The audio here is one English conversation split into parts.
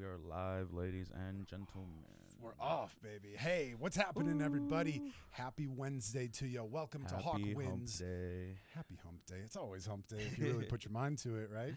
We are live, ladies and gentlemen. We're off, baby. Hey, what's happening, everybody? Happy Wednesday to you. Welcome to Hawk Winds. Hump Day. Happy Hump Day. It's always Hump Day if you really put your mind to it, right?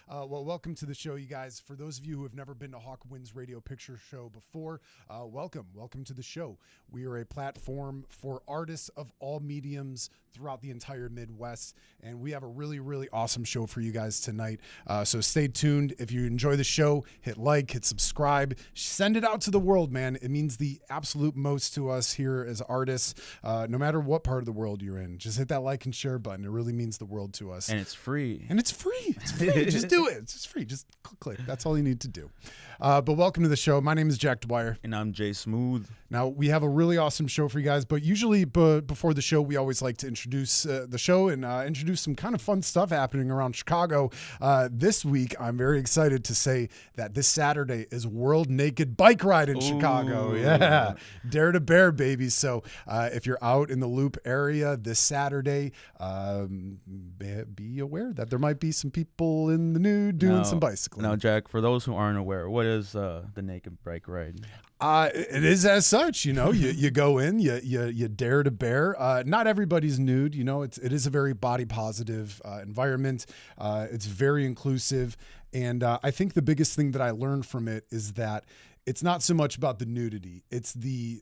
Well, welcome to the show, you guys. For those of you who have never been to Hawk Winds Radio Picture Show before, welcome. Welcome to the show. We are a platform for artists of all mediums throughout the entire Midwest, and we have a really, really awesome show for you guys tonight. So stay tuned. If you enjoy the show, hit like, hit subscribe, send it out to the world, man. It means the absolute most to us here as artists, no matter what part of the world you're in. Just hit that like and share button. It really means the world to us. And it's free. And it's free. It's free. Just do it. It's just free. Just click. That's all you need to do. But welcome to the show. My name is Jack Dwyer. And I'm Jay Smooth. Now, we have a really awesome show for you guys, but usually before the show, we always like to introduce the show and introduce some kind of fun stuff happening around Chicago. This week, I'm very excited to say that this Saturday is World Naked Bike Ride in Chicago. Yeah. Dare to Bear, baby. So if you're out in the Loop area this Saturday, be aware that there might be some people in the nude doing some bicycling. Now, Jack, for those who aren't aware, what is the Naked Bike Ride? It is as such, you know, you go in, you dare to bear. Not everybody's nude, you know, it is a very body positive environment. It's very inclusive. And I think the biggest thing that I learned from it is that it's not so much about the nudity. It's the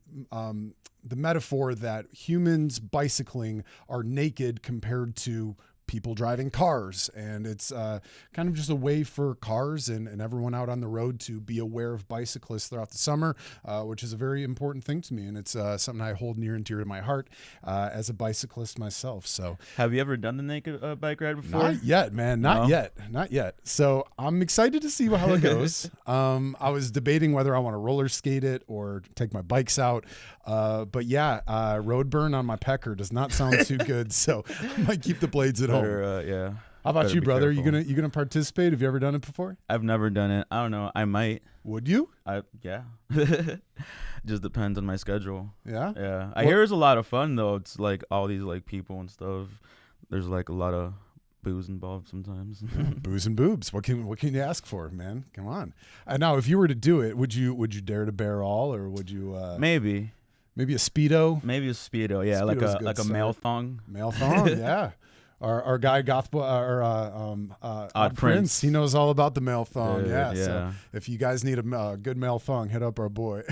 metaphor that humans bicycling are naked compared to people driving cars, and it's kind of just a way for cars and everyone out on the road to be aware of bicyclists throughout the summer, which is a very important thing to me, and it's something I hold near and dear to my heart as a bicyclist myself. So, have you ever done the Naked Bike Ride before? Not yet, man. Not yet. So I'm excited to see how it goes. I was debating whether I want to roller skate it or take my bikes out. But yeah, road burn on my pecker does not sound too good, so I might keep the blades at home. Yeah. How about you, brother? Careful. You gonna participate? Have you ever done it before? I've never done it. I don't know. I might. Would you? Yeah. Just depends on my schedule. Yeah. Yeah. I hear it's a lot of fun though. It's like all these like people and stuff. There's like a lot of booze involved sometimes. Booze and boobs. What can you ask for, man? Come on. Now, if you were to do it, would you dare to bear all, or would you? Maybe a Speedo. Maybe a Speedo. Yeah, Speedo's like a male thong. Male thong. Yeah. Our guy Odd Prince, he knows all about the male thong. Dude, yeah. yeah. So if you guys need a good male thong, hit up our boy.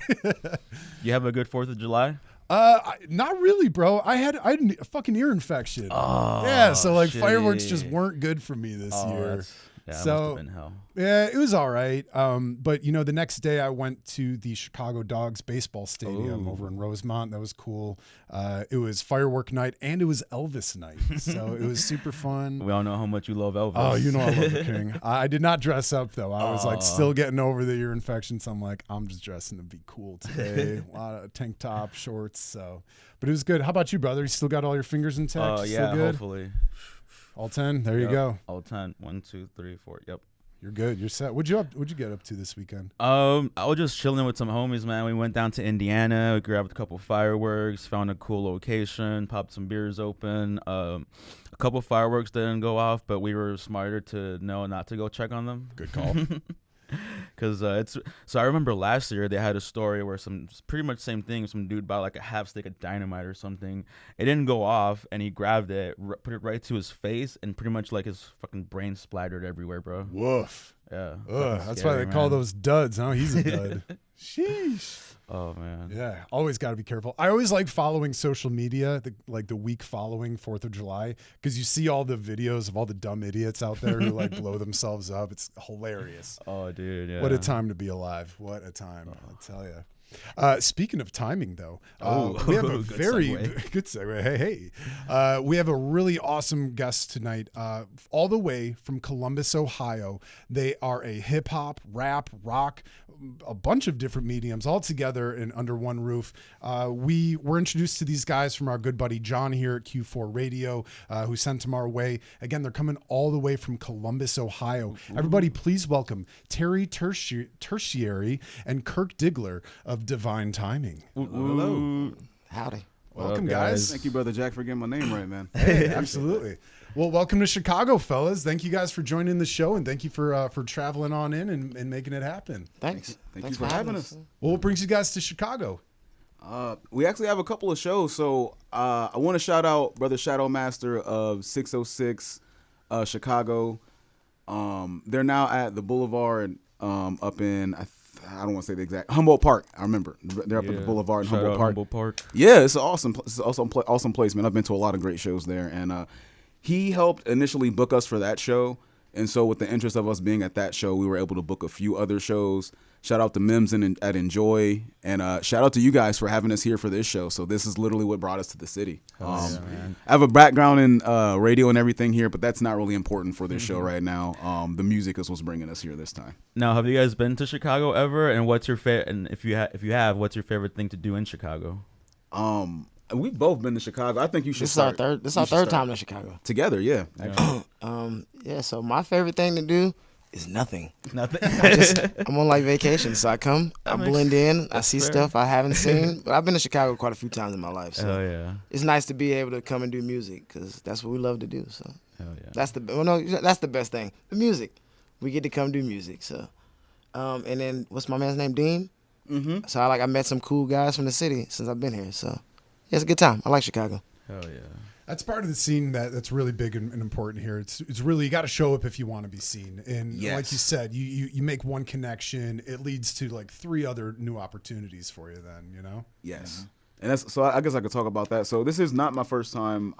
You have a good 4th of July? Not really, bro. I had a fucking ear infection. Oh, yeah. So like shit. Fireworks just weren't good for me this year. Yeah, so must have been hell. Yeah, it was all right. But you know, the next day I went to the Chicago Dogs baseball stadium over in Rosemont. That was cool. It was firework night and it was Elvis night, so it was super fun. We all know how much you love Elvis. Oh, you know I love the King. I did not dress up though. I was like still getting over the ear infection, so I'm like, I'm just dressing to be cool today. A lot of tank top, shorts. So, but it was good. How about you, brother? You still got all your fingers intact? Oh Still yeah, good? hopefully. All 10. There you go. All 10. 1, 2, 3, 4. Yep. You're good. You're set. What'd you get up to this weekend? I was just chilling with some homies, man. We went down to Indiana, we grabbed a couple fireworks, found a cool location, popped some beers open. A couple fireworks didn't go off, but we were smarter to know not to go check on them. Good call. Because I remember last year they had a story where pretty much same thing. Some dude bought like a half stick of dynamite or something. It didn't go off, and he grabbed it, put it right to his face, and pretty much like his fucking brain splattered everywhere, bro. Woof. Yeah. That's why they call those duds. Huh? He's a dud. Sheesh. Oh man. Yeah, always got to be careful. I always like following social media, the week following 4th of July, because you see all the videos of all the dumb idiots out there who like blow themselves up. It's hilarious. Oh, dude. Yeah. What a time to be alive. What a time. I'll tell you. Speaking of timing, though, we have a very good segue. Hey. We have a really awesome guest tonight, all the way from Columbus, Ohio. They are a hip hop, rap, rock, a bunch of different mediums all together and under one roof. We were introduced to these guys from our good buddy John here at Q4 Radio, who sent them our way. Again, they're coming all the way from Columbus, Ohio. Ooh. Everybody, please welcome Terry Tertiary and Kirk Digler of Divine Timing. Hello. Howdy. Welcome, up, guys. Thank you, Brother Jack, for getting my name right, man. Hey, absolutely. Well, welcome to Chicago, fellas. Thank you guys for joining the show, and thank you for traveling on in and making it happen. Thanks. Thank you for having us. Well, what brings you guys to Chicago? We actually have a couple of shows, so I want to shout out Brother Shadow Master of 606 Chicago. They're now at the Boulevard up in, I don't want to say the exact, Humboldt Park. I remember. They're up at the Boulevard in Shout Humboldt out Park. Humboldt Park. Yeah, it's awesome place, man. I've been to a lot of great shows there, and he helped initially book us for that show, and so with the interest of us being at that show, we were able to book a few other shows. Shout out to Mims at Enjoy, and shout out to you guys for having us here for this show. So this is literally what brought us to the city. I have a background in radio and everything here, but that's not really important for this show right now. The music is what's bringing us here this time. Now, have you guys been to Chicago ever? And what's your favorite? And if you have, what's your favorite thing to do in Chicago? We've both been to Chicago. I think you should This start. is our third time in Chicago. Together, yeah. Actually. Yeah, so my favorite thing to do is nothing. Nothing. I'm on like vacation, so I come, I blend in, I see fair. stuff I haven't seen. But I've been to Chicago quite a few times in my life, so Hell yeah. it's nice to be able to come and do music because that's what we love to do. So Hell yeah. that's the best thing. The music, we get to come do music. So, and then what's my man's name? Dean. Mm-hmm. So I met some cool guys from the city since I've been here. So yeah, it's a good time. I like Chicago. Hell yeah. That's part of the scene that's really big and important here. It's really, you got to show up if you want to be seen. And Yes. like you said, you make one connection, it leads to like 3 other new opportunities for you then, you know? Yes. And that's so I guess I could talk about that. So this is not my first time.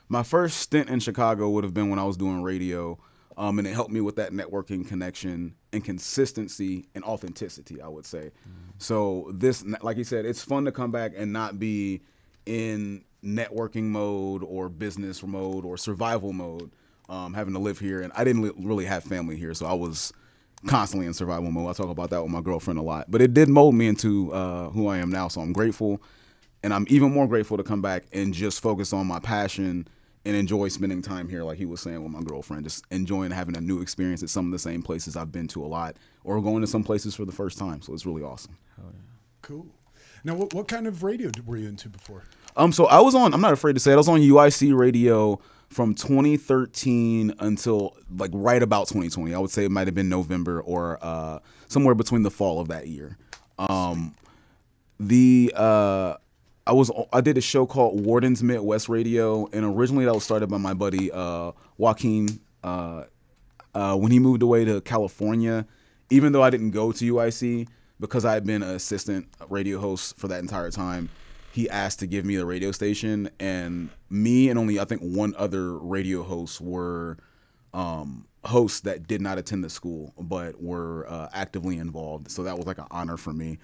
My first stint in Chicago would have been when I was doing radio. And it helped me with that networking connection and consistency and authenticity, I would say. So this, like you said, it's fun to come back and not be in networking mode or business mode or survival mode, having to live here. And I didn't really have family here, so I was constantly in survival mode. I talk about that with my girlfriend a lot. But it did mold me into who I am now, so I'm grateful. And I'm even more grateful to come back and just focus on my passion and enjoy spending time here, like he was saying, with my girlfriend, just enjoying having a new experience at some of the same places I've been to a lot or going to some places for the first time. So it's really awesome. Cool. Now, what kind of radio were you into before? So I was on, I'm not afraid to say it, I was on UIC radio from 2013 until like right about 2020. I would say it might have been November or somewhere between the fall of that year. I did a show called Warden's Midwest Radio, and originally that was started by my buddy Joaquin. When he moved away to California, even though I didn't go to UIC, because I had been an assistant radio host for that entire time, he asked to give me the radio station, and me and only I think one other radio host were hosts that did not attend the school but were actively involved. So that was like an honor for me.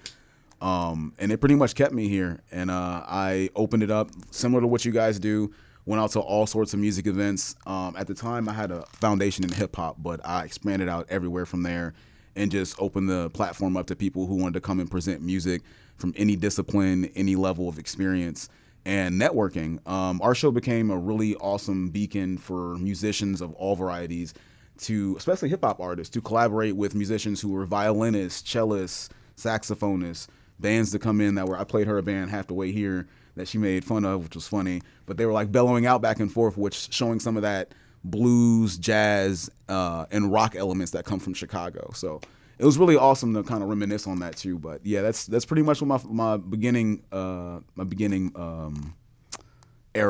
And it pretty much kept me here. And I opened it up similar to what you guys do. Went out to all sorts of music events. At the time, I had a foundation in hip hop, but I expanded out everywhere from there and just opened the platform up to people who wanted to come and present music from any discipline, any level of experience, and networking. Our show became a really awesome beacon for musicians of all varieties, to especially hip hop artists, to collaborate with musicians who were violinists, cellists, saxophonists, bands to come in that were, I played her a band half the way here that she made fun of, which was funny, but they were like bellowing out back and forth, which showing some of that blues, jazz, and rock elements that come from Chicago. So it was really awesome to kind of reminisce on that too. But yeah, that's pretty much what my beginning era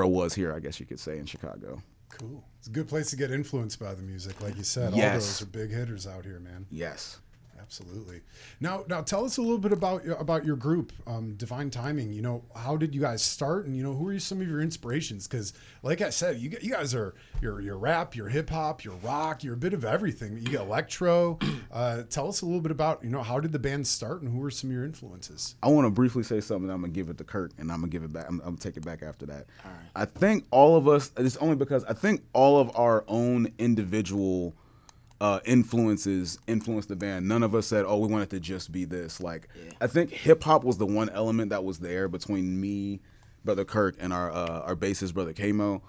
was here, I guess you could say, in Chicago. Cool. It's a good place to get influenced by the music, like you said. Yes. All those are big hitters out here, man. Yes. Absolutely. Now tell us a little bit about your group, Divine Timing. You know, how did you guys start, and who are some of your inspirations? Because, like I said, you guys are you're rap, you're hip hop, you're rock, you're a bit of everything. You get electro. Tell us a little bit about how did the band start, and who are some of your influences? I want to briefly say something. I'm gonna give it to Kirk, and I'm gonna give it back. I'm gonna take it back after that. All right. I think all of us. It's only because I think all of our own individual influences influenced the band. None of us said, "Oh, we want it to just be this." Like, I think hip hop was the one element that was there between me, Brother Kirk, and our bassist, Brother Kamo.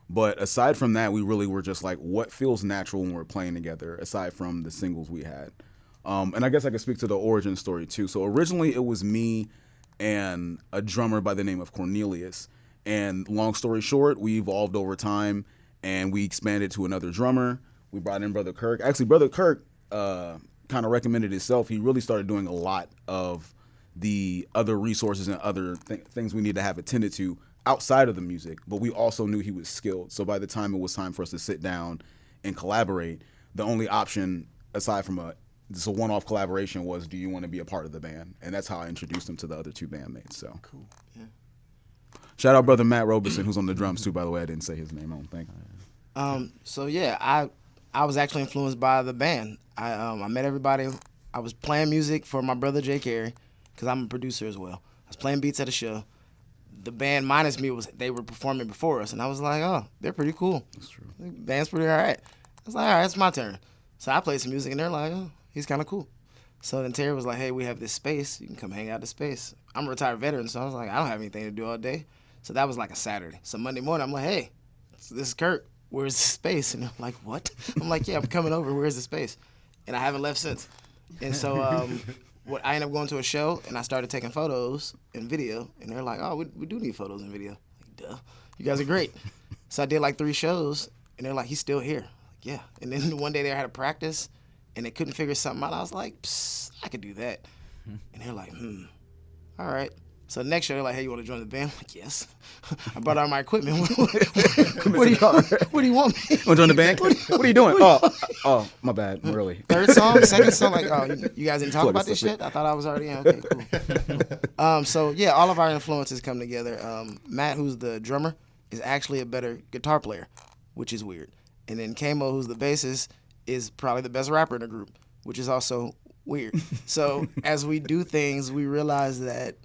But aside from that, we really were just like, what feels natural when we're playing together, aside from the singles we had. And I guess I could speak to the origin story too. So originally it was me and a drummer by the name of Cornelius. And long story short, we evolved over time, and we expanded to another drummer. We brought in Brother Kirk. Actually, Brother Kirk kind of recommended himself. He really started doing a lot of the other resources and other things we need to have attended to outside of the music, but we also knew he was skilled. So by the time it was time for us to sit down and collaborate, the only option aside from just a one-off collaboration was, do you want to be a part of the band? And that's how I introduced him to the other two bandmates. So Cool. Yeah. Shout out Brother Matt Robeson, who's on the drums too, by the way. I didn't say his name, I don't think. So yeah, I was actually influenced by the band. I met everybody. I was playing music for my brother Jay Carey, because I'm a producer as well. I was playing beats at a show. The band minus me they were performing before us, and I was like, oh, they're pretty cool. That's true. The band's pretty all right. I was like, all right, it's my turn. So I played some music, and they're like, oh, he's kind of cool. So then Terry was like, hey, we have this space. You can come hang out at the space. I'm a retired veteran, so I was like, I don't have anything to do all day. So that was like a Saturday. So Monday morning, I'm like, hey, this is Kurt. Where's the space? And they're like, what? I'm like, yeah, I'm coming over. Where's the space? And I haven't left since. And so I ended up going to a show, and I started taking photos and video. And they're like, oh, we do need photos and video. Like, duh. You guys are great. So I did like 3 shows, and they're like, he's still here. Like, yeah. And then one day they had a practice, and they couldn't figure something out. I was like, psst, I could do that. And they're like, all right. So the next show, they're like, hey, you want to join the band? I'm like, yes. I brought out my equipment. What do you want me? Want to join the band? What are you doing? Oh, my bad. Really. Third song, second song, like, oh, you guys didn't talk about this shit? I thought I was already in. Okay, cool. So, yeah, all of our influences come together. Matt, who's the drummer, is actually a better guitar player, which is weird. And then Kamo, who's the bassist, is probably the best rapper in the group, which is also weird. So as we do things, we realize that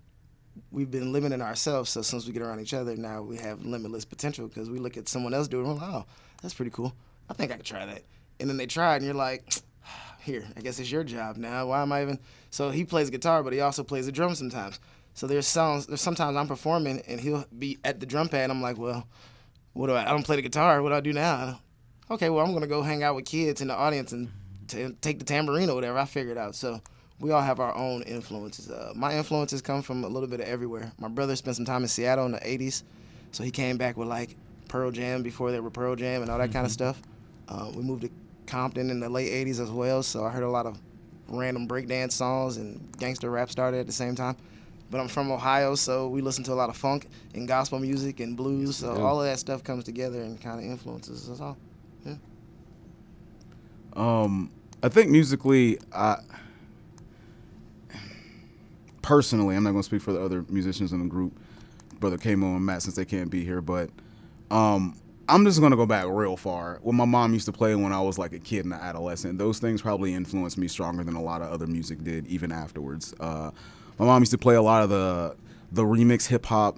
we've been limiting ourselves. So since we get around each other, now we have limitless potential, because we look at someone else doing it and we're like, oh, that's pretty cool. I think I could try that. And then they try it, and you're like, here, I guess it's your job now. Why am I even? So he plays guitar, but he also plays the drums sometimes. So there's sometimes I'm performing, and he'll be at the drum pad, and I'm like, well, I don't play the guitar. What do I do now? Okay, well, I'm going to go hang out with kids in the audience and take the tambourine or whatever. I figured out. So we all have our own influences. My influences come from a little bit of everywhere. My brother spent some time in Seattle in the 80s, so he came back with, like, Pearl Jam before they were Pearl Jam and all that kind of stuff. We moved to Compton in the late 80s as well, so I heard a lot of random breakdance songs, and gangster rap started at the same time. But I'm from Ohio, so we listen to a lot of funk and gospel music and blues, so all of that stuff comes together and kind of influences us all. Yeah. I think musically, personally, I'm not going to speak for the other musicians in the group, Brother Kamo and Matt, since they can't be here, but I'm just going to go back real far. What my mom used to play when I was like a kid and an adolescent, those things probably influenced me stronger than a lot of other music did, even afterwards. My mom used to play a lot of the remix hip-hop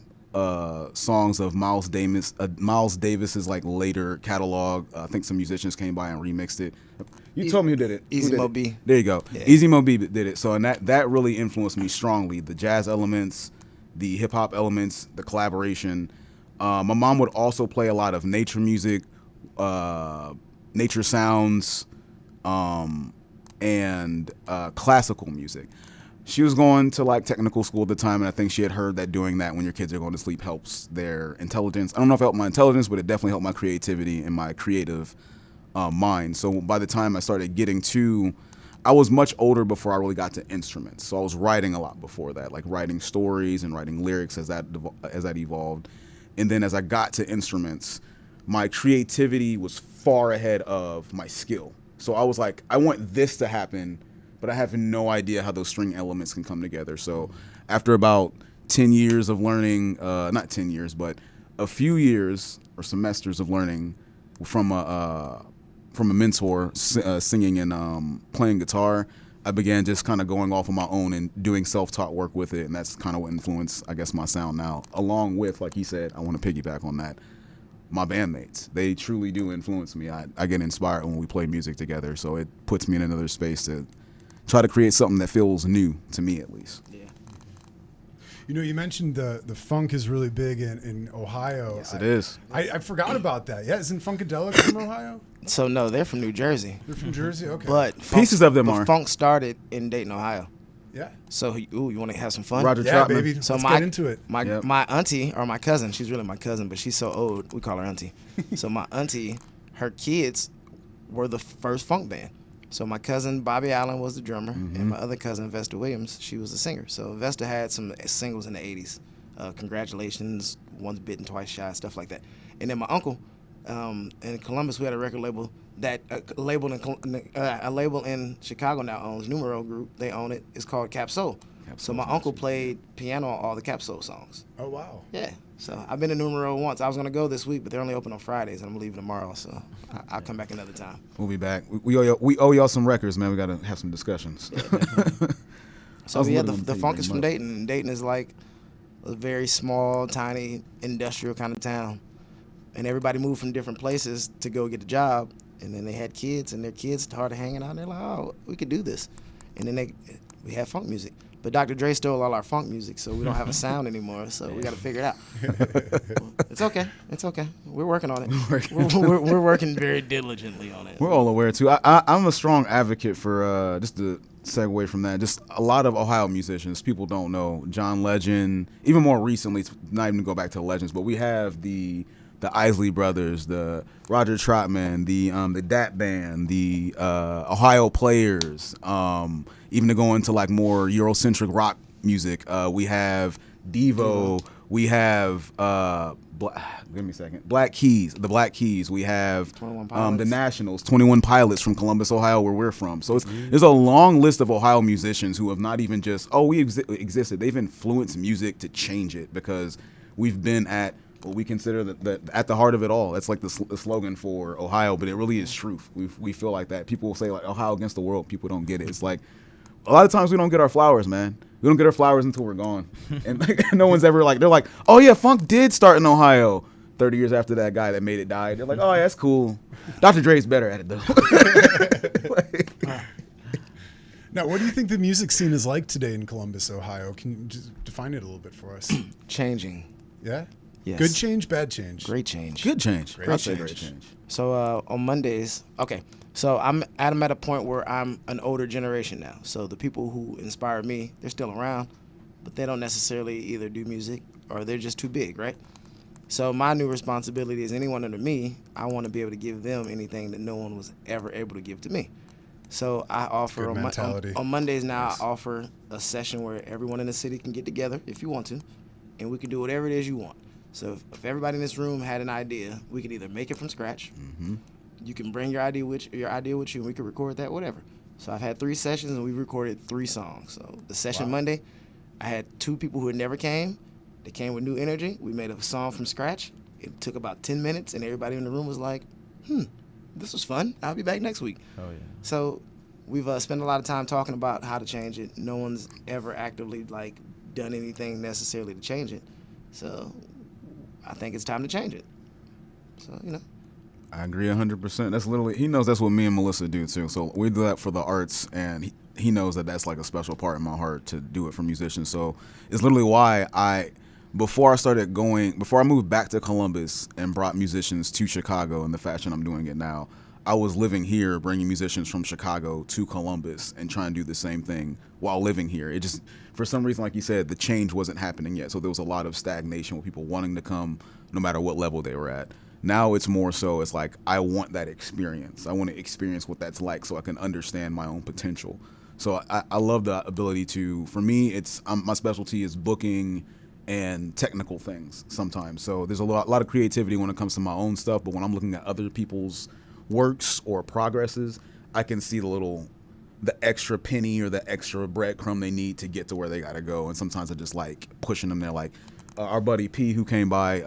songs of Miles Davis's like later catalog. I think some musicians came by and remixed it. You told me who did it. Easy Mo B. There you go. Yeah. Easy Mo B did it. So and that really influenced me strongly. The jazz elements, the hip hop elements, the collaboration. My mom would also play a lot of nature music, nature sounds, and classical music. She was going to like technical school at the time, and I think she had heard that doing that when your kids are going to sleep helps their intelligence. I don't know if it helped my intelligence, but it definitely helped my creativity and my creative mind. So by the time I started getting to, I was much older before I really got to instruments. So I was writing a lot before that, like writing stories and writing lyrics as that evolved. And then as I got to instruments, my creativity was far ahead of my skill. So I was like, I want this to happen, but I have no idea how those string elements can come together. So after about 10 years of learning, not 10 years, but a few years or semesters of learning from a mentor, singing and playing guitar, I began just kind of going off on my own and doing self-taught work with it, and that's kind of what influenced, I guess, my sound now. Along with, like he said, I want to piggyback on that, my bandmates. They truly do influence me. I get inspired when we play music together, so it puts me in another space to try to create something that feels new, to me at least. Yeah. You know, you mentioned the funk is really big in Ohio. Yes, it is. I forgot about that. Yeah, isn't Funkadelic from Ohio? So no, they're from New Jersey. They're from Jersey? Okay. But Pieces of them are. Funk started in Dayton, Ohio. Yeah. So, you want to have some fun? Roger Yeah, Troutman. baby. So Let's my get into it. my auntie or my cousin, she's really my cousin, but she's so old, we call her auntie. So my auntie, her kids were the first funk band. So my cousin Bobby Allen was the drummer, and my other cousin Vesta Williams, she was the singer. So Vesta had some singles in the '80s, Congratulations, Once Bitten, Twice Shy, stuff like that. And then my uncle, in Columbus, we had a record label that a label in Chicago now owns Numero Group. They own it. It's called Cap Soul. So my uncle played piano on all the Cap Soul songs. Oh, wow. Yeah. So I've been to Numero once. I was gonna go this week, but they're only open on Fridays, and I'm leaving tomorrow. So I'll come back another time. We'll be back. We owe y'all some records, man. We got to have some discussions. So yeah, the funk is from Dayton, and Dayton is like a very small, tiny, industrial kind of town. And everybody moved from different places to go get a job, and then they had kids, and their kids started hanging out, and they're like, oh, we could do this. And then we had funk music. But Dr. Dre stole all our funk music, so we don't have a sound anymore, so we got to figure it out. It's okay. It's okay. We're working on it. We're working very diligently on it. We're all aware, too. I'm a strong advocate for, just to segue from that, just a lot of Ohio musicians, people don't know, John Legend, even more recently, not even to go back to the Legends, but we have the Isley Brothers, the Roger Troutman, the Dat Band, the Ohio Players, even to go into like more Eurocentric rock music. We have Devo, we have give me a second, Black Keys, the Black Keys. We have 21 Pilots. The Nationals, 21 Pilots from Columbus, Ohio, where we're from. So there's a long list of Ohio musicians who have not even just we existed. They've influenced music to change it because we've been at what we consider at the heart of it all. That's like the slogan for Ohio, but it really is truth. We feel like that. People will say like Ohio against the world. People don't get it. It's like a lot of times we don't get our flowers, man. We don't get our flowers until we're gone. And like, no one's ever like, they're like, oh yeah, funk did start in Ohio 30 years after that guy that made it died. They're like, oh yeah, that's cool. Dr. Dre's better at it though. Now, what do you think the music scene is like today in Columbus, Ohio? Can you just define it a little bit for us? Changing. Yeah? Yes. Good change, bad change? Great change. Good change. Great I'd say change. great change. So on Mondays, okay. So I'm at a point where I'm an older generation now. So the people who inspired me, they're still around, but they don't necessarily either do music or they're just too big, right? So my new responsibility is anyone under me, I want to be able to give them anything that no one was ever able to give to me. So I offer Good mentality. on Mondays now. Nice. I offer a session where everyone in the city can get together if you want to, and we can do whatever it is you want. So if everybody in this room had an idea, we could either make it from scratch. You can bring your idea with you, and we can record that, whatever. So I've had 3 sessions, and we recorded 3 songs. So the session Monday, I had 2 people who had never came. They came with new energy. We made a song from scratch. It took about 10 minutes, and everybody in the room was like, this was fun. I'll be back next week. Oh yeah. So we've spent a lot of time talking about how to change it. No one's ever actively like done anything necessarily to change it. So I think it's time to change it. So, I agree 100%. That's literally, he knows that's what me and Melissa do too. So we do that for the arts, and he knows that that's like a special part in my heart to do it for musicians. So it's literally why before I moved back to Columbus and brought musicians to Chicago in the fashion I'm doing it now, I was living here, bringing musicians from Chicago to Columbus and trying to do the same thing while living here. It just, for some reason, like you said, the change wasn't happening yet. So there was a lot of stagnation with people wanting to come no matter what level they were at. Now it's more so, it's like, I want that experience. I want to experience what that's like so I can understand my own potential. So I love the ability to, for me, my specialty is booking and technical things sometimes. So there's a lot of creativity when it comes to my own stuff, but when I'm looking at other people's works or progresses, I can see the extra penny or the extra breadcrumb they need to get to where they got to go. And sometimes I just like pushing them there. Like our buddy P who came by,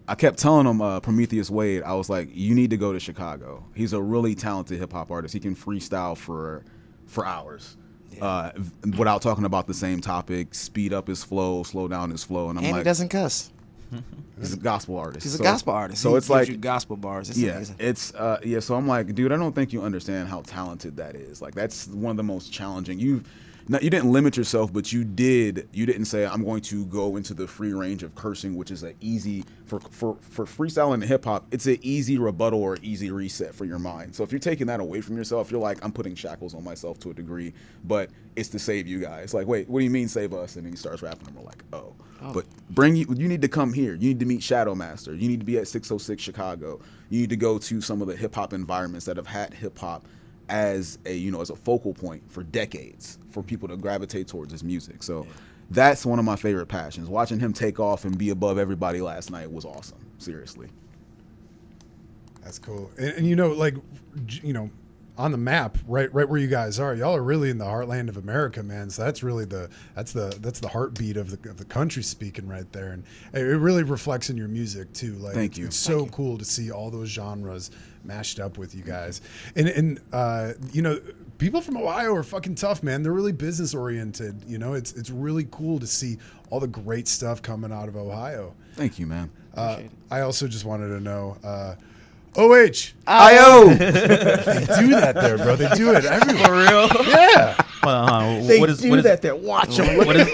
I kept telling him, Prometheus Wade, I was like, you need to go to Chicago. He's a really talented hip hop artist. He can freestyle for hours. Without talking about the same topic, speed up his flow, slow down his flow. And he doesn't cuss. He's a gospel artist. He's a gospel artist. So it's gives like you gospel bars. It's amazing. So I'm like, dude, I don't think you understand how talented that is. Like, that's one of the most challenging. you didn't limit yourself, but you didn't say I'm going to go into the free range of cursing, which is an easy for freestyling and hip hop. It's an easy rebuttal or easy reset for your mind. So if you're taking that away from yourself, you're like, I'm putting shackles on myself to a degree, but it's to save you guys. Like, wait, what do you mean save us? And then he starts rapping, and we're like, oh. But you need to come here. You need to meet Shadow Master. You need to be at 606 Chicago. You need to go to some of the hip hop environments that have had hip hop as a focal point for decades for people to gravitate towards his music. So that's one of my favorite passions. Watching him take off and be above everybody last night was awesome. Seriously. That's cool. And on the map, right where you guys are, y'all are really in the heartland of America, man. So that's really the heartbeat of the country speaking right there, and it really reflects in your music too. Like, thank you. It's so cool to see all those genres mashed up with you guys, and people from Ohio are fucking tough, man. They're really business oriented. It's really cool to see all the great stuff coming out of Ohio. Thank you, man. I also just wanted to know. OH. I.O. They do that there, bro. They do it everywhere. For real? Yeah. What is that there. Watch them. What is,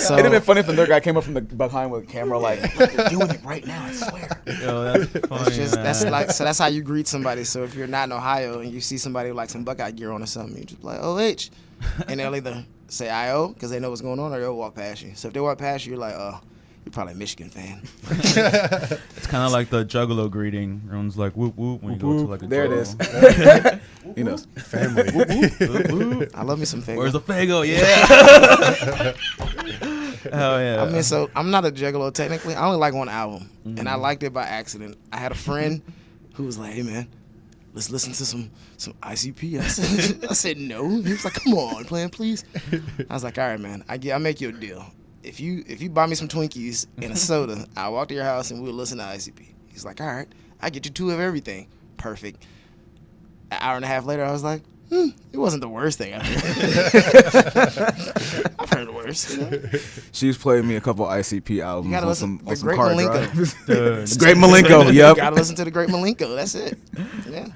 So, It'd have been funny if the nerd guy came up from the behind with a camera like, they're doing it right now, I swear. yo, that's funny, that's how you greet somebody. So if you're not in Ohio and you see somebody with like some Buckeye gear on or something, you just be like, OH. And they'll either say IO because they know what's going on, or they'll walk past you. So if they walk past you, you're like, oh, you're probably a Michigan fan. It's kind of like the Juggalo greeting. Everyone's like, whoop, whoop, when you go to like a There it Juggalo. is. Family. Whoop, whoop. I love me some Fago. Where's the Fago? Yeah. Hell yeah. I mean, so I'm not a Juggalo technically. I only like one album, and I liked it by accident. I had a friend who was like, hey, man, let's listen to some ICP. I said no. He was like, come on, plan, please. I was like, all right, man, I'll make you a deal. If you buy me some Twinkies and a soda, I'll walk to your house and we'll listen to ICP. He's like, all right, I get you 2 of everything. Perfect. An hour and a half later, I was like, it wasn't the worst thing I've heard. I've heard worse. She's played me a couple ICP albums. You gotta listen to the Great car Malenko. drives. Dude. Great Malenko, You yep. gotta listen to the Great Malenko. That's it. Yeah.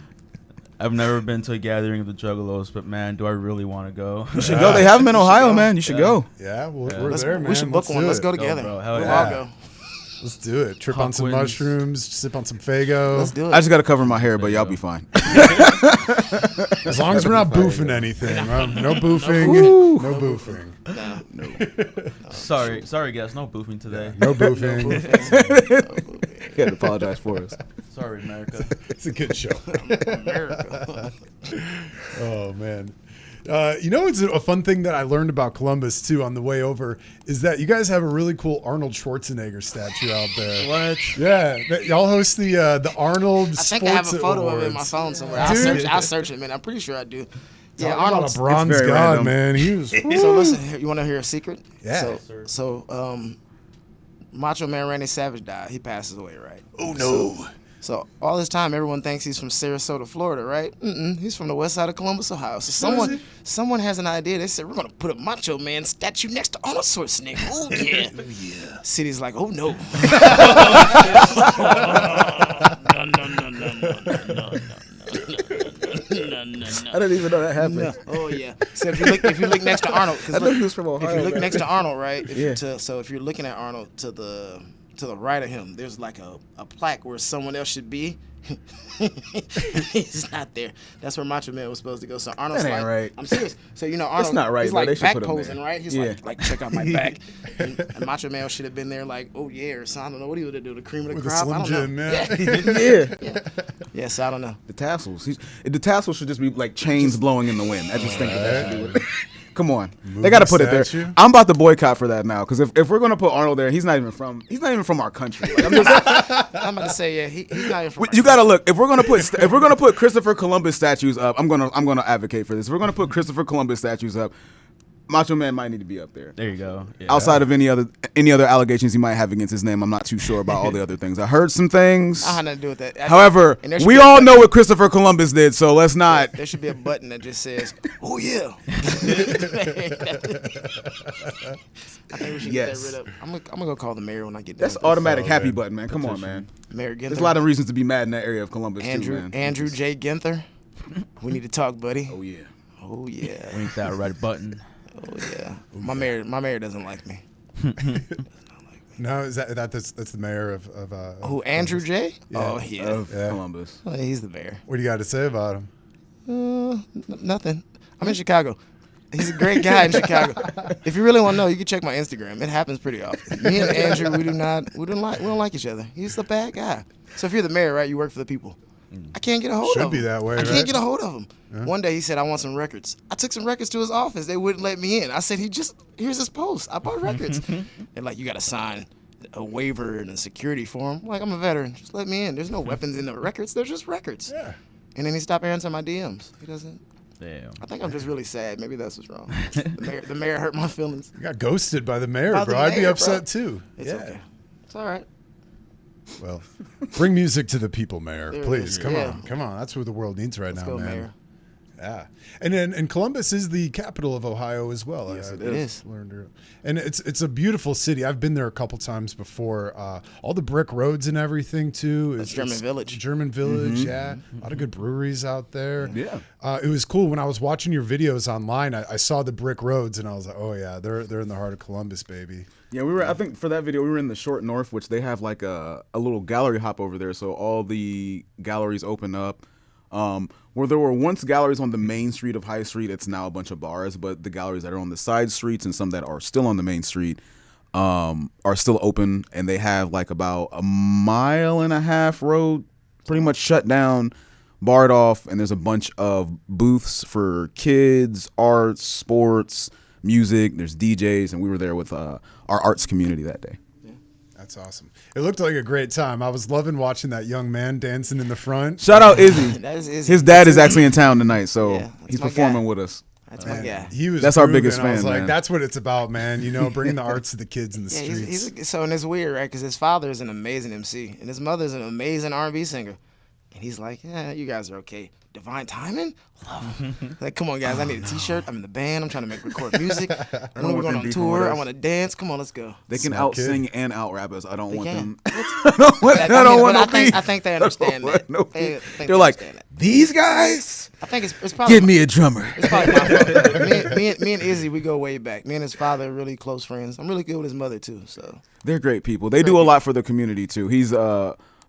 I've never been to a gathering of the Juggalos, but man, do I really want to go? You should go. They have them in Ohio, man. You should go. Yeah, we're Let's- there, man. We should book one. do Let's it. go together. bro. Hell We'll yeah. all go. Let's do it. Trip on some Hawkwinds. mushrooms, sip on some Fago. Let's do it. I just got to cover my hair, but y'all be fine. As long as we're not boofing anything. No boofing. No boofing. Sorry, guys, no boofing today. No boofing. He had to apologize for us. Sorry, America. It's a good show. America. Oh, man. It's a fun thing that I learned about Columbus, too, on the way over, is that you guys have a really cool Arnold Schwarzenegger statue out there. What? Yeah. Y'all host the Arnold I Sports think I have a photo Awards. of it in my phone somewhere. Dude. I'll search it, man. I'm pretty sure I do. Yeah, Talk about Arnold. a bronze very god, random. man. He was. So listen, you want to hear a secret? Yeah. So, Macho Man Randy Savage died. He passes away, right? Oh, no. So all this time, everyone thinks he's from Sarasota, Florida, right? He's from the west side of Columbus, Ohio. So someone has an idea. They said, we're going to put a Macho Man statue next to Arnold Schwarzenegger. Oh, yeah. Yeah. City's like, oh, no. I didn't even know that happened. Oh yeah. So if you look next to Arnold, I know he was from Ohio. if you look man. next to Arnold, right? Yeah. If you're looking at Arnold to the right of him, there's like a plaque where someone else should be. He's not there. That's where Macho Man was supposed to go. So Arnold's That ain't like, right. I'm serious. So Arnold, not right, he's bro. like They should back put him posing, there. right? He's Yeah. like check out my back. and Macho Man should have been there, like, oh yeah, or something. I don't know what he would have done. The cream of the With a crop. Slim I don't Jim, know. yeah. Yeah. So I don't know. The tassels. The tassels should just be like chains blowing in the wind. I just think that should do it. Come on, they got to put it there. statue? I'm about to boycott for that now because if we're gonna put Arnold there, he's not even from our country. Like, I'm I'm about to say, yeah, he's not even from. you gotta look. If we're gonna put Christopher Columbus statues up, I'm gonna advocate for this. If we're gonna put Christopher Columbus statues up, Macho Man might need to be up there. There you go. Yeah. Outside of any other allegations he might have against his name, I'm not too sure about all the other things. I heard some things. I had nothing to do with that. However, And there should we be a all button- know what Christopher Columbus did, so let's not. There should be a button that just says, "Oh yeah." I think we should Yes. get that rid of. I'm gonna go call the mayor when I get done. That's with this. automatic Oh, happy man. button, man. Come on, man. Mayor Ginther. There's a lot of reasons to be mad in that area of Columbus too, man. Andrew J. Ginther. We need to talk, buddy. Oh yeah. Oh yeah. We need that right button. Oh yeah, my mayor doesn't like me. No, is that's the mayor of Who, Andrew J? Yeah. Oh yeah. Of Yeah. Columbus. Well, he's the mayor. What do you got to say about him? Nothing. I'm in Chicago. He's a great guy in Chicago. If you really want to know, you can check my Instagram. It happens pretty often. Me and Andrew, we don't like each other. He's the bad guy. So if you're the mayor, right, you work for the people. I can't get a hold Should of him. be that way, I right? can't get a hold of him. One day he said, I want some records. I took some records to his office. They wouldn't let me in. I said, here's his post. I bought records. They're like, you got to sign a waiver and a security form. I'm like, I'm a veteran. Just let me in. There's no weapons in the records. They're just records. Yeah. And then he stopped answering my DMs. He doesn't. Damn. I think I'm just really sad. Maybe that's what's wrong. The mayor hurt my feelings. You got ghosted by the mayor, By the bro. I'd be mayor, upset bro. too. It's okay. It's all right. Well, bring music to the people, mayor. There it Please, is. come Yeah. on, come on. That's what the world needs right Let's now, go, man. mayor. Yeah, and Columbus is the capital of Ohio as well. Yes, it is. Learned, and it's a beautiful city. I've been there a couple times before. All the brick roads and everything too. That's German Village. German Village, yeah. A lot of good breweries out there. Yeah. It was cool when I was watching your videos online. I saw the brick roads and I was like, oh yeah, they're in the heart of Columbus, baby. Yeah, we were. I think for that video, we were in the Short North, which they have like a little gallery hop over there. So all the galleries open up. Where there were once galleries on the main street of High Street, it's now a bunch of bars. But the galleries that are on the side streets and some that are still on the main street are still open, and they have like about a 1.5 mile road pretty much shut down, barred off, and there's a bunch of booths for kids, arts, sports, music. There's DJs, and we were there with our arts community that day. That's awesome. It looked like a great time. I was loving watching that young man dancing in the front. Shout out Izzy. That is Izzy. His dad is actually in town tonight, so Yeah, that's he's my performing guy. with us. That's my guy. He was. That's our grooving. biggest I was fan, like, man. that's what it's about, man. You know, bringing the arts to the kids in the Yeah, streets. so and it's weird, right? Because his father is an amazing MC, and his mother is an amazing R&B singer, and he's like, yeah, you guys are okay. Divine Timing, love him. Like, come on, guys, I need a T-shirt. I'm in the band. I'm trying to record music. When want we're going them on beefing tour, with I us. want to dance. Come on, let's go. They can Smart out kid. sing and out rap us. I don't want can. them. I don't want, I don't want no beef. I think they understand I that. don't want no They beef. think They're they like, understand that. these guys? I think it's probably Give me a drummer. It's probably my fault. Me and Izzy, we go way back. Me and his father are really close friends. I'm really good with his mother too. So They're great people. They do a lot for the community too. He's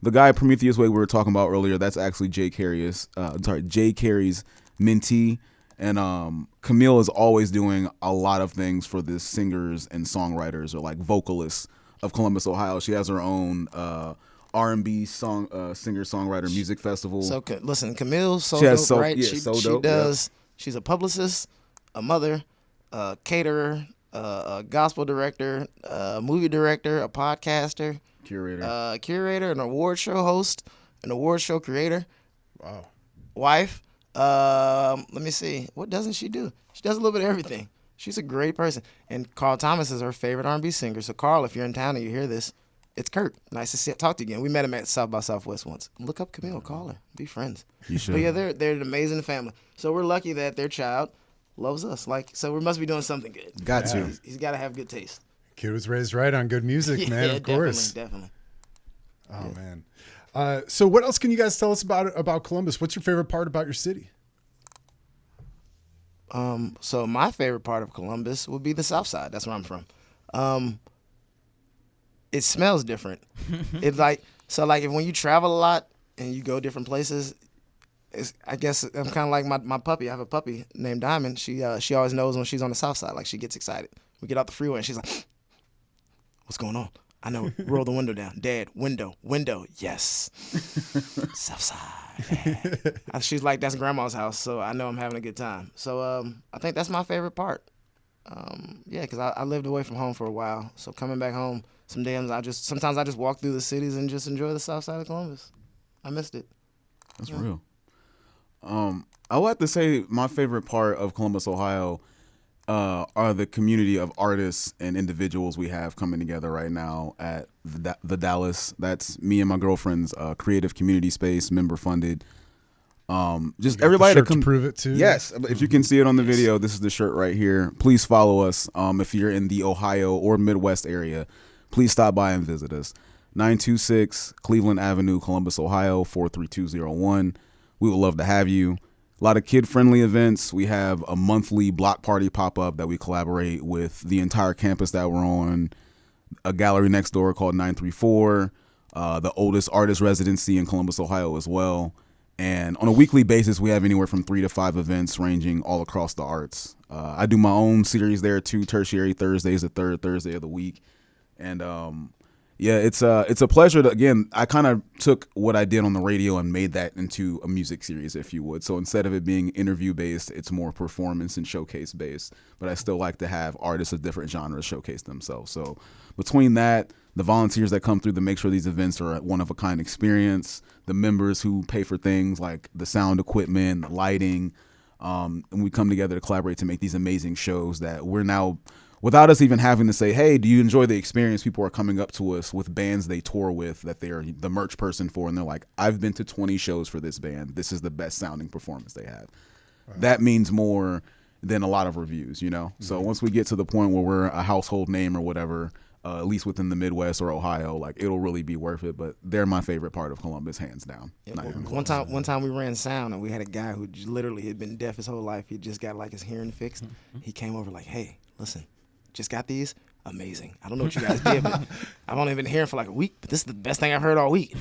the guy Prometheus Way we were talking about earlier. That's actually Jay Carey's mentee, and Camille is always doing a lot of things for the singers and songwriters or like vocalists of Columbus, Ohio. She has her own R&B singer songwriter music festival. listen, Camille's so She has dope, so- right? yeah, she so she dope, does. She's a publicist, a mother, a caterer, a gospel director, a movie director, a podcaster, Curator. curator, an award show host, an award show creator, Wow. wife. Let me see. What doesn't she do? She does a little bit of everything. She's a great person. And Carl Thomas is her favorite R&B singer. So Carl, if you're in town and you hear this, it's Kurt. Nice to talk to you again. We met him at South by Southwest once. Look up Camille, call her, be friends. You should. But yeah, they're an amazing family. So we're lucky that their child loves us. So we must be doing something good. Got to. He's got to have good taste. Kid was raised right on good music, man. Yeah, Of course. definitely. Oh man. So what else can you guys tell us about Columbus? What's your favorite part about your city? So my favorite part of Columbus would be the South Side. That's where I'm from. It smells different. It's like if when you travel a lot and you go different places, I guess I'm kind of like my puppy. I have a puppy named Diamond. She always knows when she's on the South Side. Like she gets excited. We get out the freeway and she's like, "What's going on?" I know. Roll the window down. Dad, window. Yes. South Side. Yeah. She's like, that's Grandma's house, so I know I'm having a good time. So I think that's my favorite part. Yeah, because I lived away from home for a while. So coming back home, sometimes I just walk through the cities and just enjoy the South Side of Columbus. I missed it. That's real. I would have to say my favorite part of Columbus, Ohio, are the community of artists and individuals we have coming together right now at the Dallas. That's me and my girlfriend's creative community space, member funded. Just everybody shirt to come to prove it too. Yes, if you can see it on the video, this is the shirt right here. Please follow us. If you're in the Ohio or Midwest area, please stop by and visit us. 926 Cleveland Avenue, Columbus, Ohio 43201. We would love to have you. A lot of kid-friendly events. We have a monthly block party pop-up that we collaborate with the entire campus that we're on. A gallery next door called 934. The oldest artist residency in Columbus, Ohio as well. And on a weekly basis, we have anywhere from 3 to 5 events ranging all across the arts. I do my own series there too, Tertiary Thursdays, the third Thursday of the week. And yeah, it's a pleasure to, again, I kind of took what I did on the radio and made that into a music series, if you would. So instead of it being interview based, it's more performance and showcase based. But I still like to have artists of different genres showcase themselves. So between that, the volunteers that come through to make sure these events are a one of a kind experience, the members who pay for things like the sound equipment, the lighting, and we come together to collaborate to make these amazing shows that we're now, without us even having to say, hey, do you enjoy the experience? People are coming up to us with bands they tour with that they're the merch person for, and they're like, I've been to 20 shows for this band. This is the best sounding performance they have. Wow. That means more than a lot of reviews, you know? Mm-hmm. So once we get to the point where we're a household name or whatever, at least within the Midwest or Ohio, like it'll really be worth it. But they're my favorite part of Columbus, hands down. Yeah, one time we ran sound and we had a guy who literally had been deaf his whole life. He just got like his hearing fixed. Mm-hmm. He came over like, hey, listen, just got these. Amazing. I don't know what you guys did, but I've only been hearing for like a week, but this is the best thing I've heard all week.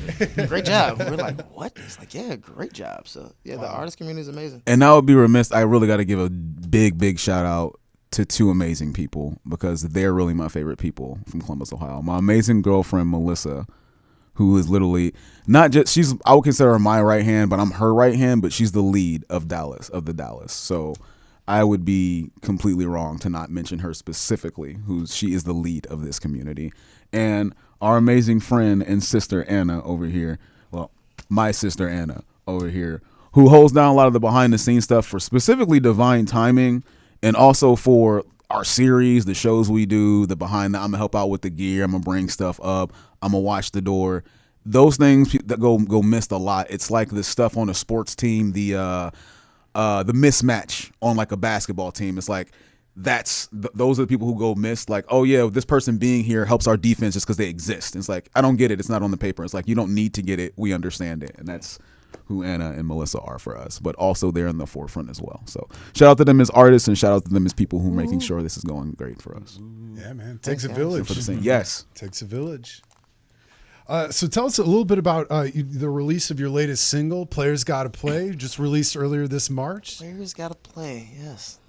Great job. We're like, what? He's like, yeah, great job. So yeah, wow. The artist community is amazing. And I would be remiss, I really got to give a big shout out to 2 amazing people, because they're really my favorite people from Columbus, Ohio. My amazing girlfriend, Melissa, who is literally not just, I would consider her my right hand, but I'm her right hand, but she's the lead of the Dallas. So I would be completely wrong to not mention her specifically, she is the lead of this community. And our amazing friend and sister, Anna, over here, well, my sister, Anna, over here, who holds down a lot of the behind the scenes stuff for specifically Divine Timing, and also for our series, the shows we do, I'm going to help out with the gear. I'm going to bring stuff up. I'm going to watch the door. Those things that go missed a lot. It's like the stuff on a sports team, the mismatch on like a basketball team. It's like those are the people who go missed. Like, oh yeah, this person being here helps our defense just because they exist. And it's like, I don't get it. It's not on the paper. It's like, you don't need to get it. We understand it. And that's who Anna and Melissa are for us, but also they're in the forefront as well. So shout out to them as artists, and shout out to them as people who are making sure this is going great for us. Yeah, man. Takes a village. Yes. Takes a village. So tell us a little bit about the release of your latest single, Players Gotta Play, just released earlier this March. Players Gotta Play, yes.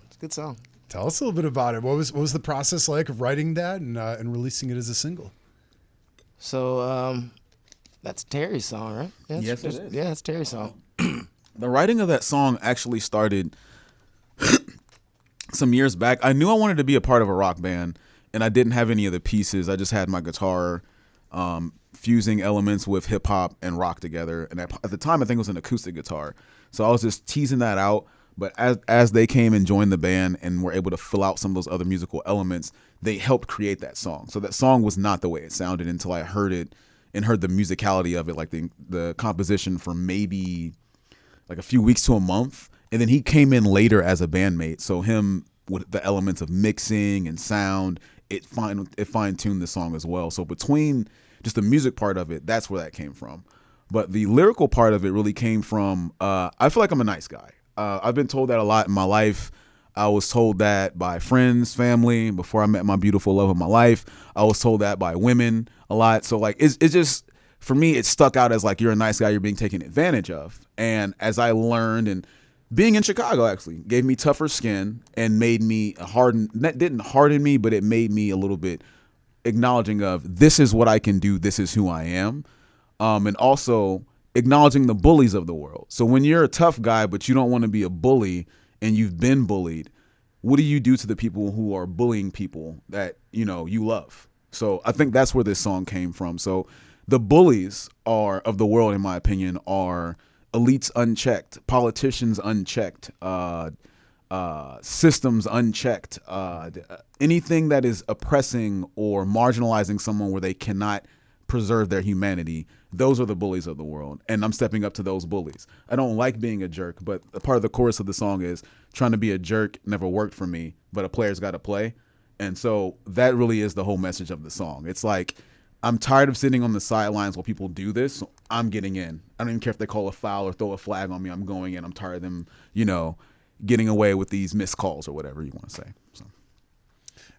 It's a good song. Tell us a little bit about it. What was the process like of writing that and releasing it as a single? So that's Terry's song, right? Yeah, yes, it is. Yeah, it's Terry's song. The writing of that song actually started some years back. I knew I wanted to be a part of a rock band, and I didn't have any of the pieces. I just had my guitar, fusing elements with hip hop and rock together. And at the time, I think it was an acoustic guitar. So I was just teasing that out. But as they came and joined the band and were able to fill out some of those other musical elements, they helped create that song. So that song was not the way it sounded until I heard it and heard the musicality of it, like the composition for maybe like a few weeks to a month. And then he came in later as a bandmate. So him with the elements of mixing and sound, it fine-tuned the song as well. So between just the music part of it, that's where that came from. But the lyrical part of it really came from, I feel like I'm a nice guy. I've been told that a lot in my life. I was told that by friends, family, before I met my beautiful love of my life. I was told that by women a lot. So like, it's just, for me, it stuck out as like, you're a nice guy, you're being taken advantage of. And as I learned, and being in Chicago actually gave me tougher skin and made me didn't harden me, but it made me a little bit acknowledging of, this is what I can do, this is who I am. And also acknowledging the bullies of the world. So when you're a tough guy, but you don't want to be a bully and you've been bullied, what do you do to the people who are bullying people that, you love? So I think that's where this song came from. So the bullies of the world, in my opinion, are elites unchecked, politicians unchecked, systems unchecked, anything that is oppressing or marginalizing someone where they cannot preserve their humanity. Those are the bullies of the world, and I'm stepping up to those bullies. I don't like being a jerk, but a part of the chorus of the song is, trying to be a jerk never worked for me, but a player's got to play. And so that really is the whole message of the song. It's like, I'm tired of sitting on the sidelines while people do this. So I'm getting in. I don't even care if they call a foul or throw a flag on me. I'm going in. I'm tired of them, getting away with these missed calls or whatever you want to say. So.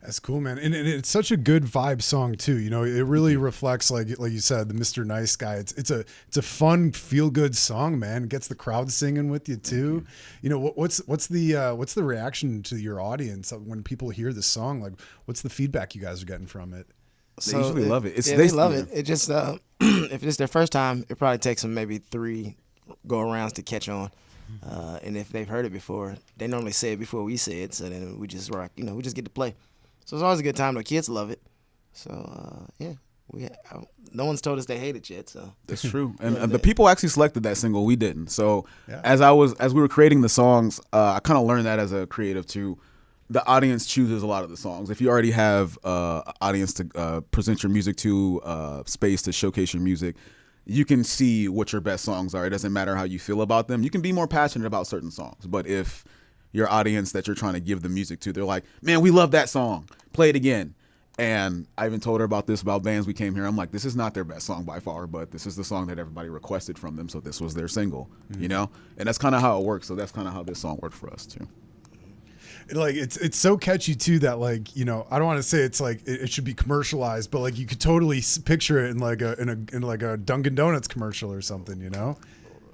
That's cool, man. And it's such a good vibe song too. It really reflects, like you said, the Mr. Nice Guy. It's a fun, feel good song, man. It gets the crowd singing with you too. What's the reaction to your audience when people hear this song? Like, what's the feedback you guys are getting from it? They usually love it. They love it. It just if it's their first time, it probably takes them maybe 3 go-arounds to catch on. And if they've heard it before, they normally say it before we say it. So then we just rock. We just get to play. So it's always a good time. The kids love it. So yeah, no one's told us they hate it yet. So that's true. And the people actually selected that single. We didn't. So as we were creating the songs, I kind of learned that as a creative too. The audience chooses a lot of the songs. If you already have an audience to present your music to, space to showcase your music, you can see what your best songs are. It doesn't matter how you feel about them. You can be more passionate about certain songs. But if your audience that you're trying to give the music to, they're like, man, we love that song. Play it again. And I even told her about bands we came here. I'm like, this is not their best song by far, but this is the song that everybody requested from them. So this was their single, And that's kind of how it works. So that's kind of how this song worked for us too. Like it's so catchy too that I don't want to say it's like it should be commercialized, but like you could totally picture it in like a Dunkin' Donuts commercial or something,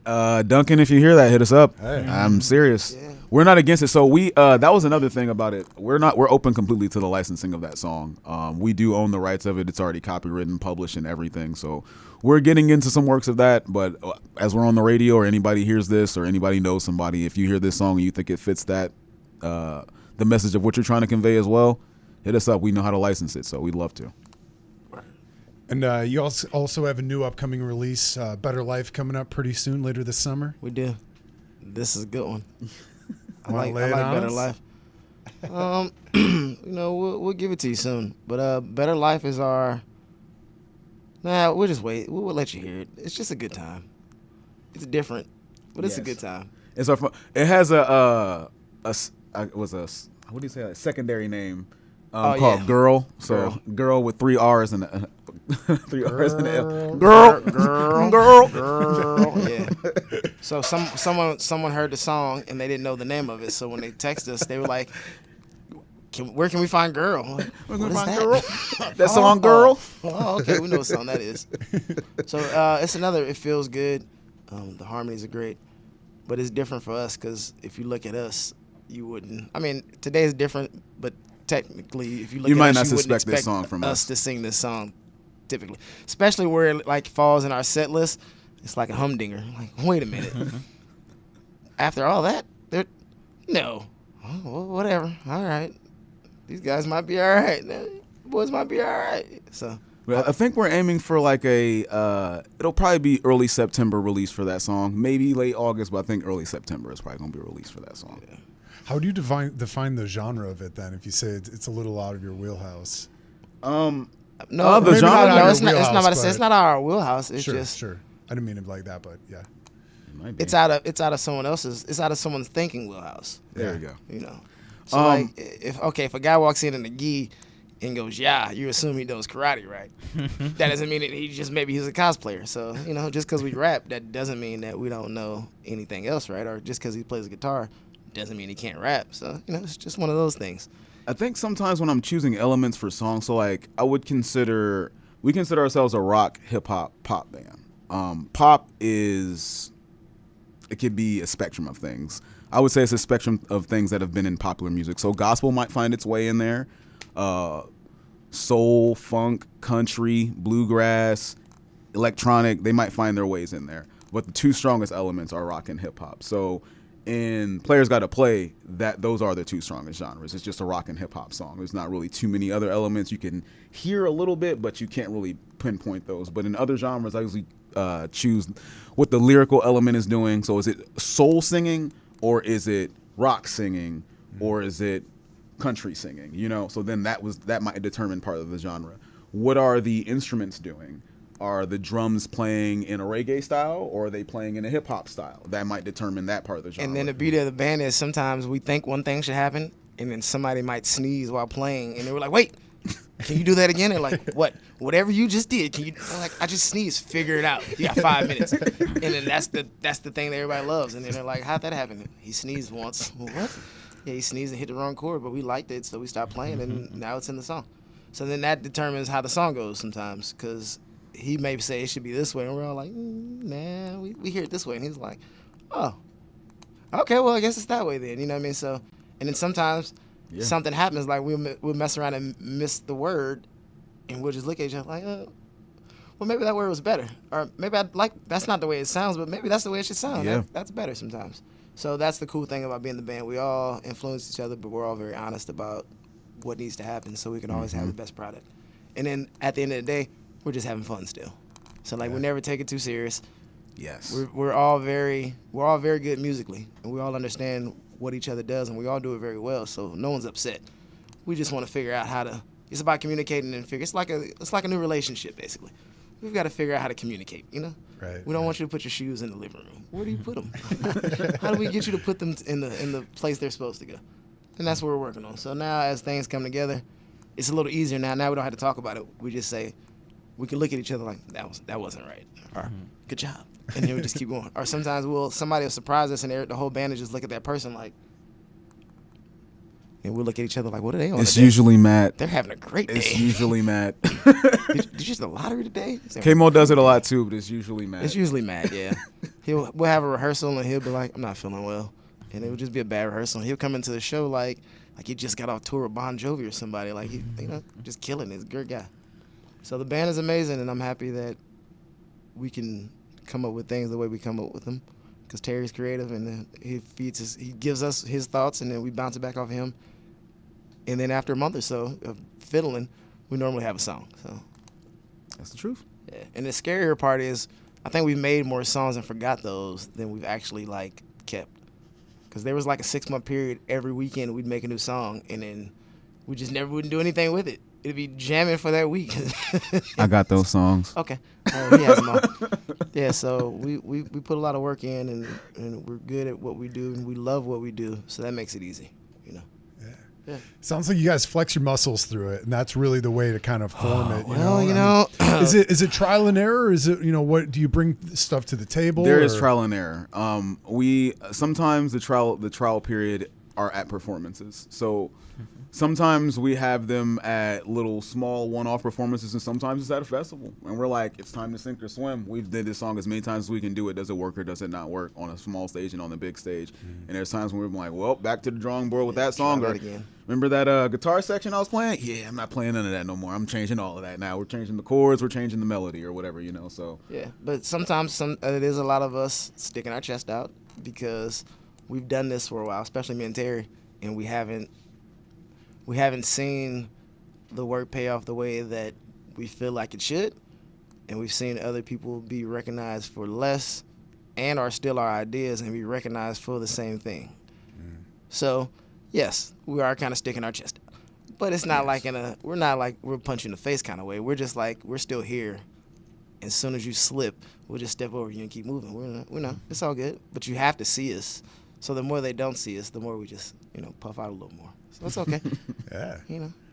Duncan, if you hear that, hit us up. Hey. I'm serious. Yeah. We're not against it. So we that was another thing about it. We're open completely to the licensing of that song. We do own the rights of it. It's already copywritten, published, and everything. So we're getting into some works of that. But as we're on the radio or anybody hears this or anybody knows somebody, if you hear this song and you think it fits that the message of what you're trying to convey as well, hit us up. We know how to license it, so we'd love to. And you also have a new upcoming release, Better Life, coming up pretty soon, later this summer. We do. This is a good one. I like Better Life. We'll give it to you soon. But Better Life is our. Nah, we'll just wait. We'll let you hear it. It's just a good time. It's different, but it's a good time. It's our fun. It has a what do you say? A secondary name called Girl. So Girl with 3 R's and 3 R's and L. Girl. Yeah. So someone heard the song and they didn't know the name of it. So when they text us, they were like, "Where can we find Girl?" Like, what is that? Girl? That song, Girl. Oh, okay. We know what song that is. So it's another. It feels good. The harmonies are great, but it's different for us because if you look at us, you wouldn't. I mean, today is different, but technically, if you look at might us, not you wouldn't suspect expect this song from us to sing this song, typically, especially where it like falls in our set list. It's like a humdinger. Like, wait a minute. After all that, no. Oh, well, whatever. All right, these guys might be all right. Boys might be all right. So. I think we're aiming for like it'll probably be early September release for that song. Maybe late August, but I think early September is probably going to be released for that song. Yeah. How do you define the genre of it then? If you say it's a little out of your wheelhouse. No, the genre. No, it's not our wheelhouse. It's sure. I didn't mean it like that, but yeah. It's out of someone else's. It's out of someone's thinking wheelhouse. There you go. So if a guy walks in a gi and goes, yeah, you assume he knows karate, right? That doesn't mean that he's a cosplayer. So, just because we rap, that doesn't mean that we don't know anything else, right? Or just because he plays guitar doesn't mean he can't rap. So, it's just one of those things. I think sometimes when I'm choosing elements for songs, so like we consider ourselves a rock, hip hop, pop band. Pop it could be a spectrum of things. I would say it's a spectrum of things that have been in popular music. So gospel might find its way in there. Soul, funk, country, bluegrass, electronic, they might find their ways in there. But the 2 strongest elements are rock and hip hop. So in Players Gotta Play, those are the 2 strongest genres. It's just a rock and hip hop song. There's not really too many other elements. You can hear a little bit, but you can't really pinpoint those. But in other genres, I usually choose what the lyrical element is doing. So is it soul singing, or is it rock singing, or is it country singing, so then that might determine part of the genre. What are the instruments doing? Are the drums playing in a reggae style, or are they playing in a hip hop style? That might determine that part of the genre. And then the beauty of the band is sometimes we think one thing should happen, and then somebody might sneeze while playing, and they were like, wait, can you do that again? They're like, what? Whatever you just did, can you? I'm like, I just sneezed. Figure it out. You got 5 minutes. And then that's the thing that everybody loves. And then they're like, how'd that happen? He sneezed once. Well, what? Yeah, he sneezed and hit the wrong chord, but we liked it, so we stopped playing, and now it's in the song. So then that determines how the song goes sometimes, because he may say it should be this way, and we're all like, nah, we hear it this way. And he's like, oh, okay, well, I guess it's that way then. You know what I mean? So, and then sometimes something happens, like we'll mess around and miss the word, and we'll just look at each other like, well, maybe that word was better. Or maybe that's not the way it sounds, but maybe that's the way it should sound. Yeah. That's better sometimes. So that's the cool thing about being the band. We all influence each other, but we're all very honest about what needs to happen so we can always have the best product. And then at the end of the day, we're just having fun still. So like we never take it too serious. Yes. We're all very good musically, and we all understand what each other does, and we all do it very well. So no one's upset. We just want to figure out how to. It's about communicating and figure. It's like a new relationship basically. We've got to figure out how to communicate. You know. Right. We don't want you to put your shoes in the living room. Where do you put them? How do we get you to put them in the place they're supposed to go? And that's what we're working on. So now as things come together, it's a little easier now. Now we don't have to talk about it. We just say, we can look at each other like, that wasn't right. Or, good job. And then we just keep going. Or sometimes somebody will surprise us and the whole band will just look at that person like, and we'll look at each other like, what are they on It's today? usually Matt. They're having a great day. It's usually Matt. Did you just the lottery today? K-Mo does it a lot too, but it's usually Matt. It's usually Matt, yeah. We'll have a rehearsal and he'll be like, I'm not feeling well. And it would just be a bad rehearsal. And he'll come into the show like he just got off tour with Bon Jovi or somebody. Like, just killing it. He's a good guy. So the band is amazing, and I'm happy that we can come up with things the way we come up with them. Because Terry's creative, and he gives us his thoughts, and then we bounce it back off him. And then after a month or so of fiddling, we normally have a song. So That's the truth. yeah. And the scarier part is, I think we've made more songs and forgot those than we've actually kept. Because there was a 6-month period every weekend we'd make a new song, and then we just never wouldn't do anything with it. It'd be jamming for that week. I got those songs. Okay. He has them all. Yeah, so we put a lot of work in, and we're good at what we do, and we love what we do, so that makes it easy, Yeah. Sounds like you guys flex your muscles through it, and that's really the way to kind of form it. Is it trial and error? Or is it what do you bring stuff to the table? There is trial and error. We sometimes the trial period are at performances. So sometimes we have them at little small one-off performances, and sometimes it's at a festival. And we're like, it's time to sink or swim. We've did this song as many times as we can do it. Does it work or does it not work on a small stage and on the big stage? And there's times when we're like, well, back to the drawing board with that song. try Or that again. remember that guitar section I was playing? Yeah, I'm not playing none of that no more. I'm changing all of that now. We're changing the chords. We're changing the melody or whatever, So Yeah, but sometimes it is a lot of us sticking our chest out because we've done this for a while, especially me and Terry, and we haven't seen the work pay off the way that we feel like it should, and we've seen other people be recognized for less and are still our ideas and be recognized for the same thing. So, yes, we are kind of sticking our chest out. But it's not we're not like we're punching the face kind of way. We're just like, we're still here. As soon as you slip, we'll just step over you and keep moving. We're not, it's all good. But you have to see us. So the more they don't see us, the more we just, puff out a little more. So it's okay. Yeah.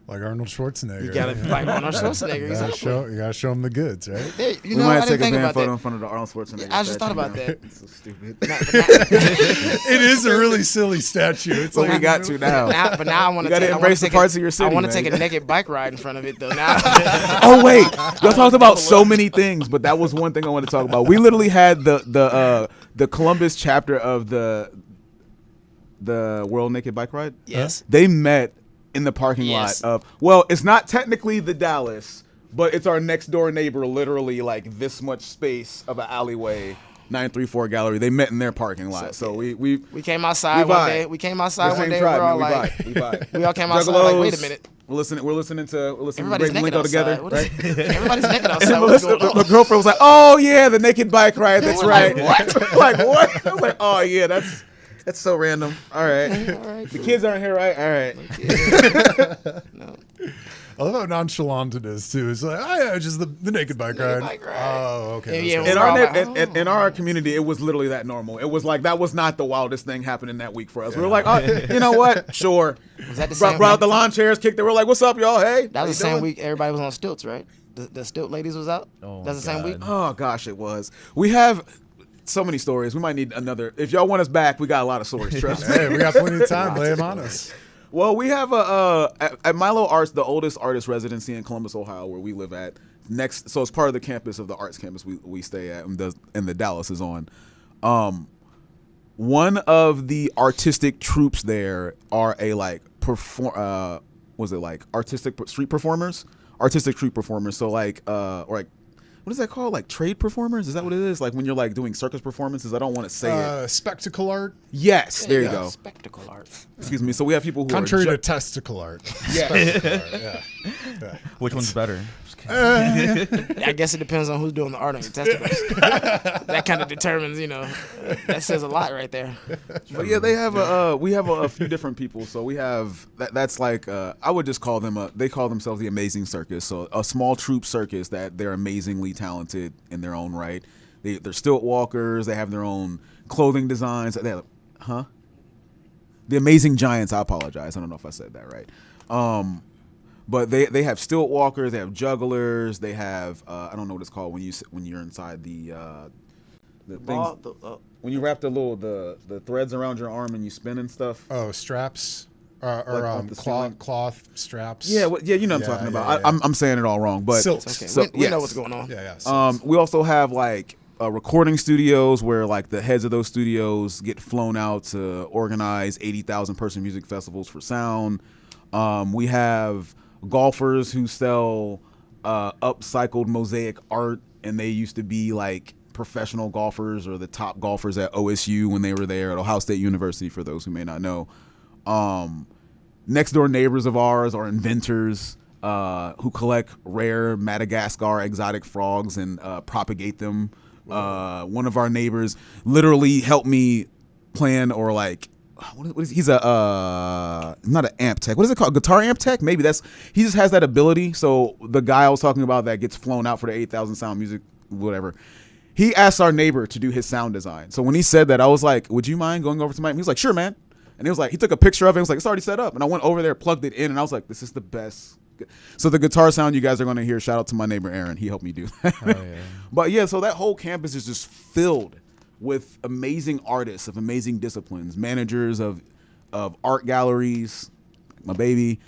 Like Arnold Schwarzenegger. You gotta like Arnold Schwarzenegger. Exactly. You gotta show them the goods, right? Yeah, we might I didn't take a think band about photo that. in front of the Arnold Schwarzenegger. I just thought statue, about that. It's so stupid. It is a really silly statue. It's But we got to now. But now I want You to gotta embrace the parts of your city, I want to man. take a naked bike ride in front of it though. Now. Oh wait, y'all talked about so many things, but that was one thing I wanted to talk about. We literally had the Columbus chapter of the World Naked Bike Ride. Yes. They met in the parking Yes. lot of, well, it's not technically the Dallas, but it's our next door neighbor, literally like this much space of an alleyway, 934 Gallery. They met in their parking lot. So we came outside we one vibe. day. We came outside the one same day. tribe, We're all man. like, We vibe. we all came outside like, wait a Juggalos. minute. We're listening to Everybody's Break naked Lingo outside. together, What right? is- Everybody's naked outside. And What's going on? my girlfriend was like, "Oh yeah, the naked bike ride. That's We're right." like, What? Like what? I was like, "Oh yeah, that's so random." All right, All right, the cool. kids aren't here, right? All right. No. I love how nonchalant it is too. It's like, oh yeah, just the naked bike ride. bike ride. Oh, okay. Yeah, that's yeah, good. In We're our all like, in our community, it was literally that normal. It was like that was not the wildest thing happening that week for us. We were like, oh, you know what? Sure. Was that the Brought, same brought out the week? lawn chairs, kicked it. We're like, what's up, y'all? Hey, That how was the you same doing? week everybody was on stilts, right? The stilt ladies was out. Oh, That's the same God. week. Oh gosh, it was. We have so many stories. We might need another. If y'all want us back, we got a lot of stories. Trust me. Hey, we got plenty of time. Lay them on us. Well, we have at Milo Arts, the oldest artist residency in Columbus, Ohio, where we live at. Next, so it's part of the campus of the arts campus we stay at, and the Dallas is on. One of the artistic troupes there are a artistic street performers, artistic street performers. So or like. What is that called? Like trade performers? Is that what it is? Like when you're like doing circus performances? I don't want to say it. Spectacle art. Yes, there you go. Spectacle art. Excuse me. So we have people who Contrary are to testicle art. yeah. Spectacle art, yeah. Which one's better? Just kidding. I guess it depends on who's doing the art on your testicles. That kind of determines, that says a lot right there. But yeah, they have we have a few different people. So we have that's like I would just call them they call themselves the Amazing Circus. So a small troupe circus that they're amazingly talented in their own right. They're stilt walkers. They have their own clothing designs. They have, The Amazing Giants. I apologize. I don't know if I said that right. But they have stilt walkers. They have jugglers. They have I don't know what it's called when you're inside the things. When you wrap the threads around your arm and you spin and stuff. Oh, straps. Like off the ceiling? Cloth straps. Yeah, you know what I'm talking about. yeah. I'm saying it all wrong, but Silks. Okay, So, we know yes. what's going on. Yeah. we also have like recording studios where like the heads of those studios get flown out to organize 80,000 person music festivals for sound. We have golfers who sell upcycled mosaic art, and they used to be like professional golfers or the top golfers at OSU when they were there at Ohio State University, for those who may not know. Next door neighbors of ours are inventors who collect rare Madagascar exotic frogs and propagate them. One of our neighbors literally helped me plan or like what is he's a not an amp tech. What is it called? Guitar amp tech? Maybe he just has that ability. So the guy I was talking about that gets flown out for the 8,000 sound music, whatever. He asked our neighbor to do his sound design. So when he said that, I was like, "Would you mind going over to Mike?" He was like, "Sure, man." And he took a picture of it. He was like, "It's already set up." And I went over there, plugged it in, and I was like, "This is the best." So the guitar sound you guys are going to hear, shout out to my neighbor Aaron. He helped me do that. Oh, yeah. But yeah, so that whole campus is just filled with amazing artists of amazing disciplines, managers of art galleries, my baby,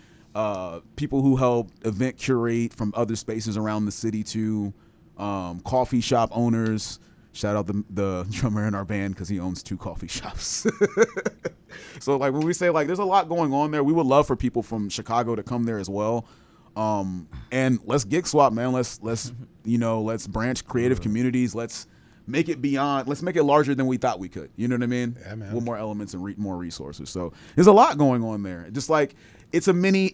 people who help event curate from other spaces around the city too, coffee shop owners. Shout out the drummer in our band because he owns 2 coffee shops. So like when we say like there's a lot going on there, we would love for people from Chicago to come there as well. And let's gig swap, man. Let's branch creative communities. Let's make it beyond. Let's make it larger than we thought we could. You know what I mean? Yeah, man. With more elements and more resources. So there's a lot going on there. Just like it's a mini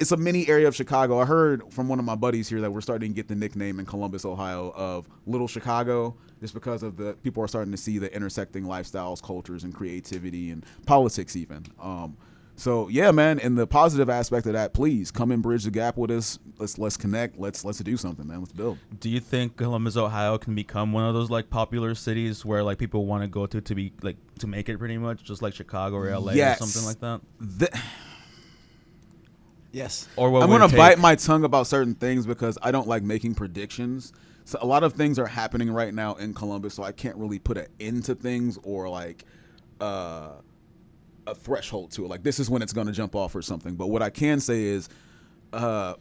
area of Chicago. I heard from one of my buddies here that we're starting to get the nickname in Columbus, Ohio, of Little Chicago, just because of the people are starting to see the intersecting lifestyles, cultures, and creativity and politics even. So yeah, man. And the positive aspect of that, please come and bridge the gap with us. Let's connect. Let's do something, man. Let's build. Do you think Columbus, Ohio, can become one of those like popular cities where like people want to go to be like to make it pretty much, just like Chicago or LA Yes. or something like that? Yes. Or what I'm would going it to take? bite my tongue about certain things because I don't like making predictions. So a lot of things are happening right now in Columbus, so I can't really put an end to things or like a threshold to it. Like this is when it's going to jump off or something. But what I can say is I was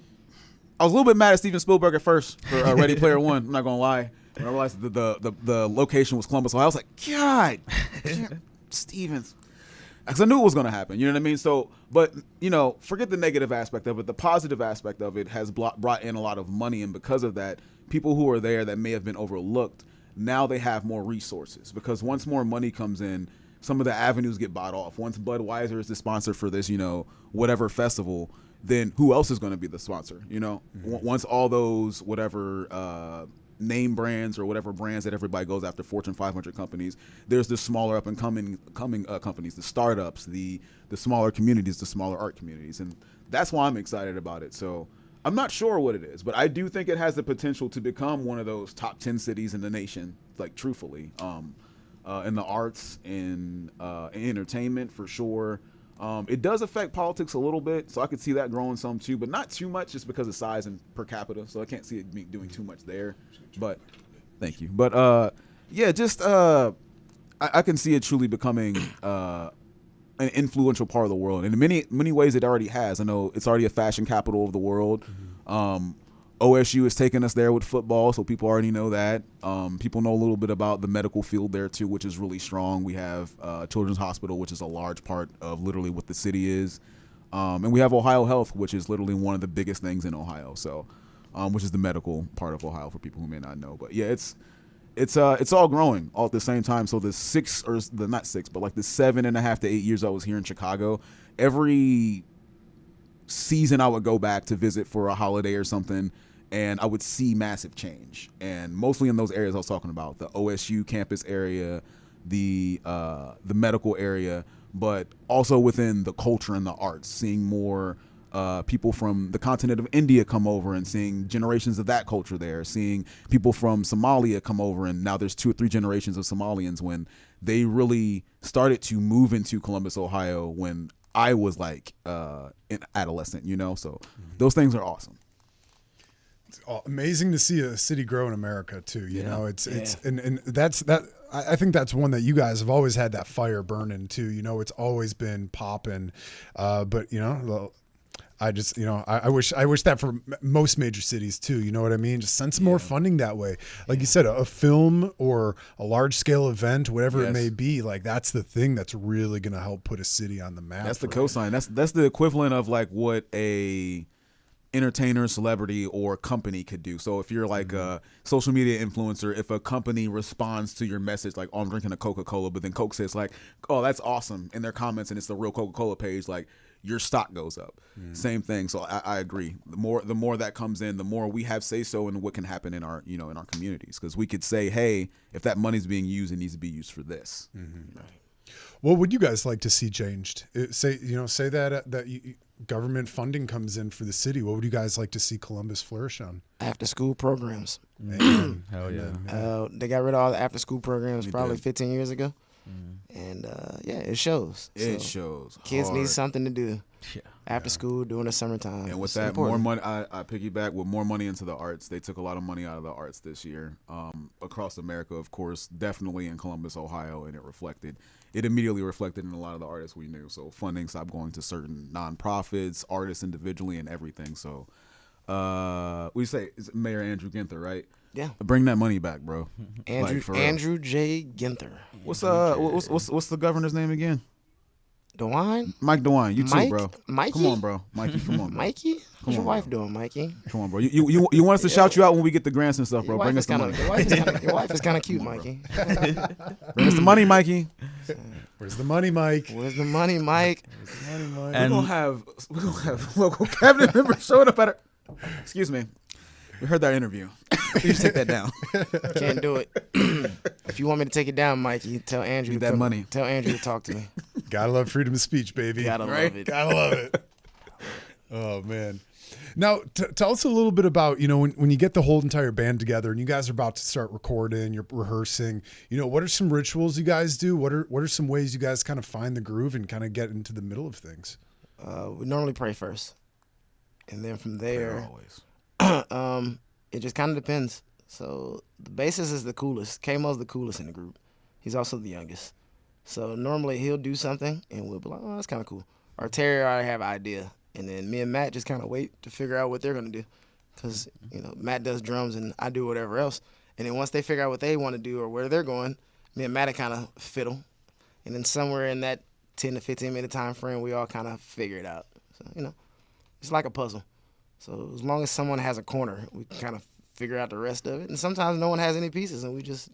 a little bit mad at Steven Spielberg at first for Ready Player One. I'm not going to lie. When I realized the location was Columbus, so I was like, God, Stevens. Because I knew it was going to happen. You know what I mean? So, but, forget the negative aspect of it. The positive aspect of it has brought in a lot of money. And because of that, people who are there that may have been overlooked, now they have more resources. Because once more money comes in, some of the avenues get bought off. Once Budweiser is the sponsor for this, whatever festival, then who else is going to be the sponsor? Once all those whatever name brands or whatever brands that everybody goes after, Fortune 500 companies, there's the smaller up and coming companies, the startups, the smaller communities, the smaller art communities, and that's why I'm excited about it. So I'm not sure what it is, but I do think it has the potential to become one of those top 10 cities in the nation, like truthfully, in the arts, in entertainment for sure. It does affect politics a little bit, so I could see that growing some too, but not too much just because of size and per capita, so I can't see it doing too much there. But thank you. But yeah, just I can see it truly becoming an influential part of the world. And in many ways it already has. I know it's already a fashion capital of the world. OSU has taken us there with football, so people already know that. People know a little bit about the medical field there too, which is really strong. We have Children's Hospital, which is a large part of literally what the city is. And we have Ohio Health, which is literally one of the biggest things in Ohio. So, which is the medical part of Ohio for people who may not know. But yeah, it's all growing all at the same time. So the 7.5 to 8 years I was here in Chicago, every season I would go back to visit for a holiday or something, and I would see massive change. And mostly in those areas I was talking about, the OSU campus area, the medical area, but also within the culture and the arts, seeing more people from the continent of India come over and seeing generations of that culture there, seeing people from Somalia come over, and now there's 2 or 3 generations of Somalians when they really started to move into Columbus, Ohio when I was like an adolescent, so those things are awesome. It's amazing to see a city grow in America too. You know, it's and that's that. I think that's one that you guys have always had that fire burning too. It's always been popping, but I just, I wish that for most major cities too. You know what I mean? Just send some more funding that way. Like you said, a film or a large scale event, whatever it may be, like that's the thing that's really going to help put a city on the map. That's the cosign. That's the equivalent of like what a entertainer, celebrity, or company could do. So if you're like a social media influencer, if a company responds to your message like, oh, I'm drinking a Coca-Cola, but then Coke says like, oh, that's awesome in their comments and it's the real Coca-Cola page, like your stock goes up. Same thing. So I agree. The more that comes in, the more we have say so in what can happen in our in our communities, because we could say, hey, if that money's being used, it needs to be used for this. Right. What would you guys like to see changed? Say that government funding comes in for the city. What would you guys like to see Columbus flourish on? After school programs. Hell yeah. They got rid of all the after school programs probably 15 years ago. And it shows. It shows. Kids hard. need something to do after school during the summertime. And with that, more money. I piggyback with more money into the arts. They took a lot of money out of the arts this year, across America, of course, definitely in Columbus, Ohio, and it immediately reflected in a lot of the artists we knew. So funding stopped going to certain nonprofits, artists individually, and everything. So, we say it's Mayor Andrew Ginther, right? Yeah. Bring that money back, bro. Andrew J. Ginther. What's the governor's name again? DeWine? Mike DeWine. You too, bro. Mikey? Come on, bro. Mikey, come on, bro. Mikey? What's your wife doing, Mikey? Come on, bro. You want us to shout you out when we get the grants and stuff, bro. Bring us the money. Your wife is kind of cute, Mikey. Bring us the money, Mikey. Where's the money, Mike? Where's the money, Mike? We're gonna have local cabinet members showing up at Excuse me. We heard that interview. Please take that down. Can't do it. If you want me to take it down, Mikey, tell Andrew. Need that money. Tell Andrew to talk to me. Gotta love freedom of speech, baby. Gotta love it. Gotta love it. Oh man. Now, tell us a little bit about, when you get the whole entire band together and you guys are about to start recording, you're rehearsing, what are some rituals you guys do? What are some ways you guys kind of find the groove and kind of get into the middle of things? We normally pray first. And then from there, always. It just kind of depends. So the bassist is the coolest. K-Mo's the coolest in the group. He's also the youngest. So normally he'll do something and we'll be like, oh, that's kind of cool. Or Terry already have an idea. And then me and Matt just kind of wait to figure out what they're going to do. Because, Matt does drums and I do whatever else. And then once they figure out what they want to do or where they're going, me and Matt kind of fiddle. And then somewhere in that 10 to 15 minute time frame, we all kind of figure it out. So, it's like a puzzle. So as long as someone has a corner, we can kind of figure out the rest of it. And sometimes no one has any pieces, and we just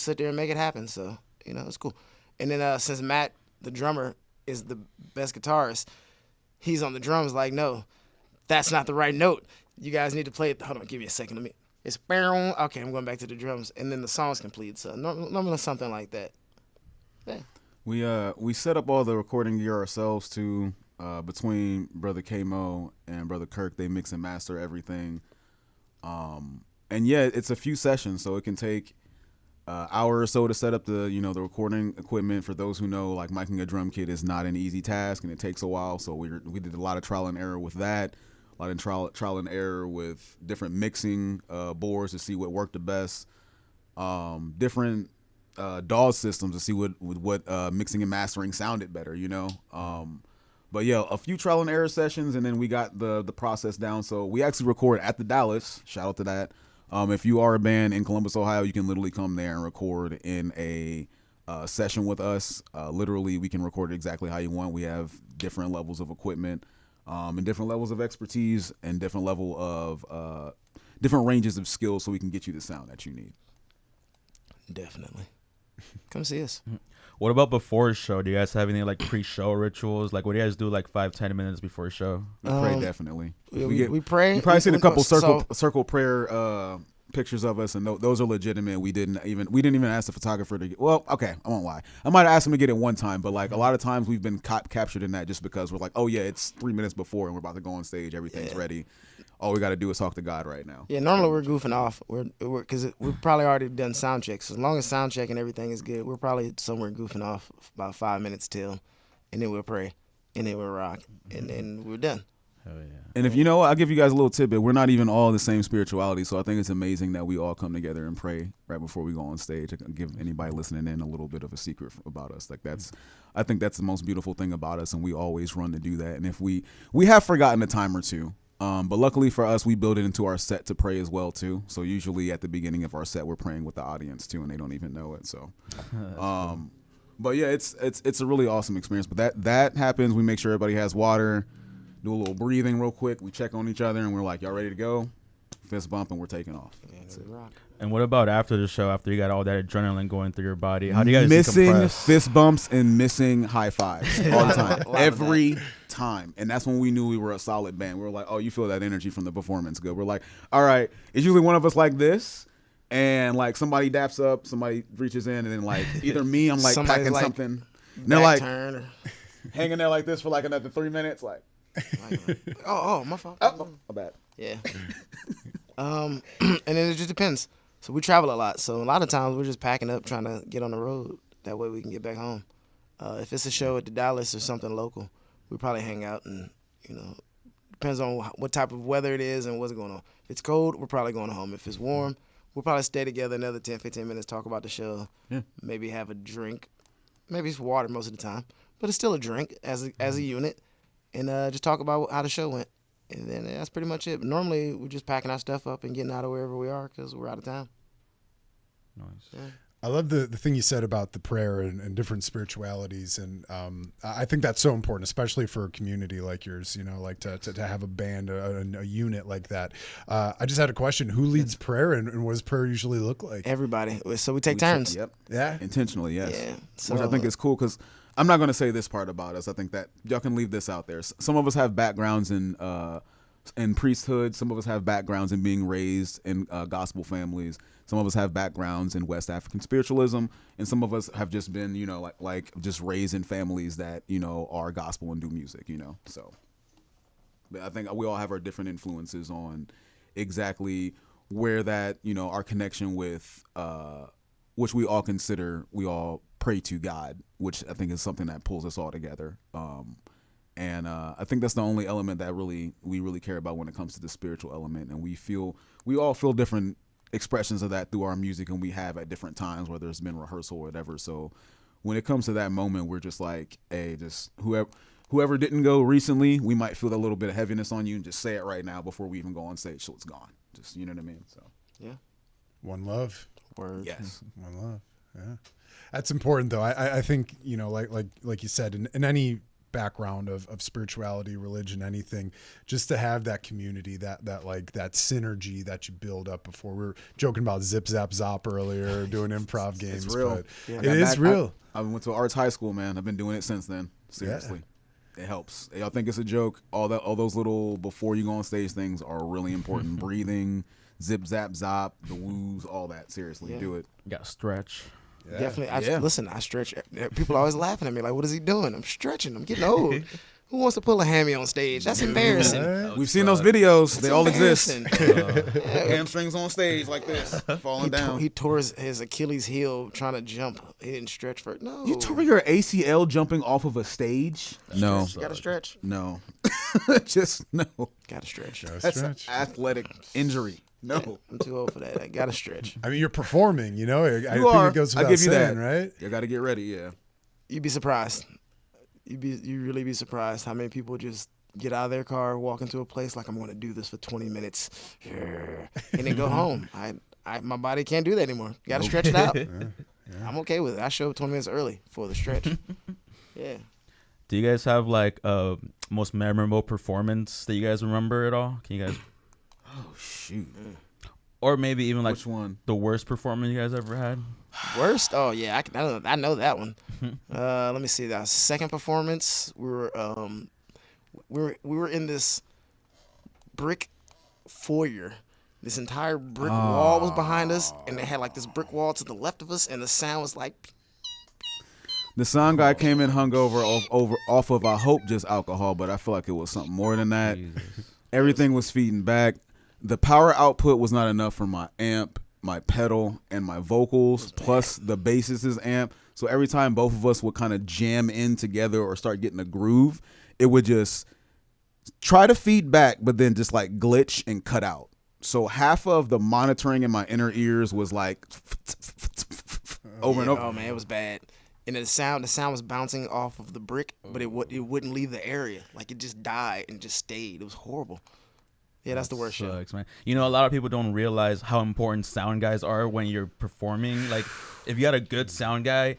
sit there and make it happen. So it's cool. And then since Matt, the drummer, is the best guitarist, he's on the drums. Like, no, that's not the right note. You guys need to play it. Hold on, give me a second. It's okay. I'm going back to the drums, and then the song's complete. So normally something like that. Yeah. We set up all the recording gear ourselves too. between Brother K-Mo and Brother Kirk, they mix and master everything. And yeah, it's a few sessions, so it can take an hour or so to set up the the recording equipment. For those who know, like miking a drum kit is not an easy task, and it takes a while. So we did a lot of trial and error with that, a lot of trial and error with different mixing boards to see what worked the best, different DAW systems to see what mixing and mastering sounded better, But yeah, a few trial and error sessions, and then we got the process down. So we actually record at the Dallas. Shout out to that. If you are a band in Columbus, Ohio, you can literally come there and record in a session with us. Literally, we can record it exactly how you want. We have different levels of equipment, and different levels of expertise, and different ranges of skills, so we can get you the sound that you need. Definitely. Come see us. What about before a show? Do you guys have any like pre-show rituals? Like, what do you guys do like 5-10 minutes before a show? We pray, definitely. We pray. You probably seen a couple circle prayer pictures of us, and those are legitimate. We didn't even ask the photographer to get. Well, okay, I won't lie. I might have asked him to get it one time, but like a lot of times we've been captured in that just because we're like, oh yeah, it's 3 minutes before and we're about to go on stage. Everything's ready. All we got to do is talk to God right now. Yeah, normally we're goofing off. Because we've probably already done sound checks. As long as sound check and everything is good, we're probably somewhere goofing off about 5 minutes till, and then we'll pray, and then we'll rock, and then we're done. Hell yeah. And if you know, I'll give you guys a little tidbit. We're not even all the same spirituality, so I think it's amazing that we all come together and pray right before we go on stage. I can give anybody listening in a little bit of a secret about us. Like I think that's the most beautiful thing about us, and we always run to do that. And if we have forgotten a time or two. But luckily for us, we build it into our set to pray as well too. So usually at the beginning of our set, we're praying with the audience too, and they don't even know it. So, cool. But yeah, it's a really awesome experience. But that happens. We make sure everybody has water, do a little breathing real quick. We check on each other, and we're like, y'all ready to go? Fist bump, and we're taking off. And what about after the show? After you got all that adrenaline going through your body, how do you guys missing decompress? fist bumps and missing high fives all the time, every time, and that's when we knew we were a solid band. We were like, oh, you feel that energy from the performance, good. We're like, all right, it's usually one of us like this, and like somebody daps up, somebody reaches in, and then like either me, I'm like Somebody's packing like something, and they're like turn hanging there like this for like another 3 minutes, like, oh, my fault. oh, my bad. Yeah. And then it just depends. So we travel a lot. So a lot of times we're just packing up, trying to get on the road. That way we can get back home. If it's a show at the Dallas or something local, we probably hang out and, depends on what type of weather it is and what's going on. If it's cold, we're probably going home. If it's warm, we'll probably stay together another 10, 15 minutes, talk about the show, maybe have a drink. Maybe it's water most of the time, but it's still a drink as a unit, and just talk about how the show went. And then that's pretty much it. But normally, we're just packing our stuff up and getting out of wherever we are because we're out of town. Nice. Yeah. I love the thing you said about the prayer and different spiritualities. And I think that's so important, especially for a community like yours, like to have a band, a unit like that. I just had a question. Who leads prayer and what does prayer usually look like? Everybody. So we take turns. Yep. Yeah. Intentionally, yes. Yeah. Which I think is cool because I'm not going to say this part about us. I think that y'all can leave this out there. Some of us have backgrounds in priesthood. Some of us have backgrounds in being raised in gospel families. Some of us have backgrounds in West African spiritualism, and some of us have just been, like just raised in families that are gospel and do music. So, but I think we all have our different influences on exactly where that our connection with which we all consider, we all pray to God, which I think is something that pulls us all together. And I think that's the only element that we really care about when it comes to the spiritual element. And we all feel different expressions of that through our music, and we have at different times, whether it's been rehearsal or whatever. So when it comes to that moment, we're just like, hey, just whoever didn't go recently, we might feel a little bit of heaviness on you, and just say it right now before we even go on stage, so it's gone. Just, you know what I mean? So yeah. One love. Word. Yes. One love. Yeah. That's important though. I think, like you said, in any background of spirituality, religion, anything, just to have that community, that synergy that you build up before. We were joking about Zip Zap Zop earlier, doing improv games. It's real. But Yeah. It is real. I went to arts high school, man. I've been doing it since then. Seriously. Yeah. It helps. Y'all think it's a joke. All those little before you go on stage things are really important. Breathing, zip zap zop, the woos, all that. Seriously, do it. You got to stretch. Yeah. Definitely. Listen, I stretch. People are always laughing at me like, what is he doing? I'm stretching. I'm getting old. Who wants to pull a hammy on stage? That's embarrassing. Right? We've seen those videos. They all exist. Embarrassing. Hamstrings on stage like this, falling down. He tore his Achilles heel trying to jump. He didn't stretch for it. No. You tore your ACL jumping off of a stage? No. You gotta stretch. No. Just no. Gotta stretch. That's an athletic injury. No. I'm too old for that. I gotta stretch. I mean, you're performing, you know. I think are. it goes I without give you saying, that. right? You got to get ready, yeah. You'd be surprised. You really be surprised how many people just get out of their car, walk into a place like I'm going to do this for 20 minutes, and then go home. My body can't do that anymore. Got to stretch it out. I'm okay with it. I show up 20 minutes early for the stretch. Yeah. Do you guys have like a most memorable performance that you guys remember at all? Can you guys, Oh, shoot. or maybe even like Which one? the worst performance you guys ever had? Worst? Oh yeah, I know that one. Let me see. That second performance, we were in this brick foyer. This entire brick wall was behind us, and they had like this brick wall to the left of us, and the sound was like. The sound guy came in hungover off of, I hope, just alcohol, but I feel like it was something more than that. Jesus. Everything was feeding back. The power output was not enough for my amp, my pedal, and my vocals, plus the bassist's amp. So every time both of us would kind of jam in together or start getting a groove, it would just try to feed back, but then just like glitch and cut out. So half of the monitoring in my inner ears was like over and over. Oh man, it was bad. And the sound was bouncing off of the brick, but it wouldn't leave the area. Like it just died and just stayed. It was horrible. Yeah, that's the worst shit. Sucks, man. You know, a lot of people don't realize how important sound guys are when you're performing. Like, if you got a good sound guy,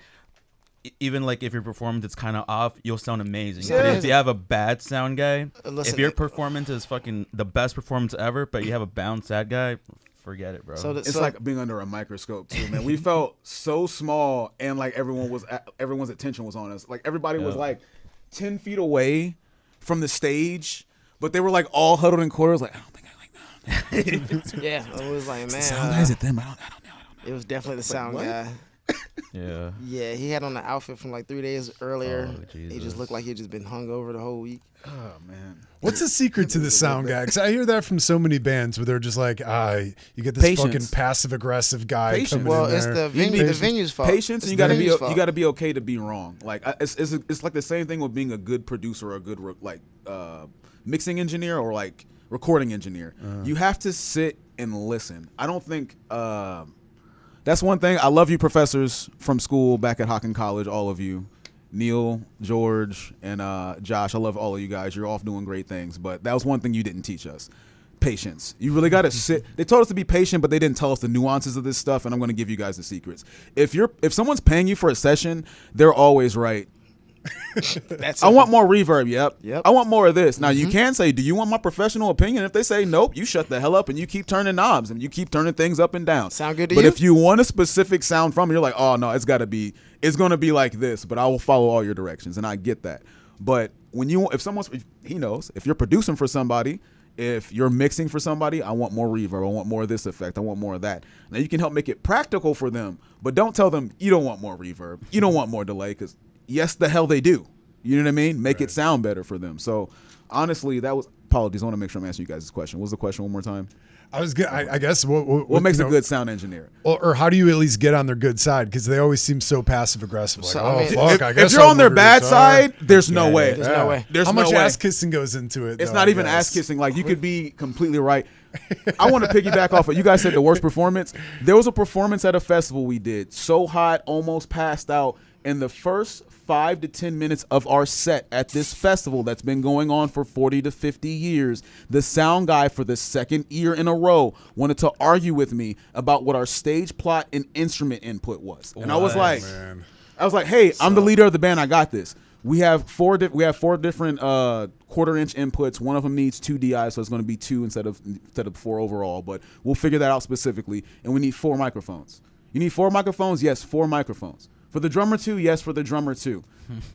even like if your performance is kind of off, you'll sound amazing. But if you have a bad sound guy, Listen, if your performance is fucking the best performance ever, but you have a bad sad guy, forget it, bro. It's like being under a microscope too, man. We felt so small, and like everyone's attention was on us. Like everybody was like 10 feet away from the stage, but they were like all huddled in corners. Like I don't think I like that. Yeah, it was like, man. Sound guys at them. I don't know. It was definitely the sound guy. yeah. Yeah, he had on the outfit from like 3 days earlier. Oh, He Jesus. just looked like he'd just been hungover the whole week. Oh man. What's the secret to the sound guy? Because I hear that from so many bands where they're just like, you get this Patience. fucking passive aggressive guy Patience. coming Well, in it's there. the venue. The venue's fault. Patience, It's and the you venue's fault. gotta be okay to be wrong. Like it's like the same thing with being a good producer or a good mixing engineer or like recording engineer. You have to sit and listen. I don't think that's one thing. I love you professors from school back at Hockin College, all of you. Neil, George, and Josh, I love all of you guys. You're off doing great things, but that was one thing you didn't teach us. Patience. You really got to sit. They told us to be patient, but they didn't tell us the nuances of this stuff, and I'm going to give you guys the secrets. If someone's paying you for a session, they're always right. I want more reverb. Yep. I want more of this. Now you can say, do you want my professional opinion? If they say nope, you shut the hell up and you keep turning knobs and you keep turning things up and down. Sound good to But you? if you want a specific sound from it, you're like, oh no, it's going to be like this, but I will follow all your directions. And I get that. But he knows, if you're producing for somebody, if you're mixing for somebody, I want more reverb. I want more of this effect. I want more of that. Now you can help make it practical for them, but don't tell them you don't want more reverb. You don't want more delay, because yes, the hell they do. You know what I mean? Make it sound better for them. So honestly, apologies. I want to make sure I'm answering you guys' question. What was the question one more time? I guess What makes a good sound engineer? Or how do you at least get on their good side? Because they always seem so passive aggressive. Like, So, I mean, fuck, I guess If you're I'll on their move bad your side, there's no way. There's no way. There's How no much way. ass kissing goes into it? It's though, not I even guess? ass kissing. Like, you could be completely right. I want to piggyback off of, you guys said the worst performance. There was a performance at a festival we did. So hot, almost passed out. In the first 5 to 10 minutes of our set at this festival that's been going on for 40 to 50 years, the sound guy for the second year in a row wanted to argue with me about what our stage plot and instrument input was. And I was like, hey, I'm the leader of the band. I got this. We have four different quarter-inch inputs. One of them needs 2 DI, so it's going to be 2 instead of 4 overall. But we'll figure that out specifically. And we need 4 microphones. You need 4 microphones? Yes, 4 microphones. For the drummer 2, yes, for the drummer 2.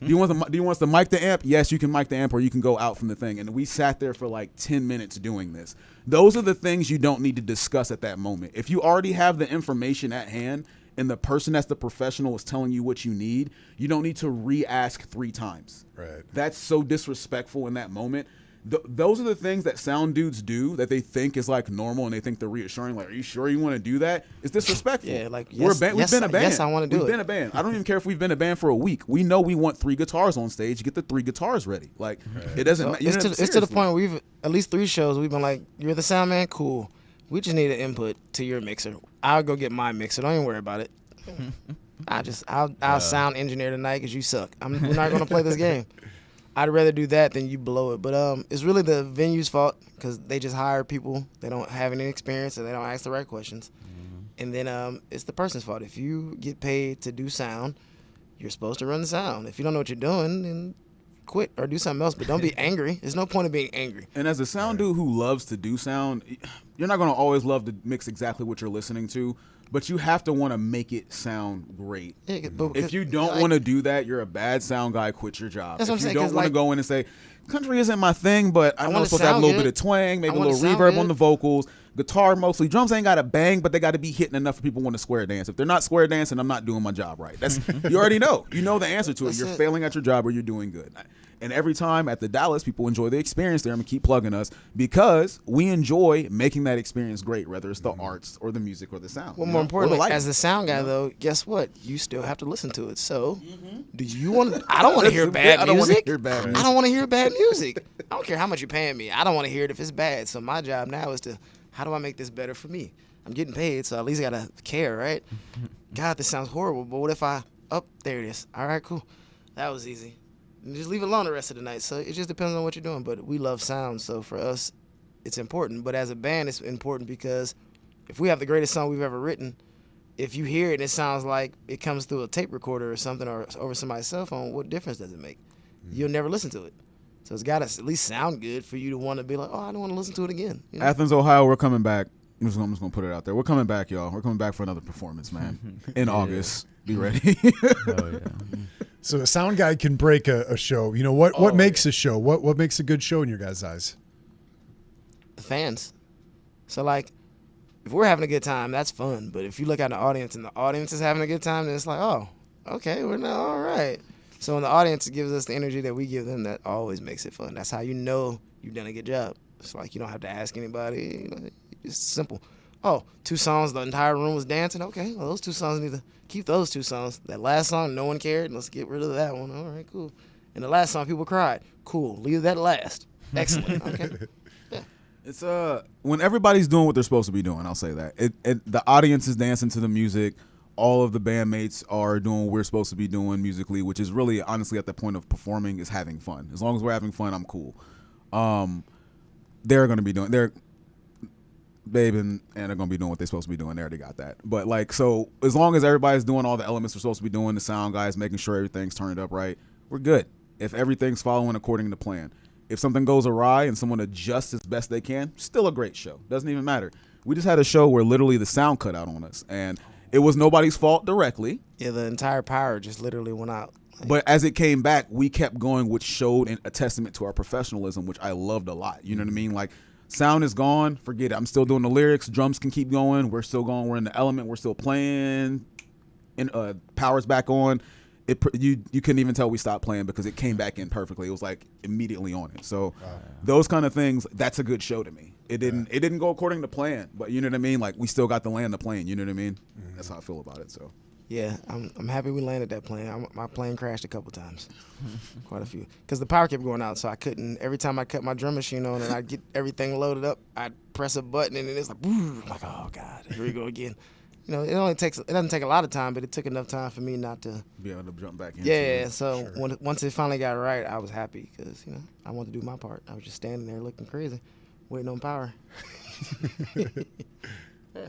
Do you want us to mic the amp? Yes, you can mic the amp, or you can go out from the thing. And we sat there for like 10 minutes doing this. Those are the things you don't need to discuss at that moment. If you already have the information at hand and the person that's the professional is telling you what you need, you don't need to re-ask 3 times. Right. That's so disrespectful in that moment. Those are the things that sound dudes do that they think is like normal, and they think they're reassuring. Like, are you sure you want to do that? It's disrespectful. Yeah, like, we're a yes, band. yes, We've been a band. yes, I wanna do We've it. been a band. I don't even care if we've been a band for a week. We know we want 3 guitars on stage. Get the 3 guitars ready. Like, it doesn't So matter. it's to the point where we've at least 3 shows. We've been like, "You're the sound man, cool. We just need an input to your mixer. I'll go get my mixer. Don't even worry about it. I'll sound engineer tonight because you suck. We're not gonna play this game. I'd rather do that than you blow it. But it's really the venue's fault because they just hire people. They don't have any experience and they don't ask the right questions. And then it's the person's fault. If you get paid to do sound, you're supposed to run the sound. If you don't know what you're doing, then quit or do something else. But don't be angry. There's no point in being angry. And as a sound dude who loves to do sound, you're not going to always love to mix exactly what you're listening to, but you have to want to make it sound great. Yeah, but If you don't like, want to do that, you're a bad sound guy. Quit your job. That's If what I'm you saying, don't 'cause, want to like, go in and say, country isn't my thing, but I know wanna it's supposed to have a sound little good. bit of twang, maybe I a wanna little sound reverb good. on the vocals, guitar mostly. Drums ain't got to bang, but they got to be hitting enough for people want to square dance. If they're not square dancing, I'm not doing my job right. That's you already know. You know the answer to it. That's You're it. failing at your job or you're doing good. And every time at the Dallas, people enjoy the experience there. I'm going to keep plugging us because we enjoy making that experience great, whether it's the arts or the music or the sound. Well, you more know, or the importantly, lighting. as the sound guy, though, guess what? You still have to listen to it. So, do you want? I don't want to hear bad I don't wanna music. hear bad I music. don't want to hear bad music. I don't care how much you're paying me. I don't want to hear it if it's bad. So my job now is to, how do I make this better for me? I'm getting paid, so at least I gotta care, right? God, this sounds horrible, but what if there it is. All right, cool. That was easy. And just leave it alone the rest of the night. So it just depends on what you're doing. But we love sound, so for us, it's important. But as a band, it's important because if we have the greatest song we've ever written, if you hear it and it sounds like it comes through a tape recorder or something or over somebody's cell phone, what difference does it make? You'll never listen to it. So it's got to at least sound good for you to want to be like, oh, I don't want to listen to it again. You know? Athens, Ohio, we're coming back. I'm just going to put it out there. We're coming back, y'all. We're coming back for another performance, man. In August. Be ready. Oh yeah. So a sound guy can break a show. You know what makes a show? What makes a good show in your guys' eyes? The fans. So, like, if we're having a good time, that's fun. But if you look at the audience and the audience is having a good time, then it's like, oh, okay, we're not all right. So when the audience gives us the energy that we give them, that always makes it fun. That's how you know you've done a good job. It's like you don't have to ask anybody. You know, it's simple. Oh, 2 songs, the entire room was dancing. Okay, well, those 2 songs need to keep those 2 songs. That last song, no one cared. Let's get rid of that one. All right, cool. And the last song, people cried. Cool. Leave that last. Excellent. Okay. It's when everybody's doing what they're supposed to be doing, I'll say that. The audience is dancing to the music. All of the bandmates are doing what we're supposed to be doing musically, which is really, honestly, at the point of performing, is having fun. As long as we're having fun, I'm cool. They're going to be doing, Babe and Anna are going to be doing what they're supposed to be doing. They already got that. But, like, so as long as everybody's doing all the elements they're supposed to be doing, the sound guys making sure everything's turned up right, we're good. If everything's following according to plan. If something goes awry and someone adjusts as best they can, still a great show. Doesn't even matter. We just had a show where literally the sound cut out on us, and it was nobody's fault directly. Yeah, the entire power just literally went out. But as it came back, we kept going, which showed a testament to our professionalism, which I loved a lot. You know what I mean? Like, sound is gone. Forget it. I'm still doing the lyrics. Drums can keep going. We're still going. We're in the element. We're still playing. And power's back on. You couldn't even tell we stopped playing because it came back in perfectly. It was like immediately on it. So those kind of things, that's a good show to me. It didn't go according to plan, but you know what I mean? Like, we still got to land the plane. You know what I mean? Mm-hmm. That's how I feel about it. So. Yeah, I'm happy we landed that plane. My plane crashed a couple times, quite a few, because the power kept going out. So I couldn't. Every time I cut my drum machine on and I get everything loaded up, I'd press a button and it's like, I'm like, oh God, here we go again. You know, it doesn't take a lot of time, but it took enough time for me not to Be able to jump back in. Yeah. So once it finally got right, I was happy because I wanted to do my part. I was just standing there looking crazy, waiting on power. Yeah.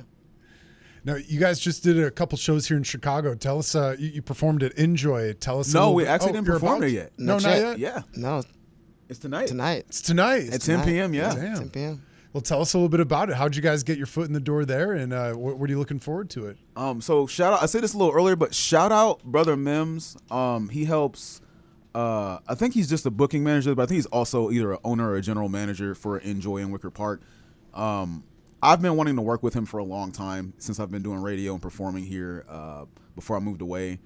Now, you guys just did a couple shows here in Chicago. Tell us, you performed at Enjoy. Tell us. No, we actually didn't perform there yet. No, not yet. Yeah. No, It's tonight. tonight. It's tonight. At 10 p.m., yeah. Damn. 10 p.m. Well, tell us a little bit about it. How'd you guys get your foot in the door there, and what are you looking forward to it? So shout out, I said this a little earlier, but shout out Brother Mims. He helps, I think he's just a booking manager, but I think he's also either an owner or a general manager for Enjoy in Wicker Park. I've been wanting to work with him for a long time since I've been doing radio and performing here before I moved away.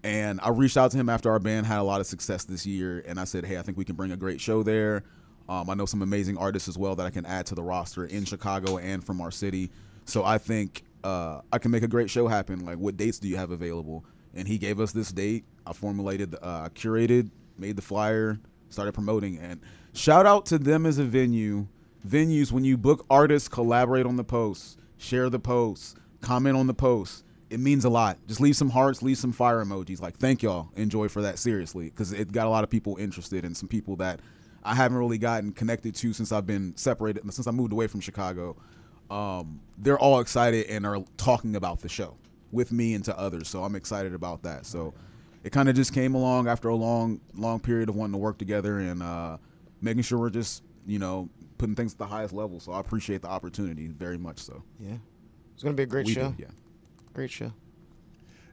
And I reached out to him after our band had a lot of success this year, and I said, hey, I think we can bring a great show there. I know some amazing artists as well that I can add to the roster in Chicago and from our city. So I think I can make a great show happen. Like, what dates do you have available? And he gave us this date. I formulated, curated, made the flyer, started promoting. And shout out to them as a venue. Venues, when you book artists, collaborate on the posts, share the posts, comment on the posts. It means a lot. Just leave some hearts, leave some fire emojis. Like, thank y'all. Enjoy for that, seriously, because it got a lot of people interested and some people that I haven't really gotten connected to since I've been separated, since I moved away from Chicago. They're all excited and are talking about the show with me and to others. So I'm excited about that. So it kind of just came along after a long period of wanting to work together and making sure we're just, putting things at the highest level. So I appreciate the opportunity very much so. Yeah. It's going to be a great show. Yeah. Great show.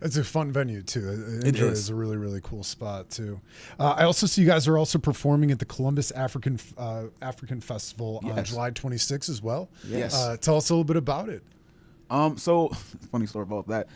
It's a fun venue too. It is. It's a really, really cool spot too. I also see you guys are also performing at the Columbus African Festival on Yes. July 26th as well. Yes. Tell us a little bit about it. So funny story about that.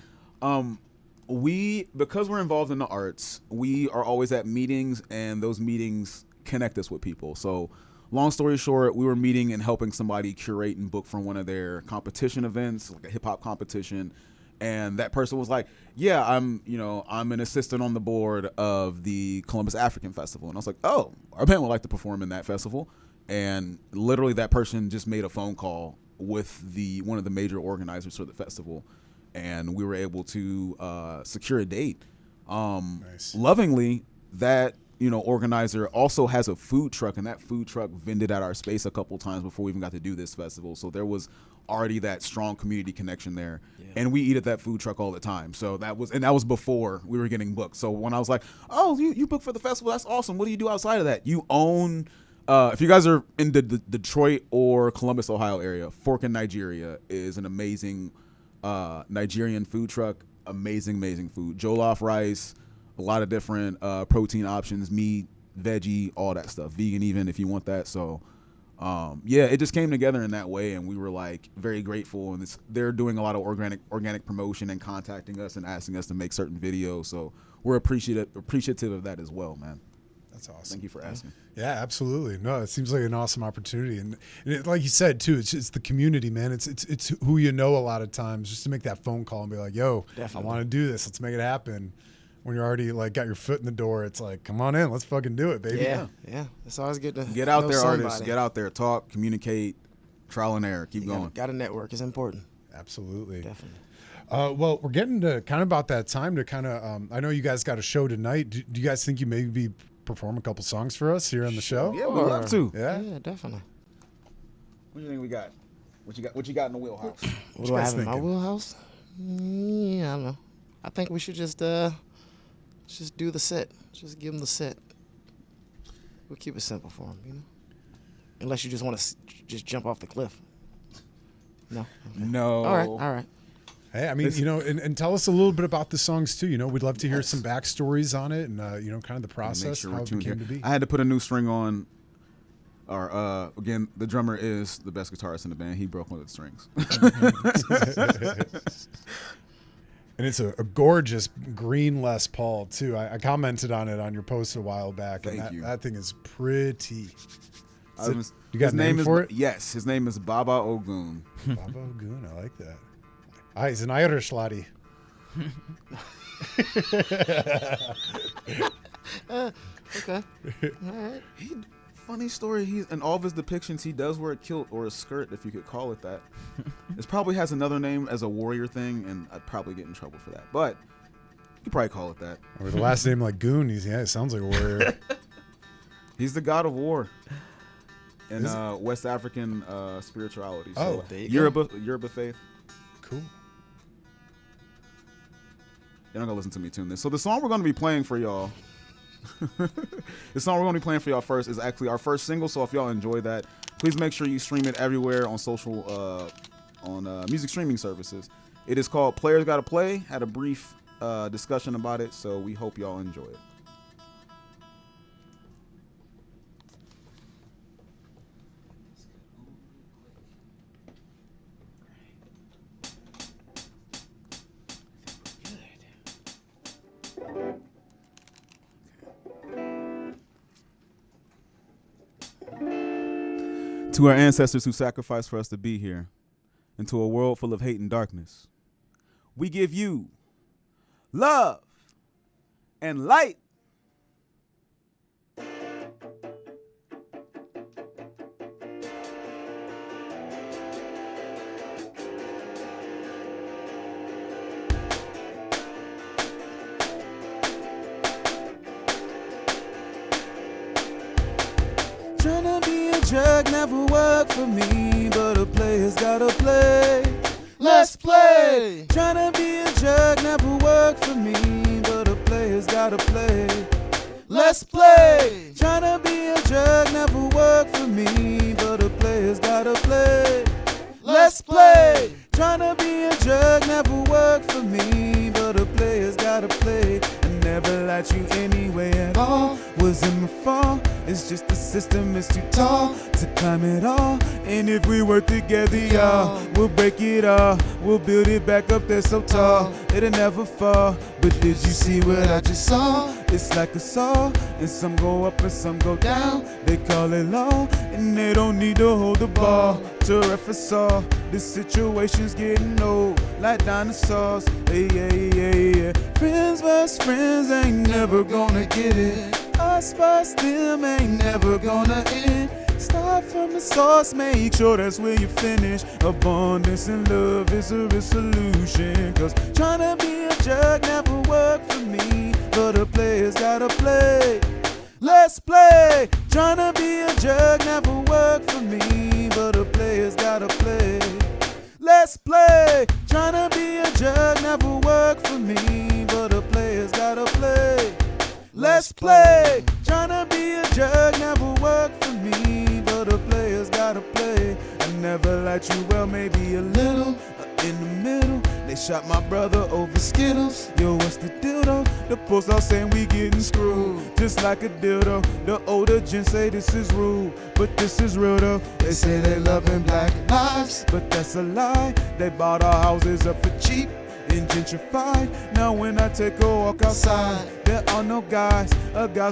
Because we're involved in the arts, we are always at meetings, and those meetings connect us with people. So long story short, we were meeting and helping somebody curate and book from one of their competition events, like a hip hop competition. And that person was like, yeah, I'm an assistant on the board of the Columbus African Festival. And I was like, oh, our band would like to perform in that festival. And literally that person just made a phone call with one of the major organizers for the festival. And we were able to secure a date. Nice. Lovingly, that organizer also has a food truck, and that food truck vended at our space a couple times before we even got to do this festival. So there was already that strong community connection there. Yeah. And we eat at that food truck all the time. So that was before we were getting booked. So when I was like, oh, you booked for the festival, that's awesome. What do you do outside of that? You own, if you guys are in the Detroit or Columbus, Ohio area, Fork in Nigeria is an amazing Nigerian food truck. Amazing food. Jollof rice, a lot of different protein options, meat, veggie, all that stuff. Vegan even if you want that. So it just came together in that way, and we were like very grateful. And they're doing a lot of organic promotion and contacting us and asking us to make certain videos. So we're appreciative of that as well, man. That's awesome. Thank you for asking. Yeah, absolutely. No, it seems like an awesome opportunity, and like you said too, it's the community, man. It's who you know a lot of times, just to make that phone call and be like, "Yo, Definitely. I want to do this. Let's make it happen." When you're already like got your foot in the door, it's like, "Come on in, let's fucking do it, baby." Yeah. It's always good to Get out know there, somebody. artists. Get out there, talk, communicate, trial and error. Keep You going. Got to network. It's important. Absolutely. Definitely. Well, we're getting to kind of about that time to kind of. I know you guys got a show tonight. Do you guys think you maybe perform a couple songs for us here on the show? Yeah, we'd love to. Yeah. Yeah, definitely. What do you think we got? What you got in the wheelhouse? What do I guys have in my thinking? wheelhouse? Yeah, I don't know. I think we should just do the set. Just give them the set. We'll keep it simple for them, Unless you just want to just jump off the cliff. No. Okay. No. All right. Hey, I mean, and tell us a little bit about the songs too. We'd love to hear some backstories on it, and kind of the Make process, sure how we're it tuned came here. to be. I had to put a new string on. Again, the drummer is the best guitarist in the band. He broke one of the strings. And it's a gorgeous green Les Paul too. I commented on it on your post a while back. Thank and you. That thing is pretty. You got his a name name is for it? Yes, his name is Baba Ogun. Baba Ogun, I like that. He's an Irish laddie. Okay. All right. Funny story. He's in all of his depictions. He does wear a kilt or a skirt, if you could call it that. This probably has another name as a warrior thing, and I'd probably get in trouble for that. But you could probably call it that. With a last name like Goon, it sounds like a warrior. He's the god of war in Is West African spirituality. Oh, So there you go. Yoruba faith. Cool. You're not gonna listen to me tune this. So the song we're gonna be playing for y'all. The song we're gonna be playing for y'all first is actually our first single. So if y'all enjoy that, please make sure you stream it everywhere on music streaming services. It is called "Players Gotta Play." Had a brief discussion about it, so we hope y'all enjoy it. To our ancestors who sacrificed for us to be here, into a world full of hate and darkness, we give you love and light. Tryna be a drug never worked for me, but a player's gotta play. Let's play. Tryna be a drug never worked for me, but a player's gotta play. Let's play. Tryna be a drug never worked for me, but a player's gotta play. Let's play. Tryna be a drug never worked for me, but a player's gotta play. I never liked you anyway at all. Wasn't my fault. It's just the system is too tall to climb it all. And if we work together, y'all, we'll break it all. We'll build it back up there so tall it'll never fall. But did you see what I just saw? It's like a saw, and some go up and some go down. They call it law, and they don't need to hold the ball to ref us all. This situation's getting old, like dinosaurs. Hey, yeah, yeah, yeah. Friends versus friends ain't never gonna get it. Us versus them ain't never gonna end. Start from the source, make sure that's where you finish. Abundance and love is a solution. Cause tryna be a jug never worked for me, but the players gotta play. Let's play. Tryna be a jug never worked for me, but the players gotta play. Let's play. Tryna be a jug never worked for me, but the players gotta play. Let's play. Tryna be a jug never worked for me, but the players gotta play. I never liked you well, maybe a little. In the middle, they shot my brother over Skittles. Yo, what's the dildo? The post out saying we getting screwed, just like a dildo. The older gen say this is rude, but this is real though. They say they loving black lives, but that's a lie. They bought our houses up for cheap and gentrified. Now when I take a walk outside, there are no guys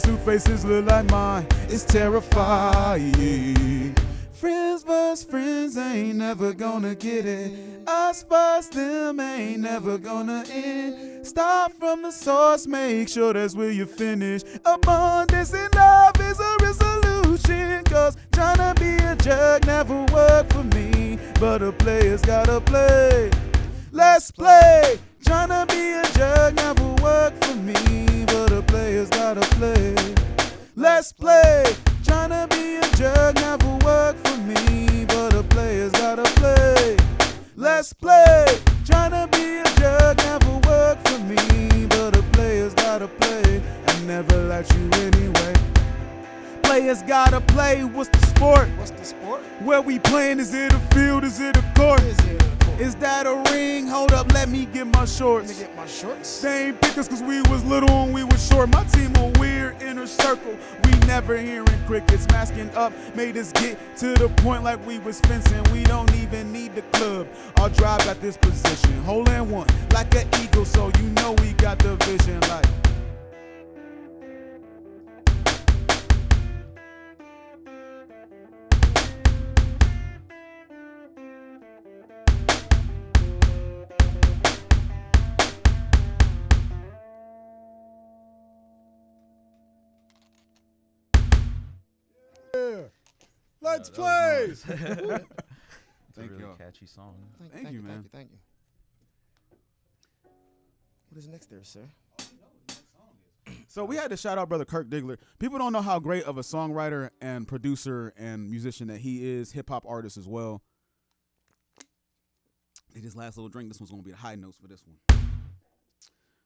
whose faces look like mine. It's terrifying. Friends versus friends ain't never gonna get it. Us versus them ain't never gonna end. Start from the source, make sure that's where you finish. Abundance and love is a resolution. Cause tryna be a jug never worked for me, but the players gotta play. Let's play. Tryna be a jug never worked for me, but the players gotta play. Let's play. Tryna be a jug never worked for me, but the players gotta play. Let's play. Tryna be a jug never worked for me, but the players gotta play. I never liked you anyway. Players gotta play. What's the sport? What's the sport? Where we playing? Is it a field? Is it a court? Is that a ring? Hold up, let me get my shorts. Let me get my shorts. They ain't pick us cause we was little and we was short. My team a weird inner circle. We never hearing crickets. Masking up made us get to the point like we was fencing. We don't even need the club. Our drive got this position. Hole in one like an eagle, so you know we got the vision like. Let's play. It's a Thank really y'all. catchy song. Thank you, man. Thank you. What is next there, sir? So we had to shout out brother Kirk Diggler. People don't know how great of a songwriter and producer and musician that he is, hip hop artist as well. Hey, this last little drink, this one's gonna be the high notes for this one.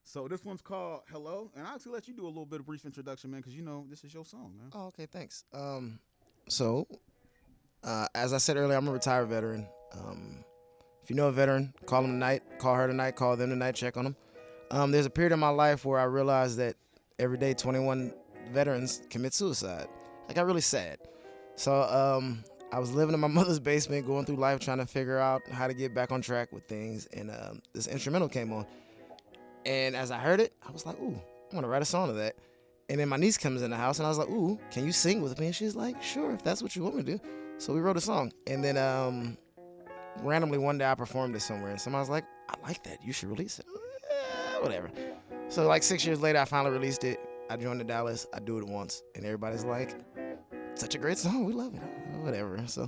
So this one's called Hello, and I'll actually let you do a little bit of brief introduction, man, because you know this is your song, man. Oh, okay, thanks. So, as I said earlier, I'm a retired veteran. If you know a veteran, call him tonight, call her tonight, call them tonight, check on them. There's a period in my life where I realized that every day 21 veterans commit suicide. I got really sad. So I was living in my mother's basement, going through life, trying to figure out how to get back on track with things, and this instrumental came on. And as I heard it, I was like, ooh, I want to write a song of that. And then my niece comes in the house, and I was like, ooh, can you sing with me? And she's like, sure, if that's what you want me to do. So we wrote a song, and then randomly one day I performed it somewhere, and somebody was like, I like that, you should release it. Whatever. So like 6 years later, I finally released it. I joined the Dallas. I do it once, and everybody's like, such a great song, we love it. Whatever. So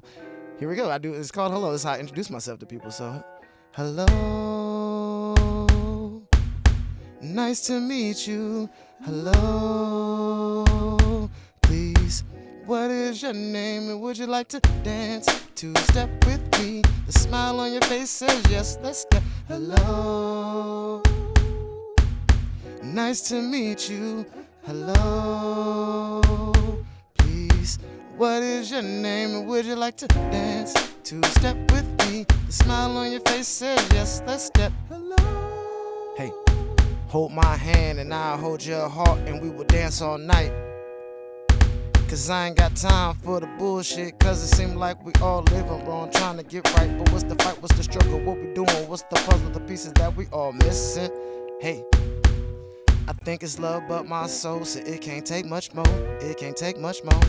here we go. It's called Hello. This is how I introduce myself to people. So, hello, nice to meet you. Hello, please, what is your name, and would you like to dance two-step with me? The smile on your face says yes, let's step. Hello, nice to meet you. Hello, please, what is your name, and would you like to dance two-step with me? The smile on your face says yes, let's step. Hello. Hey, hold my hand and I'll hold your heart, and we will dance all night. Cause I ain't got time for the bullshit, cause it seems like we all living wrong, trying to get right. But what's the fight, what's the struggle, what we doing, what's the puzzle, the pieces that we all missing? Hey, I think it's love, but my soul said it can't take much more, it can't take much more.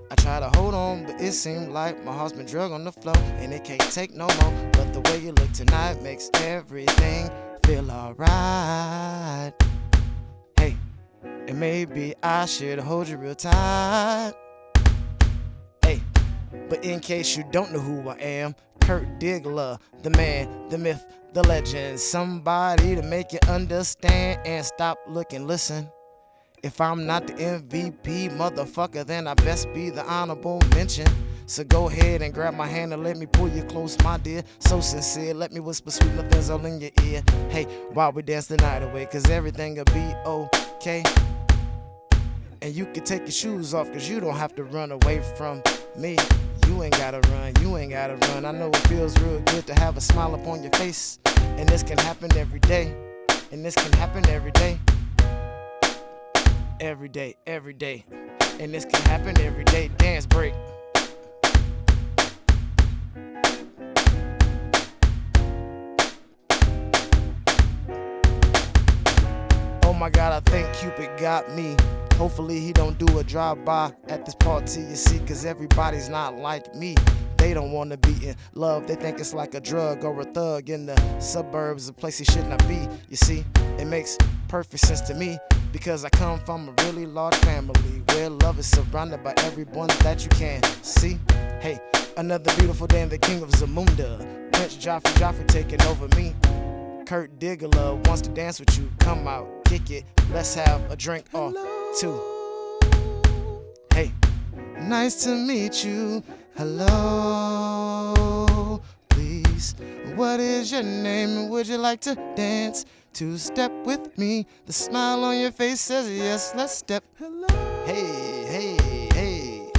I try to hold on, but it seemed like my heart's been drug on the floor, and it can't take no more. But the way you look tonight makes everything feel alright. Hey, and maybe I should hold you real tight. Hey, but in case you don't know who I am, Kurt Diggler, the man, the myth, the legend. Somebody to make you understand and stop, look, and listen. If I'm not the MVP, motherfucker, then I best be the honorable mention. So go ahead and grab my hand and let me pull you close, my dear. So sincere, let me whisper sweet nothings all in your ear. Hey, while we dance the night away, cause everything'll be okay. And you can take your shoes off, cause you don't have to run away from me. You ain't gotta run, you ain't gotta run. I know it feels real good to have a smile upon your face. And this can happen every day. And this can happen every day. Every day, every day. And this can happen every day. Dance break. Oh my God, I think Cupid got me. Hopefully he don't do a drive-by at this party, you see, cause everybody's not like me. They don't wanna be in love, they think it's like a drug or a thug in the suburbs, a place he should not be. You see, it makes perfect sense to me, because I come from a really large family where love is surrounded by everyone that you can see. Hey, another beautiful day in the king of Zamunda. Prince Joffrey taking over me. Kurt Diggler wants to dance with you. Come out, kick it, let's have a drink or two. Hey, nice to meet you. Hello, please, what is your name, and would you like to dance two-step with me? The smile on your face says yes, let's step. Hello. Hey, hey, hey,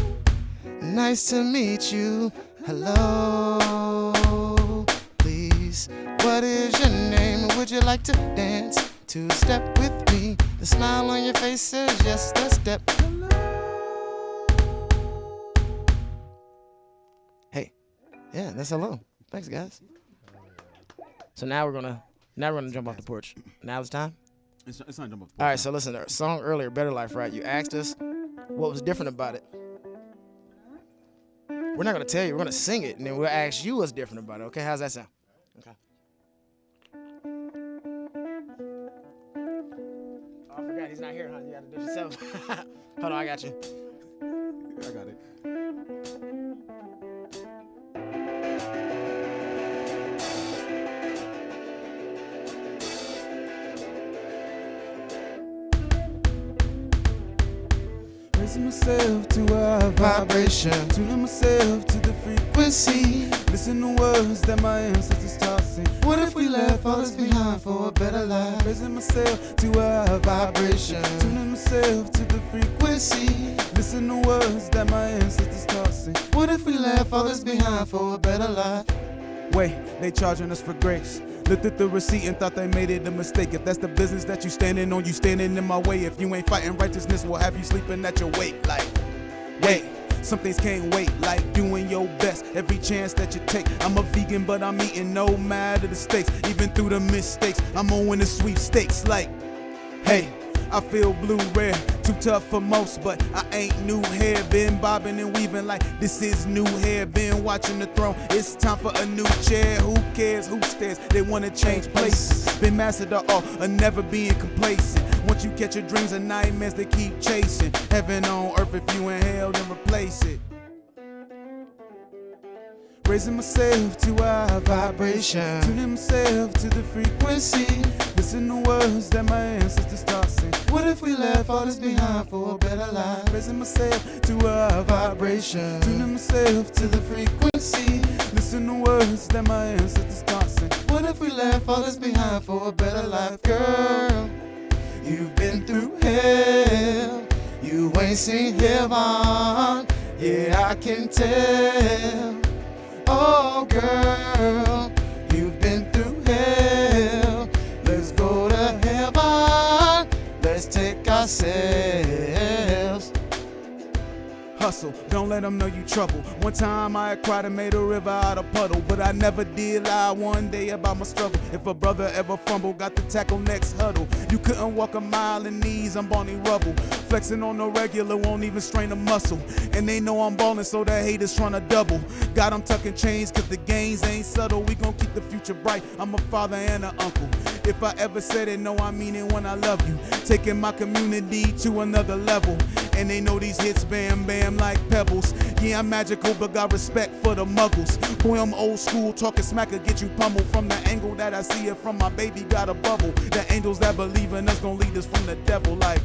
nice to meet you. Hello, please, what is your name, and would you like to dance two-step with me? The smile on your face says yes, let's step. Hello. Hey, yeah, that's hello. Thanks, guys. So now we're gonna jump off the porch. Now it's time. It's not jump off the porch. All right, so listen, the song earlier, Better Life, right? You asked us what was different about it. We're not gonna tell you. We're gonna sing it, and then we'll ask you what's different about it. Okay, how's that sound? Okay. Oh, I forgot he's not here, huh? You gotta do it yourself. Hold on, I got you. I got it. Raising myself to a Vibration. tuning myself to the frequency. Listen to words that my ancestors tossing. What if we left all this behind for a better life? Raising myself to a Vibration. tuning myself to the frequency. Listen to words that my ancestors tossing. What if we left all this behind for a better life? Wait, they charging us for grace. Looked at the receipt and thought they made it a mistake. If that's the business that you standing on, you standing in my way. If you ain't fighting righteousness, we'll have you sleeping at your wake. Like, wait, some things can't wait. Like doing your best every chance that you take. I'm a vegan, but I'm eating no matter the stakes. Even through the mistakes, I'm on the sweepstakes. Like, hey, I feel blue rare, too tough for most, but I ain't new hair. Been bobbing and weaving like this is new hair. Been watching the throne, it's time for a new chair. Who cares, who stares, they wanna change places. Been mastered the art of never being complacent. Once you catch your dreams and nightmares, they keep chasing. Heaven on earth, if you inhale, then replace it. Raising myself to a vibration, tuning myself to the frequency. Listen to words that my ancestors taught. Sing. What if we left all this behind for a better life? Raising myself to a vibration, tuning myself to the frequency. Listen to words that my ancestors taught. Sing. What if we left all this behind for a better life? Girl, you've been through hell, you ain't seen heaven. Yeah, I can tell. Oh girl, you've been through hell. Let's go to heaven. Let's take ourselves. Hustle, don't let them know you trouble. One time I cried and made a river out of puddle, but I never did lie one day about my struggle. If a brother ever fumble, got to tackle next huddle. You couldn't walk a mile in knees, I'm Barney Rubble. Flexing on the regular, won't even strain a muscle. And they know I'm ballin', so the haters tryna double. Got them tucking chains, cause the gains ain't subtle. We gon' keep the future bright, I'm a father and an uncle. If I ever said it, no, I mean it when I love you. Taking my community to another level. And they know these hits bam bam like pebbles. Yeah, I'm magical, but got respect for the muggles. Boy, I'm old school, talking smack will get you pummeled. From the angle that I see it from, my baby got a bubble. The angels that believe in us gon' lead us from the devil like.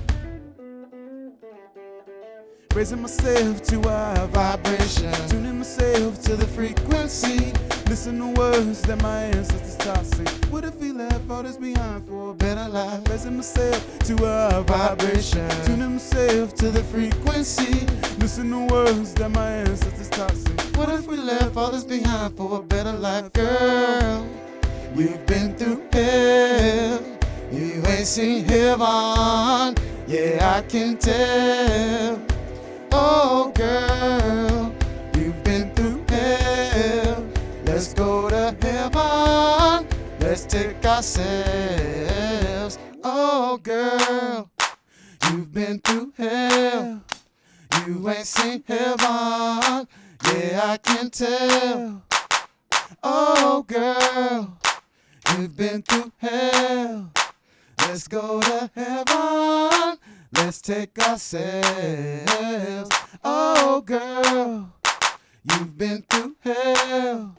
Raising myself to a vibration, tuning myself to the frequency. Listen to words that my ancestors taught. Sing. What if we left all this behind for a better life? Raising myself to a vibration, tuning myself to the frequency. Listen to words that my ancestors taught. Sing. What if we left all this behind for a better life? Girl, you've been through hell, you ain't seen heaven. Yeah, I can tell. Oh girl, you've been through hell. Let's go to heaven. Let's take ourselves. Oh girl, you've been through hell. You ain't seen heaven. Yeah, I can tell. Oh girl, you've been through hell. Let's go to heaven. Let's take ourselves. Oh girl, you've been through hell.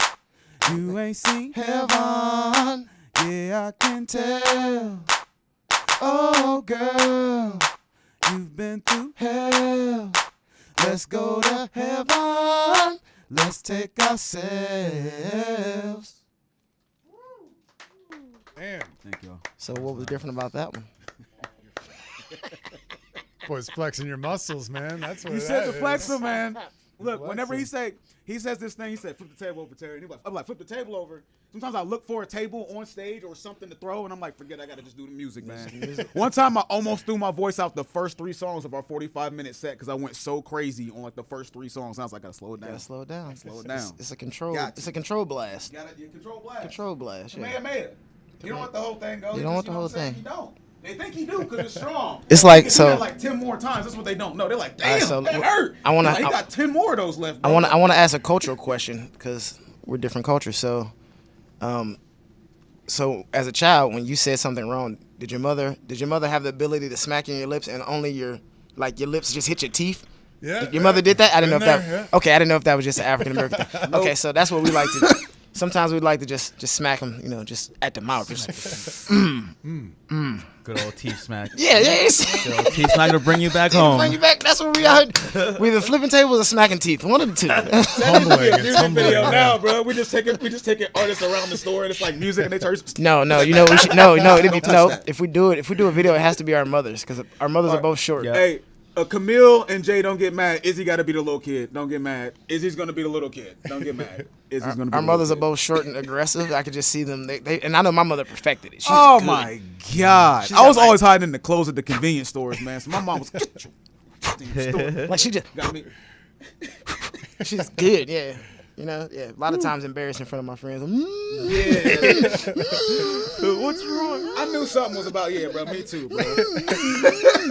You ain't seen heaven. Yeah, I can tell. Oh girl, you've been through hell. Let's go to heaven. Let's take ourselves. Damn. Thank y'all. So what was different about that one? Boys flexing your muscles, man. That's what You that said the is. flexer, man. Look, Flexing. whenever he says this thing, he said, flip the table over, Terry. And I'm like, flip the table over. Sometimes I look for a table on stage or something to throw, and I'm like, forget, I got to just do the music, man. One time I almost threw my voice out the first 3 songs of our 45-minute set because I went so crazy on like the first 3 songs. I was like, I got to slow it down. Gotta slow it down. Slow it down. It's a control. Gotcha. It's a control blast. You got to control blast. Control blast. Yeah. Maya. You don't want the whole thing, go. You don't want the know whole what I'm saying? thing. You don't. They think he do because it's strong. It's like He can so. do that like 10 more times. That's what they don't know. They're like, damn, so that hurt. I wanna- He got 10 more of those left. I Bro. want to ask a cultural question because we're different cultures. So, so as a child, when you said something wrong, did your mother have the ability to smack you in your lips and only your lips just hit your teeth? Yeah. Your mother did that? I didn't know Been if that. there, yeah. Okay, I didn't know if that was just an African American thing. Okay, so that's what we like to. Sometimes we'd like to just smack them, just at the mouth. Just Good old teeth smack. yeah. It's, Good old teeth smack to bring you back home. bring you back. That's what we are. We either flipping tables or smacking teeth. One of the two. Humbling. It's Music humbling. video man. now, bro. We just taking artists around the store and it's like music and they turn. No. You know we should. No. It'd be touch no. that. If we do a video, it has to be our mothers because our mothers are both short. Yeah. Hey, Camille and Jay, don't get mad. Izzy got to be the little kid. Don't get mad. Izzy's gonna be the little kid. Don't get mad. Izzy's gonna be Our the mothers are little kid. both short and aggressive. I could just see them. They and I know my mother perfected it. She's Oh good. my God! She's I was got, like- always hiding in the clothes at the convenience stores, man. So my mom was get your store. Like she just. Got me. She's good. Yeah. You know, yeah. A lot of times embarrassed in front of my friends. What's wrong? I knew something was about bro. Me too, bro.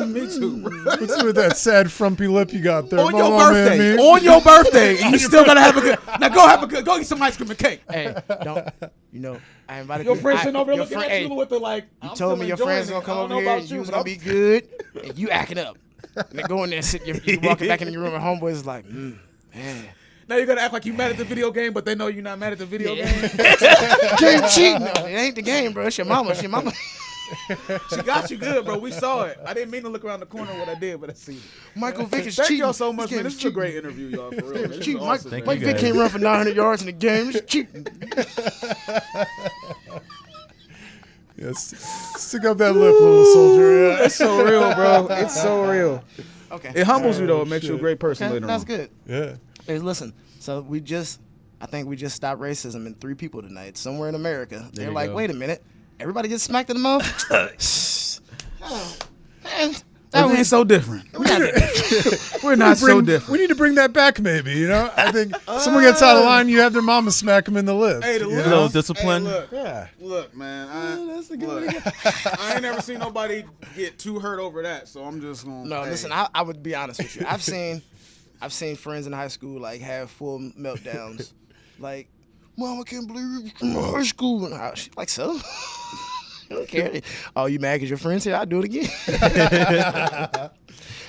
Me too, bro. What's with that sad frumpy lip you got there? On your Mama, birthday. man, On your birthday. And you still gotta have a good. Now go get some ice cream and cake. Hey, don't. You know, I invited Your you. friends sitting over there your looking friend- at you with the like. You I'm told still me your enjoying friends it. gonna come I don't over know here about and you was but gonna I'm- be good, and you acting up. And they go in there and sit. You walking back in your room, and homeboys is like, man. Now you gotta act like you mad at the video game, but they know you're not mad at the video game. Game cheating. No, it ain't the game, bro. It's your mama. It's your mama. She got you good, bro. We saw it. I didn't mean to look around the corner what I did, but I see it. Michael Vick is Thank cheating. y'all so much, man. game This is a great interview, y'all. For real. Man. This is cheating. awesome, Thank man. you, Mike Vick guys. can't run for 900 yards in the game. It's cheating. Yes. Stick up that lip, little soldier. Yeah. It's so real, bro. It's so real. Okay. It humbles you though. It makes you a great person Okay, later that's on. good. Yeah. Hey, listen. So I think we just stopped racism in 3 people tonight, somewhere in America. They're you like, go. wait a minute, everybody gets smacked in the mouth. Oh, man, That we ain't so different. we're not that- We're not so different. We need to bring that back, maybe. You know, I think someone gets out of line, you have their mama smack them in the lip. Hey, the you lip. know? little discipline. Hey, look, Yeah. look, man. I ain't never seen nobody get too hurt over that. So I'm just gonna. No, hey. listen, I would be honest with you. I've seen friends in high school like have full meltdowns, like, Mom, I can't believe you're in high school. And she's like, so? I don't care. Oh, you mad because your friends here? I'll do it again.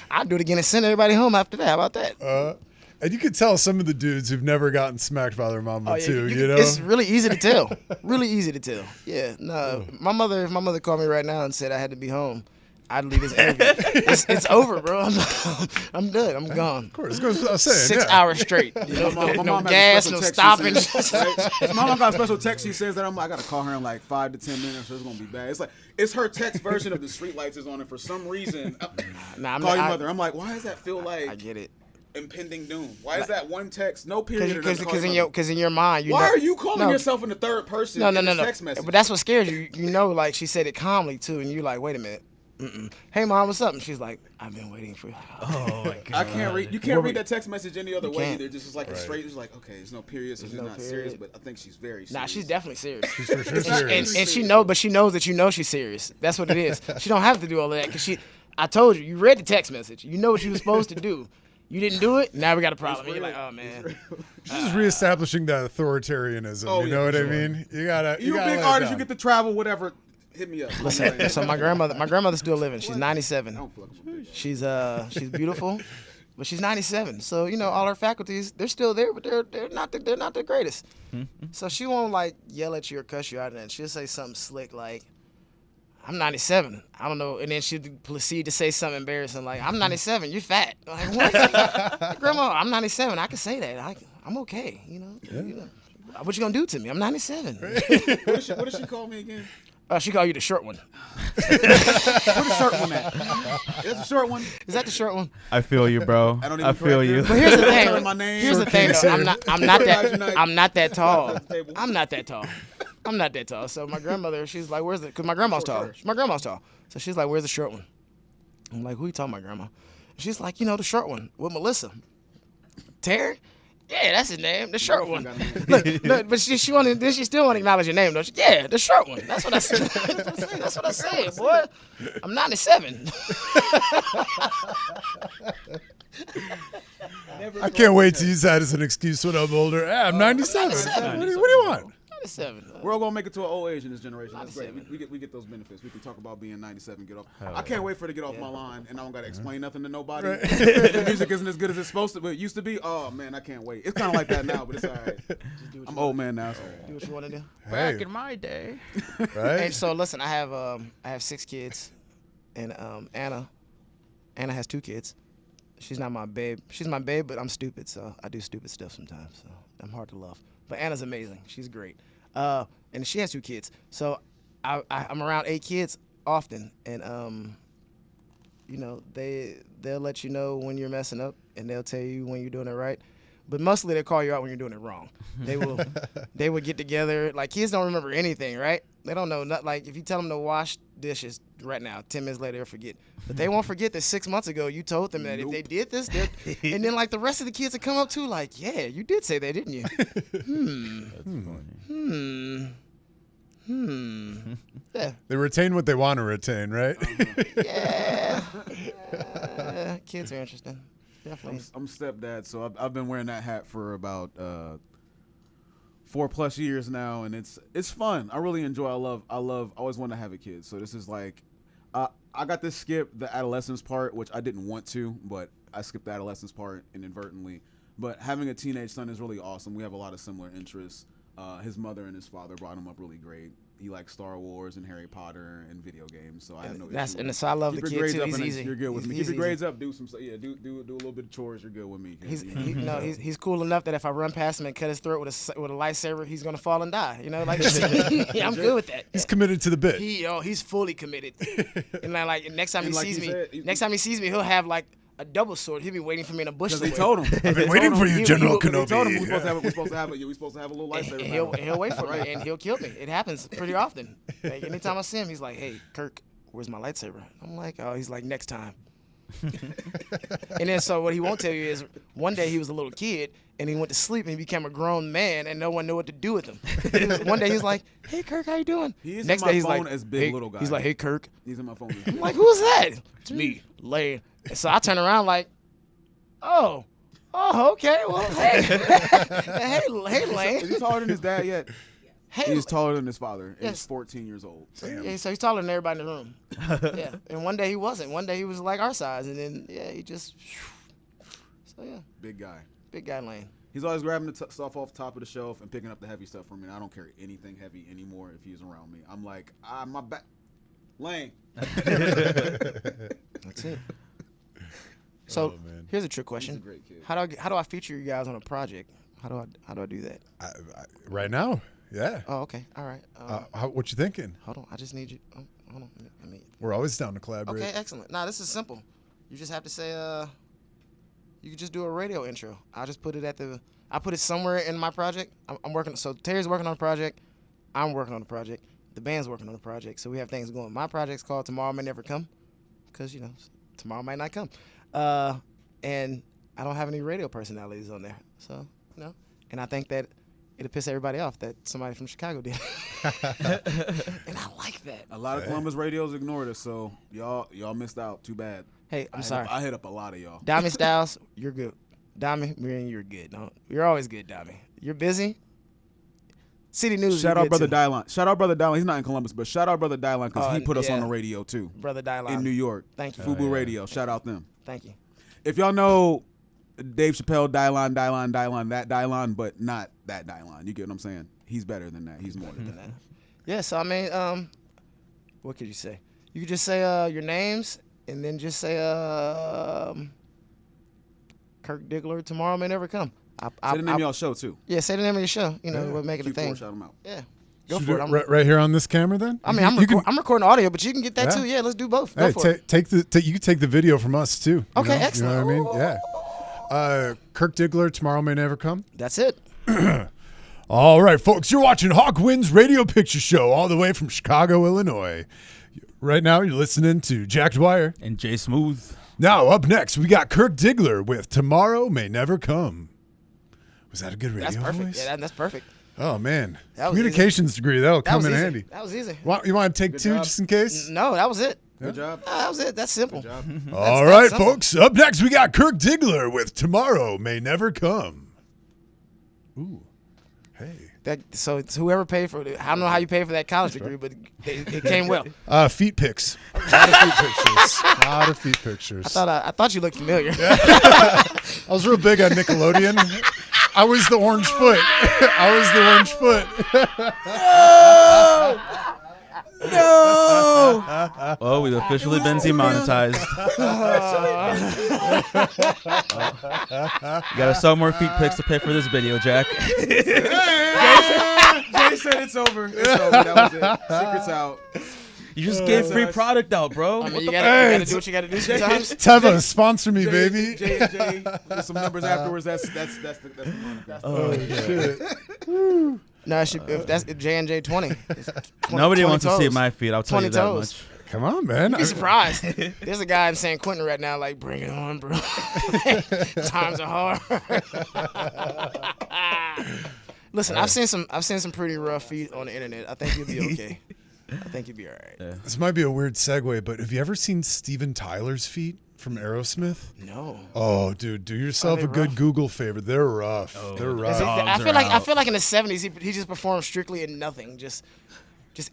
I'll do it again and send everybody home after that. How about that? And you could tell some of the dudes who've never gotten smacked by their mama Oh, yeah, too. You know, It's really easy to tell. Really easy to tell. Yeah, no. If my mother called me right now and said I had to be home, I'd leave this interview. It's over, bro. I'm done. I'm gone. of course, it goes without saying. 6 yeah. hours straight. You know, My no mom has a gas, special no text stopping. she sends, right? My mom got a special text. She says that I gotta call her in like 5 to 10 minutes. So it's gonna be bad. It's like it's her text version of the street lights is on, and for some reason, Nah, I'm call not- your mother. I'm like, why does that feel like I get it. impending doom? Why is that one text? No period. or nothing, call your Because mother. in your mind, you Why know, are you calling No. yourself in the third person? No, in this no. text message? But that's what scares you. You know, like she said it calmly too, and you're like, wait a minute. Hey, Mom, what's up? And she's like, I've been waiting for you. Oh my god. I can't read. You can't read that text message any other way can't. either. Just like a straight. It's like, okay, there's no period, so she's no not serious. period. But I think she's very serious. Nah, she's definitely serious. She's for sure serious. And she knows that you know she's serious. That's what it is. She don't have to do all of that because I told you, you read the text message. You know what you were supposed to do. You didn't do it. Now we got a problem. And you're like, oh man. She's just reestablishing that authoritarianism. Oh, you yeah, know what for I sure. mean? You gotta. You a gotta big let it artist. You down. get to travel, whatever. Hit me up. Listen, so my grandmother's still living. She's 97. Don't fuck with me. She's beautiful, but she's 97. So you know all her faculties, they're still there, but they're not the greatest. So she won't like yell at you or cuss you out, and she'll say something slick like, "I'm 97. I don't know," and then she'll proceed to say something embarrassing like, "I'm 97. You're fat." Like, what? Grandma, I'm 97. I can say that. I'm okay. You know. What you gonna do to me? I'm 97. What did she call me again? She call you the short one. Where's the short one at? That's the short one. Is that the short one? I feel you, bro. I don't even I feel correct you. her. But here's the thing. Turn my name. Here's the thing. Though. I'm not that tall. Table. I'm not that tall. I'm not that tall. So my grandmother, she's like, "Where's the?" Because my grandma's tall. My grandma's tall. So she's like, "Where's the short one?" I'm like, "Who you talking about, Grandma?" She's like, "You know, the short one with Melissa, Terry." Yeah, that's his name, the short one. Look, but she wanted. Then she still want to acknowledge your name, though. Yeah, the short one. That's what I said. That's what I said, boy. I'm 97. I can't wait to use that as an excuse when I'm older. Yeah, I'm 97. 97. What do you want? 97. We're all gonna make it to an old age in this generation. That's great. 97. We get those benefits. We can talk about being 97. Get off. I can't wait for her to get off my line, and I don't gotta explain nothing to nobody. The music isn't as good as it's supposed to, but it used to be. Oh man, I can't wait. It's kind of like that now, but it's all right. I'm old man now. So. Do what you want to do. Back Hey, in my day. right? And so listen, I have 6 kids, and Anna has 2 kids. She's not my babe. She's my babe, but I'm stupid, so I do stupid stuff sometimes. So I'm hard to love. But Anna's amazing. She's great. And she has 2 kids. So I'm around 8 kids often, and you know they'll let you know when you're messing up, and they'll tell you when you're doing it right. But mostly they call you out when you're doing it wrong. They will get together. Like, kids don't remember anything, right? They don't know. Like, if you tell them to wash dishes right now, 10 minutes later they'll forget. But they won't forget that 6 months ago you told them that if they did this, and then like the rest of the kids will come up too, like, yeah, you did say that, didn't you? Yeah. They retain what they want to retain, right? Yeah. Kids are interesting. Definitely. I'm stepdad, so I've been wearing that hat for about 4+ years now, and it's fun. I really enjoy. I always wanted to have a kid, so this is like, I got to skip the adolescence part, which I didn't want to, but I skipped the adolescence part inadvertently. But having a teenage son is really awesome. We have a lot of similar interests. His mother and his father brought him up really great. He likes Star Wars and Harry Potter and video games, so I have no issue. And so I love the kid too. He's easy. You're good with me. He's Keep your grades easy. up. Do some stuff. Yeah, do a little bit of chores. You're good with me. He's cool enough that if I run past him and cut his throat with a lightsaber, he's gonna fall and die. You know, like yeah, I'm good with that. He's committed to the bit. He's fully committed. And like next time he like sees you me, said, he'll have like a double sword. He'll be waiting for me in a bush. Because somewhere. he told him. I've been waiting for you, General Kenobi. He told him we're supposed to have a little lightsaber. And he'll wait for me and he'll kill me. It happens pretty often. Like, anytime I see him, he's like, "Hey, Kirk, where's my lightsaber?" I'm like, "Oh," he's like, "Next time." And then so what he won't tell you is one day he was a little kid and he went to sleep and he became a grown man and no one knew what to do with him. One day he was like, "Hey Kirk, how you doing?" He is Next in my day he's phone like, as big hey, little guy. He's like, "Hey Kirk." He's in my phone. I'm like, "Who's that?" "It's me, Lane." And so I turn around like, "Oh, okay, well, hey, hey, Lane." Is he taller than his dad yet? Hey, He's taller than his father. And Yes. he's 14 years old. yeah, so he's taller than everybody in the room. Yeah, and one day he wasn't. One day he was like our size, and then he just. So yeah, Big guy. big guy Lane. He's always grabbing the stuff off the top of the shelf and picking up the heavy stuff for me. And I don't carry anything heavy anymore if he's around me. I'm like, my back. Lane. That's it. So Oh, man. here's a trick question: He's a great kid. How do I feature you guys on a project? How do I do that? Right now, yeah. Oh, okay, all right. What you thinking? Hold on, I just need you. Hold on, let me. We're always down to collaborate. Okay, excellent. Nah, this is simple. You just have to say you can just do a radio intro. I'll just put it I put it somewhere in my project. I'm working. So Terry's working on a project. I'm working on a project. The band's working on a project. So we have things going. My project's called Tomorrow May Never Come, because tomorrow might not come. And I don't have any radio personalities on there. So and I think that it'll piss everybody off that somebody from Chicago did. And I like that. A lot of Columbus radios ignored us, so y'all missed out. Too bad. Hey, I'm sorry. I hit up a lot of y'all. Dami Styles, you're good. Dami, you're good. No, you're always good, Dami. You're busy. City News. Shout you're out good Brother too. Dylon. Shout out Brother Dylon. He's not in Columbus, but shout out Brother Dylon because he put us on yeah. the radio too. Brother Dylon. In New York. Thank you. Fubu Radio. Shout out them. Thank you. If y'all know Dave Chappelle, Dylon, that Dylon, but not that Dylon. You get what I'm saying? He's better than that. He's more than that. Yeah, so I mean, what could you say? You could just say your names and then just say Kirk Diggler, Tomorrow May Never Come. Say the name of y'all show too. Yeah, say the name of your show. We'll make it a Q4, thing. shout them out. Yeah. Go Should for do it. it right here on this camera then? I mean, I'm recording audio, but you can get that Yeah. too. Yeah, let's do both. Go Hey, for it. you can take the video from us too. you Okay, know? excellent. You know what I mean? Yeah. Kirk Diggler, Tomorrow May Never Come. That's it. All right, folks, you're watching Hawkwind's Radio Picture Show all the way from Chicago, Illinois. Right now, you're listening to Jack Dwyer. And Jay Smooth. Now, up next, we got Kirk Diggler with Tomorrow May Never Come. Was that a good radio That's perfect. voice? Yeah, that's perfect. Oh, man. That was Communications degree, that'll That come was in easy. handy. That was easy. You want to take Good two job. just in case? No, that was it. Good job. That was it. That's simple. Good job. All right, simple. folks. Up next, we got Kirk Diggler with Tomorrow May Never Come. Ooh. Hey. So it's whoever paid for it. I don't know how you paid for that college degree, but it came well. Feet pics. A lot of feet pictures. A lot of feet pictures. I thought you looked familiar. I was real big on Nickelodeon. I was the orange foot. No. Oh, we've officially been demonetized. You gotta sell more feet pics to pay for this video, Jack. Jay said it's over. It's over. That was it. Secret's out. You just gave free product out, bro. I mean, you What gotta do what you gotta do sometimes. Teva, sponsor me, baby. J&J, with some numbers afterwards. That's the shit. No, if that's J&J 20. Nobody wants to see toes. my feet. I'll tell 20 you that toes. much. Come on, man. You'd be surprised. There's a guy in San Quentin right now, like, bring it on, bro. Times are hard. Listen, I've seen some pretty rough feet on the internet. I think you'll be okay. I think you'll be all right. Yeah. This might be a weird segue, but have you ever seen Steven Tyler's feet from Aerosmith? No. Oh, dude, do yourself they a good rough? Google favor. They're rough. They're rough. Dogs I are feel like in the 70s he just performed strictly in nothing. Just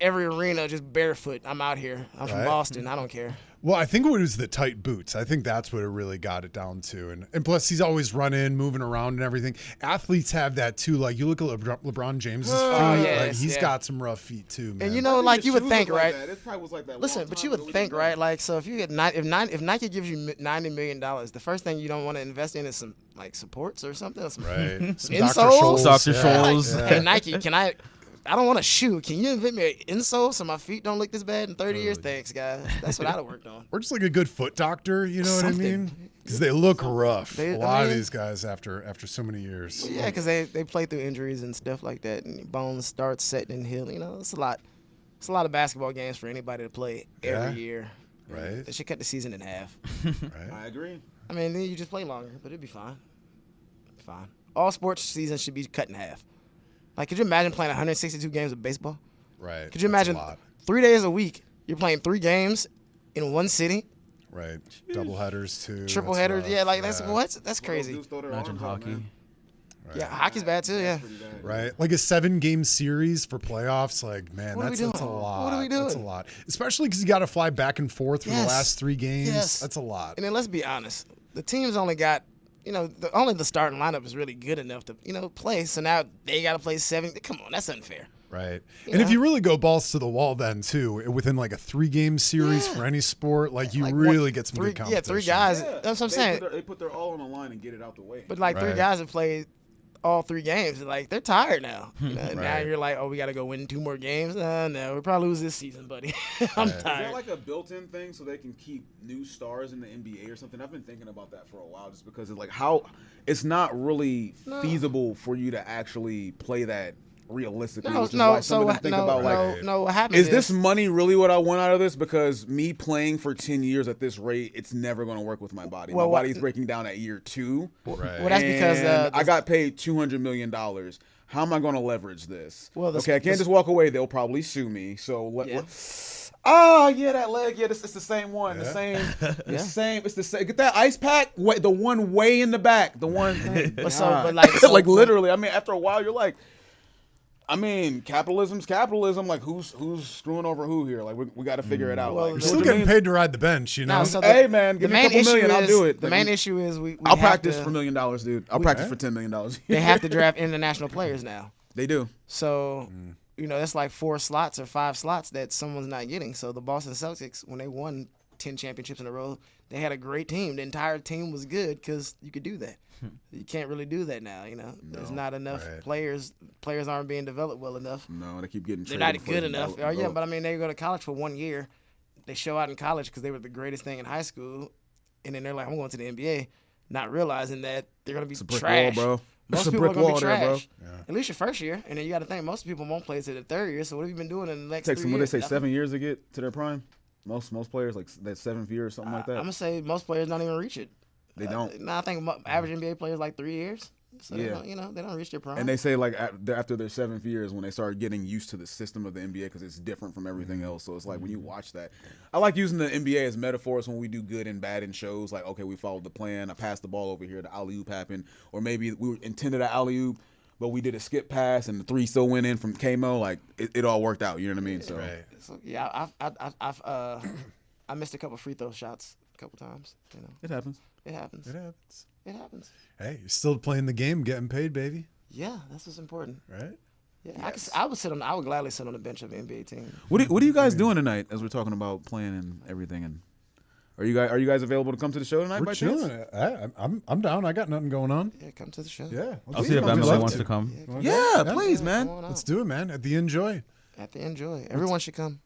every arena, just barefoot. I'm out here. I'm from Right. Boston. I don't care. Well, I think it was the tight boots. I think that's what it really got it down to. And plus, he's always running, moving around and everything. Athletes have that too. Like, you look at LeBron James's feet. yes, like, he's yeah. got some rough feet too, man. And you know, like you would think, right? It probably was like that. Listen, but you would think, right? Like, so if you get if Nike gives you $90 million, the first thing you don't want to invest in is some like supports or something. Or some, right. Some Dr. insoles? Scholl's, Dr. yeah. Scholl's. Hey, Nike, I don't want a shoe. Can you invent me an insole so my feet don't look this bad in 30 years? Thanks, guys. That's what I'd have worked on. Or just like a good foot doctor, you know Something. what I mean? Because they look rough. I A lot of mean- these guys after so many years. Yeah, because they play through injuries and stuff like that, and bones start setting and healing. You know, it's a lot. It's a lot of basketball games for anybody to play every Yeah. year. Right. They should cut the season in half. Right. I agree. I mean, then you just play longer, but it'd be fine. Fine. All sports seasons should be cut in half. Like, could you imagine playing 162 games of baseball? Right. Could you That's a imagine lot. 3 days a week you're playing 3 games in one city, Right. Double headers too. triple That's headers? rough. Yeah, like that's what? That's crazy. Imagine hockey. Yeah, hockey's bad too. Yeah. Right. Like a 7-game series for playoffs. Like, man, What are we that's a doing? lot. What are we That's a doing? lot. Especially because you got to fly back and forth for the Yes. last 3 games. Yes. That's a lot. And then let's be honest, the teams only got, only the starting lineup is really good enough to, play. So now they got to play 7. Come on, that's unfair. Right. You And if know? you really go balls to the wall then too, within like a 3-game series Yeah. for any sport, like you Like really one- get some three, good competition. Yeah, 3 guys. That's what I'm saying. They put their all on the line and get it out the way. But like 3 Right. guys have played all 3 games. Like they're tired now. Now Right. you're like, oh, we got to go win 2 more games. No, we'll probably lose this season, buddy. I'm Is that tired. like a built-in thing so they can keep new stars in the NBA or something? I've been thinking about that for a while, just because it's like how it's not really feasible for you to actually play that realistically. No, which is no. why some So of them think about like, no. What happens is this money really what I want out of this? Because me playing for 10 years at this rate, it's never going to work with my body. Well, My what- body's breaking down at year 2. Right. Well, that's because And I got paid $200 million. How am I going to leverage this? Well, okay, I can't just walk away. They'll probably sue me. So Yeah. that leg. Yeah, it's the same one. Yeah. The same. It's the same. Get that ice pack. The one way in the back. The one. Like literally. I mean, after a while, you're like, I mean, capitalism's capitalism. Like, who's screwing over who here? Like, we got to figure it out. Well, like, You're the- still what you getting mean? paid to ride the bench, you know? No, so Hey, man, give the me a main couple issue million, I'll is- do it. The Like, main issue is we I'll have practice to- for $1 million, dude. I'll practice for $10 million. They have to draft international players now. They do. So, that's like 4 slots or 5 slots that someone's not getting. So the Boston Celtics, when they won 10 championships in a row, they had a great team. The entire team was good because you could do that. You can't really do that now. There's not enough right. players. Players aren't being developed well enough. No, they keep getting They're traded not before good they enough. develop. Yeah, but I mean, they go to college for 1 year. They show out in college because they were the greatest thing in high school, and then they're like, "I'm going to the NBA," not realizing that they're gonna be It's a brick trash. wall, bro. Most It's a people are brick gonna be wall there, bro. trash. At least your first year, and then you got to think most people won't play to the 3rd year. So what have you been doing in the next Takes 3 them, what they years? say, Nothing. 7 years to get to their prime. Most players like that 7th year or something like that. I'm gonna say most players don't even reach it. They don't. No, I think average NBA players like 3 years. So Yeah. they don't reach their prime. And they say like after their 7th year is when they start getting used to the system of the NBA because it's different from everything else. So it's like when you watch that, I like using the NBA as metaphors when we do good and bad in shows. Like, okay, we followed the plan. I passed the ball over here. The alley oop happened, or maybe we intended an alley oop, but we did a skip pass and the 3 still went in from KMO. Like it all worked out. You know what I mean? So Right. So yeah, I missed a couple free throw shots a couple times. it happens. It happens. It happens. It happens. Hey, you're still playing the game, getting paid, baby. Yeah, that's what's important. Right? Yeah, I would gladly sit on the bench of an NBA team. What are you guys doing tonight as we're talking about playing and everything? And are you guys available to come to the show tonight? We're by chilling. chance? I'm down. I got nothing going on. Yeah, come to the show. Yeah. I'll see if We'd Emily love wants to come. Yeah, please, man. Come on Let's out. do it, man. At the Enjoy. At the Enjoy. Everyone should come.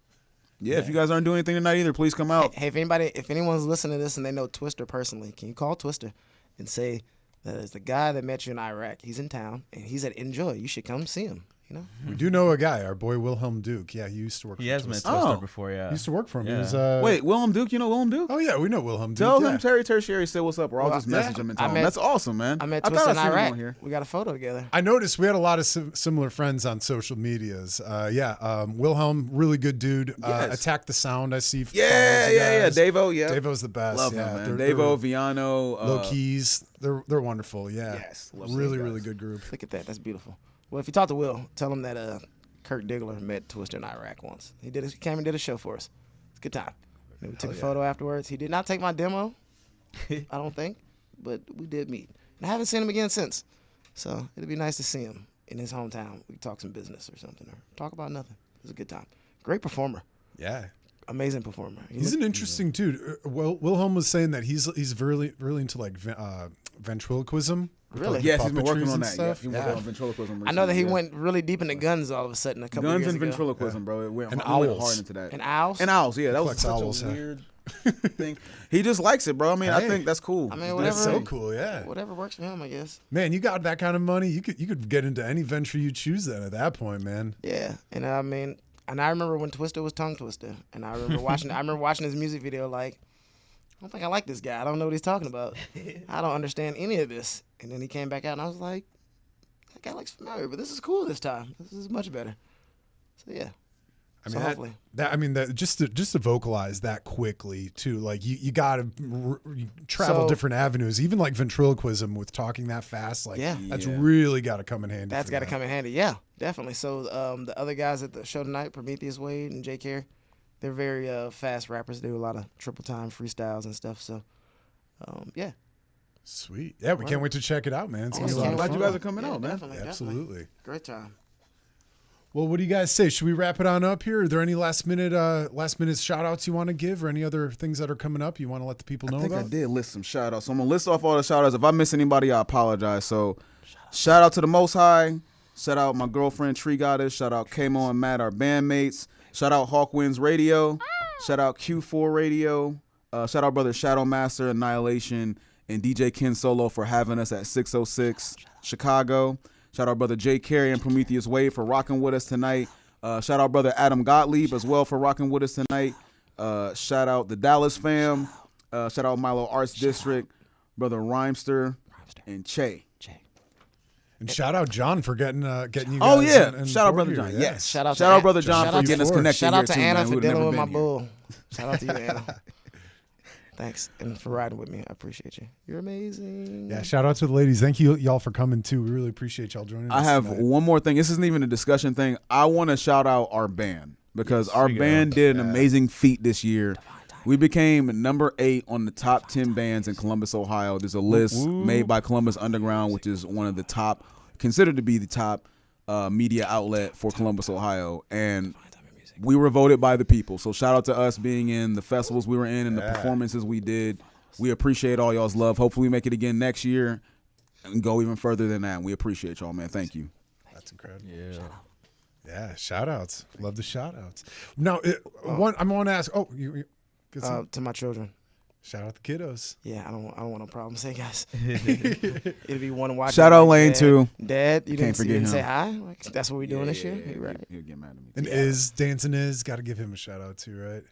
Yeah, if you guys aren't doing anything tonight either, please come out. Hey, if anyone's listening to this and they know Twister personally, can you call Twister and say that it's the guy that met you in Iraq? He's in town and he's at Enjoy. You should come see him. You know, We do know a guy, our boy Wilhelm Duke. Yeah, he used to work. He for has met Twister. Twister Oh. before, yeah. He used to work for him. He Yeah. was, Wait, Willem Duke, you know Willem Duke? Oh yeah, we know Wilhelm Duke. Tell yeah. him Terry Tertiary said what's up, or I'll Well, just message him and tell I him. met- That's awesome, man. I met thought Twister in I seen him Iraq. on here. We got a photo together. I noticed we had a lot of similar friends on social medias. Wilhelm, really good dude. Yes. Attack the Sound, I see. Yeah, follows you yeah. guys. Davo, yeah. Davo's the best. Love yeah, him, man. They're Davo, Viano. Low Keys. They're wonderful. Yeah. Yes, love those Really, guys. really good group. Look at that. That's beautiful. Well, if you talk to Will, tell him that Kirk Diggler met Twister in Iraq once. He came and did a show for us. It's a good time. And we took a photo afterwards. He did not take my demo, I don't think, but we did meet. And I haven't seen him again since. So it'd be nice to see him in his hometown. We could talk some business or something, or talk about nothing. It was a good time. Great performer. Yeah. Amazing performer. He's an interesting dude. Wilhelm was saying that he's really into like ventriloquism. Really? Like Yes, he's been puppetries working on and that. Yeah, stuff. he's been working on ventriloquism. I know that he recently, yeah. went really deep into guns all of a sudden a couple Guns years and ago. ventriloquism, bro. It went, And he went owls. hard into that. And owls? And owls, yeah. That was Collects such owls, a huh? weird thing. He just likes it, bro. I mean, I Hey. think that's cool. I mean, That's whatever. so cool. Yeah. Whatever works for him, I guess. Man, you got that kind of money. You could get into any venture you choose. Then at that point, man. Yeah, and I mean, and I remember when Twister was Tongue Twister, and I remember watching his music video like, I don't think I like this guy. I don't know what he's talking about. I don't understand any of this. And then he came back out, and I was like, that guy looks familiar, but this is cool this time. This is much better. So yeah. I So mean, hopefully. that just to vocalize that quickly too. Like you got to travel So- different avenues. Even like ventriloquism with talking that fast. Like Yeah. that's Yeah. really got to come in handy. That's for got to that. come in handy. Yeah, definitely. So the other guys at the show tonight, Prometheus Wade and Jay Carey, they're very fast rappers. They do a lot of triple time freestyles and stuff. So yeah. Sweet. Yeah, we can't wait to check it out, man. It's Oh, gonna be a yeah, lot of glad you fun. guys are coming Yeah, out, man. definitely, definitely. Absolutely. Great time. Well, what do you guys say? Should we wrap it on up here? Are there any last minute shout outs you want to give, or any other things that are coming up you want to let the people know I think I about? did list some shout outs. So I'm going to list off all the shout outs. If I miss anybody, I apologize. So shout out to the Most High. Shout out my girlfriend, Tree Goddess. Shout out Kamo and Matt, our bandmates. Shout out Hawkwinds Radio. Shout out Q4 Radio. Shout out brother Shadow Master, Annihilation, and DJ Ken Solo for having us at 606 Chicago. Shout out brother Jay Carey and Prometheus Wade for rocking with us tonight. Shout out brother Adam Gottlieb as well for rocking with us tonight. Shout out the Dallas fam. Shout out Milo Arts District, brother Rhymester, and Che. And shout out John for getting you guys. Oh yeah, and shout out board brother here. John. Yeah. Yes, Shout out to out brother John shout for out getting us to- connected Shout here out to too, Anna man. for We'd dealing never with my been here. bull. Shout out to you, Anna. Thanks, and for riding with me. I appreciate you. You're amazing. Yeah, shout out to the ladies. Thank you y'all for coming too. We really appreciate y'all joining us. I have tonight. one more thing. This isn't even a discussion thing. I want to shout out our band because our speak it band up. did an amazing feat this year. We became number 8 on the top 10 bands in Columbus, Ohio. There's a list made by Columbus Underground, which is one of the top, considered to be the top media outlet for Columbus, Ohio. And we were voted by the people. So shout out to us being in the festivals we were in and the performances we did. We appreciate all y'all's love. Hopefully we make it again next year and go even further than that. We appreciate y'all, man. Thank you. That's incredible. Yeah. Yeah, shout outs. Love the shout outs. Now, I'm going to ask. Oh, you get some, To my children. shout out the kiddos. Yeah, I don't want no problems. Say guys. It'll be one watching. Shout out like, Lane, Dad, too. Dad, you Can't didn't, forget you didn't say him. hi. Like, that's what we doing this year. You right? He'll get mad at me. And dancing is got to give him a shout out too, right?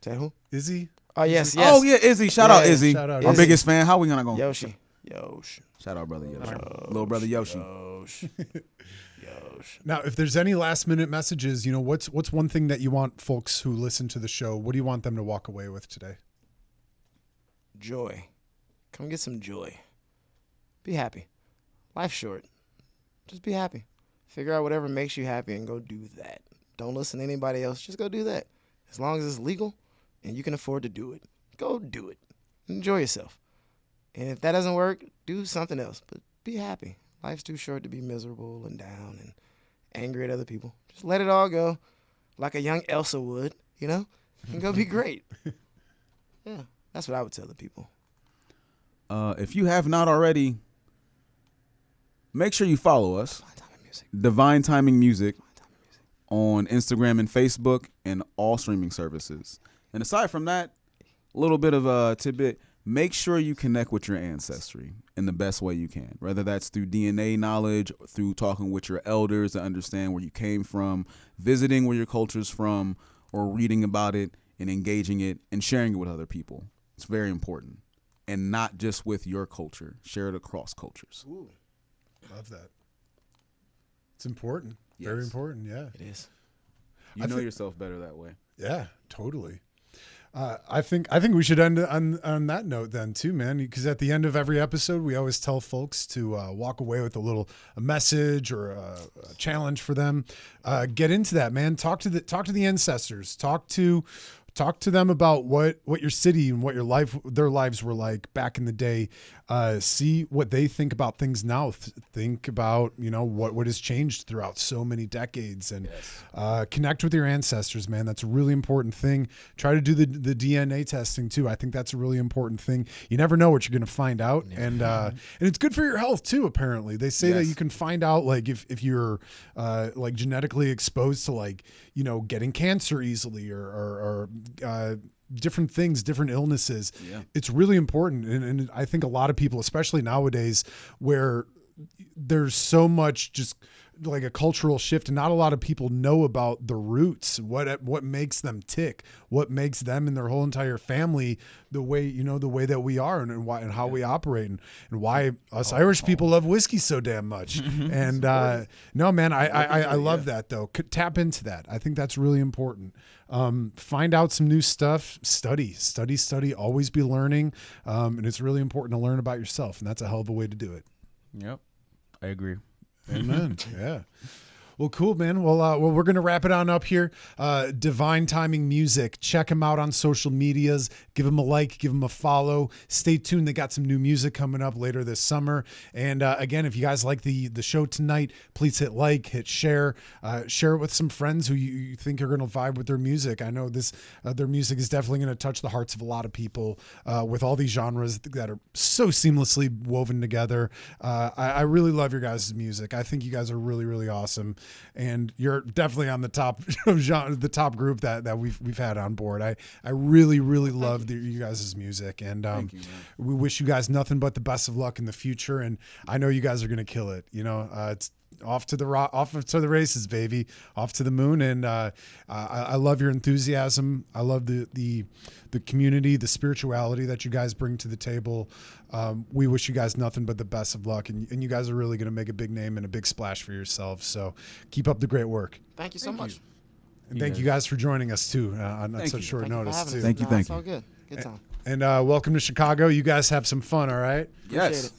Say who? Izzy. Oh yes, yes. Oh yeah, Izzy. Shout out Yeah, Izzy. shout out Our Izzy. biggest fan. How we gonna go? Yoshi. Shout out brother Yoshi. Little brother Yoshi. Now, if there's any last minute messages, what's one thing that you want folks who listen to the show? What do you want them to walk away with today? Joy. Come get some joy. Be happy. Life's short. Just be happy. Figure out whatever makes you happy and go do that. Don't listen to anybody else. Just go do that. As long as it's legal and you can afford to do it, go do it. Enjoy yourself. And if that doesn't work, do something else. But be happy. Life's too short to be miserable and down and angry at other people. Just let it all go like a young Elsa would, and go be great. Yeah, that's what I would tell the people. If you have not already, make sure you follow us. Time and music. Divine Timing Music on Instagram and Facebook and all streaming services. And aside from that, a little bit of a tidbit. Make sure you connect with your ancestry in the best way you can, whether that's through DNA knowledge, through talking with your elders to understand where you came from, visiting where your culture's from, or reading about it and engaging it and sharing it with other people. It's very important. And not just with your culture. Share it across cultures. Ooh, love that. It's important. Very Yes. important, yeah. It is. You know yourself better that way. Yeah, totally. I think we should end on that note then too, man. Because at the end of every episode, we always tell folks to walk away with a message or a challenge for them. Get into that, man. Talk to the ancestors. Talk to them about what your city and what their lives were like back in the day. See what they think about things now. Think about, what has changed throughout so many decades, and connect with your ancestors, man. That's a really important thing. Try to do the DNA testing too. I think that's a really important thing. You never know what you're going to find out. And it's good for your health too. Apparently they say that you can find out like if you're like genetically exposed to getting cancer easily or different things, different illnesses. Yeah. It's really important. And I think a lot of people, especially nowadays where there's so much just like a cultural shift and not a lot of people know about the roots, what makes them tick, what makes them and their whole entire family the way that we are and why and how we operate and why us Irish people love whiskey so damn much. And no, man, I love that though. Tap into that. I think that's really important. Find out some new stuff, study, always be learning. And it's really important to learn about yourself, and that's a hell of a way to do it. Yep. I agree. Amen. Yeah. Well, cool, man. Well, we're going to wrap it on up here. Divine Timing Music. Check them out on social medias. Give them a like, give them a follow. Stay tuned. They got some new music coming up later this summer. And again, if you guys like the show tonight, please hit like, hit share. Share it with some friends who you think are going to vibe with their music. I know their music is definitely going to touch the hearts of a lot of people with all these genres that are so seamlessly woven together. I really love your guys' music. I think you guys are really, really awesome. And you're definitely on the top genre, the top group that we've had on board. I really, really love you guys' music, and we wish you guys nothing but the best of luck in the future. And I know you guys are gonna kill it. It's off to the races, baby, off to the moon. And I love your enthusiasm. I love the community, the spirituality that you guys bring to the table. We wish you guys nothing but the best of luck, and you guys are really going to make a big name and a big splash for yourselves. So keep up the great work. Thank you so much. And thank you guys for joining us too on such short notice too. Thank you. It's all good. Good time. And welcome to Chicago. You guys have some fun, all right? Yes.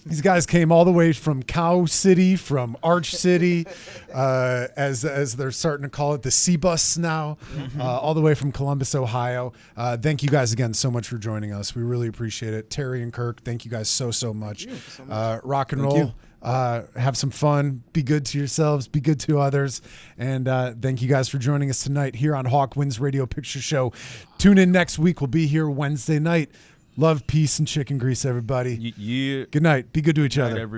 These guys came all the way from Cow City, from Arch City, as they're starting to call it, the C-Bus now, all the way from Columbus, Ohio. Thank you guys again so much for joining us. We really appreciate it. Terry and Kirk, thank you guys so much. Rock and roll. Have some fun. Be good to yourselves. Be good to others. And thank you guys for joining us tonight here on Hawkwinds Radio Picture Show. Tune in next week. We'll be here Wednesday night. Love, peace, and chicken grease, everybody. Yeah. Good night. Be good to each other. Everyone.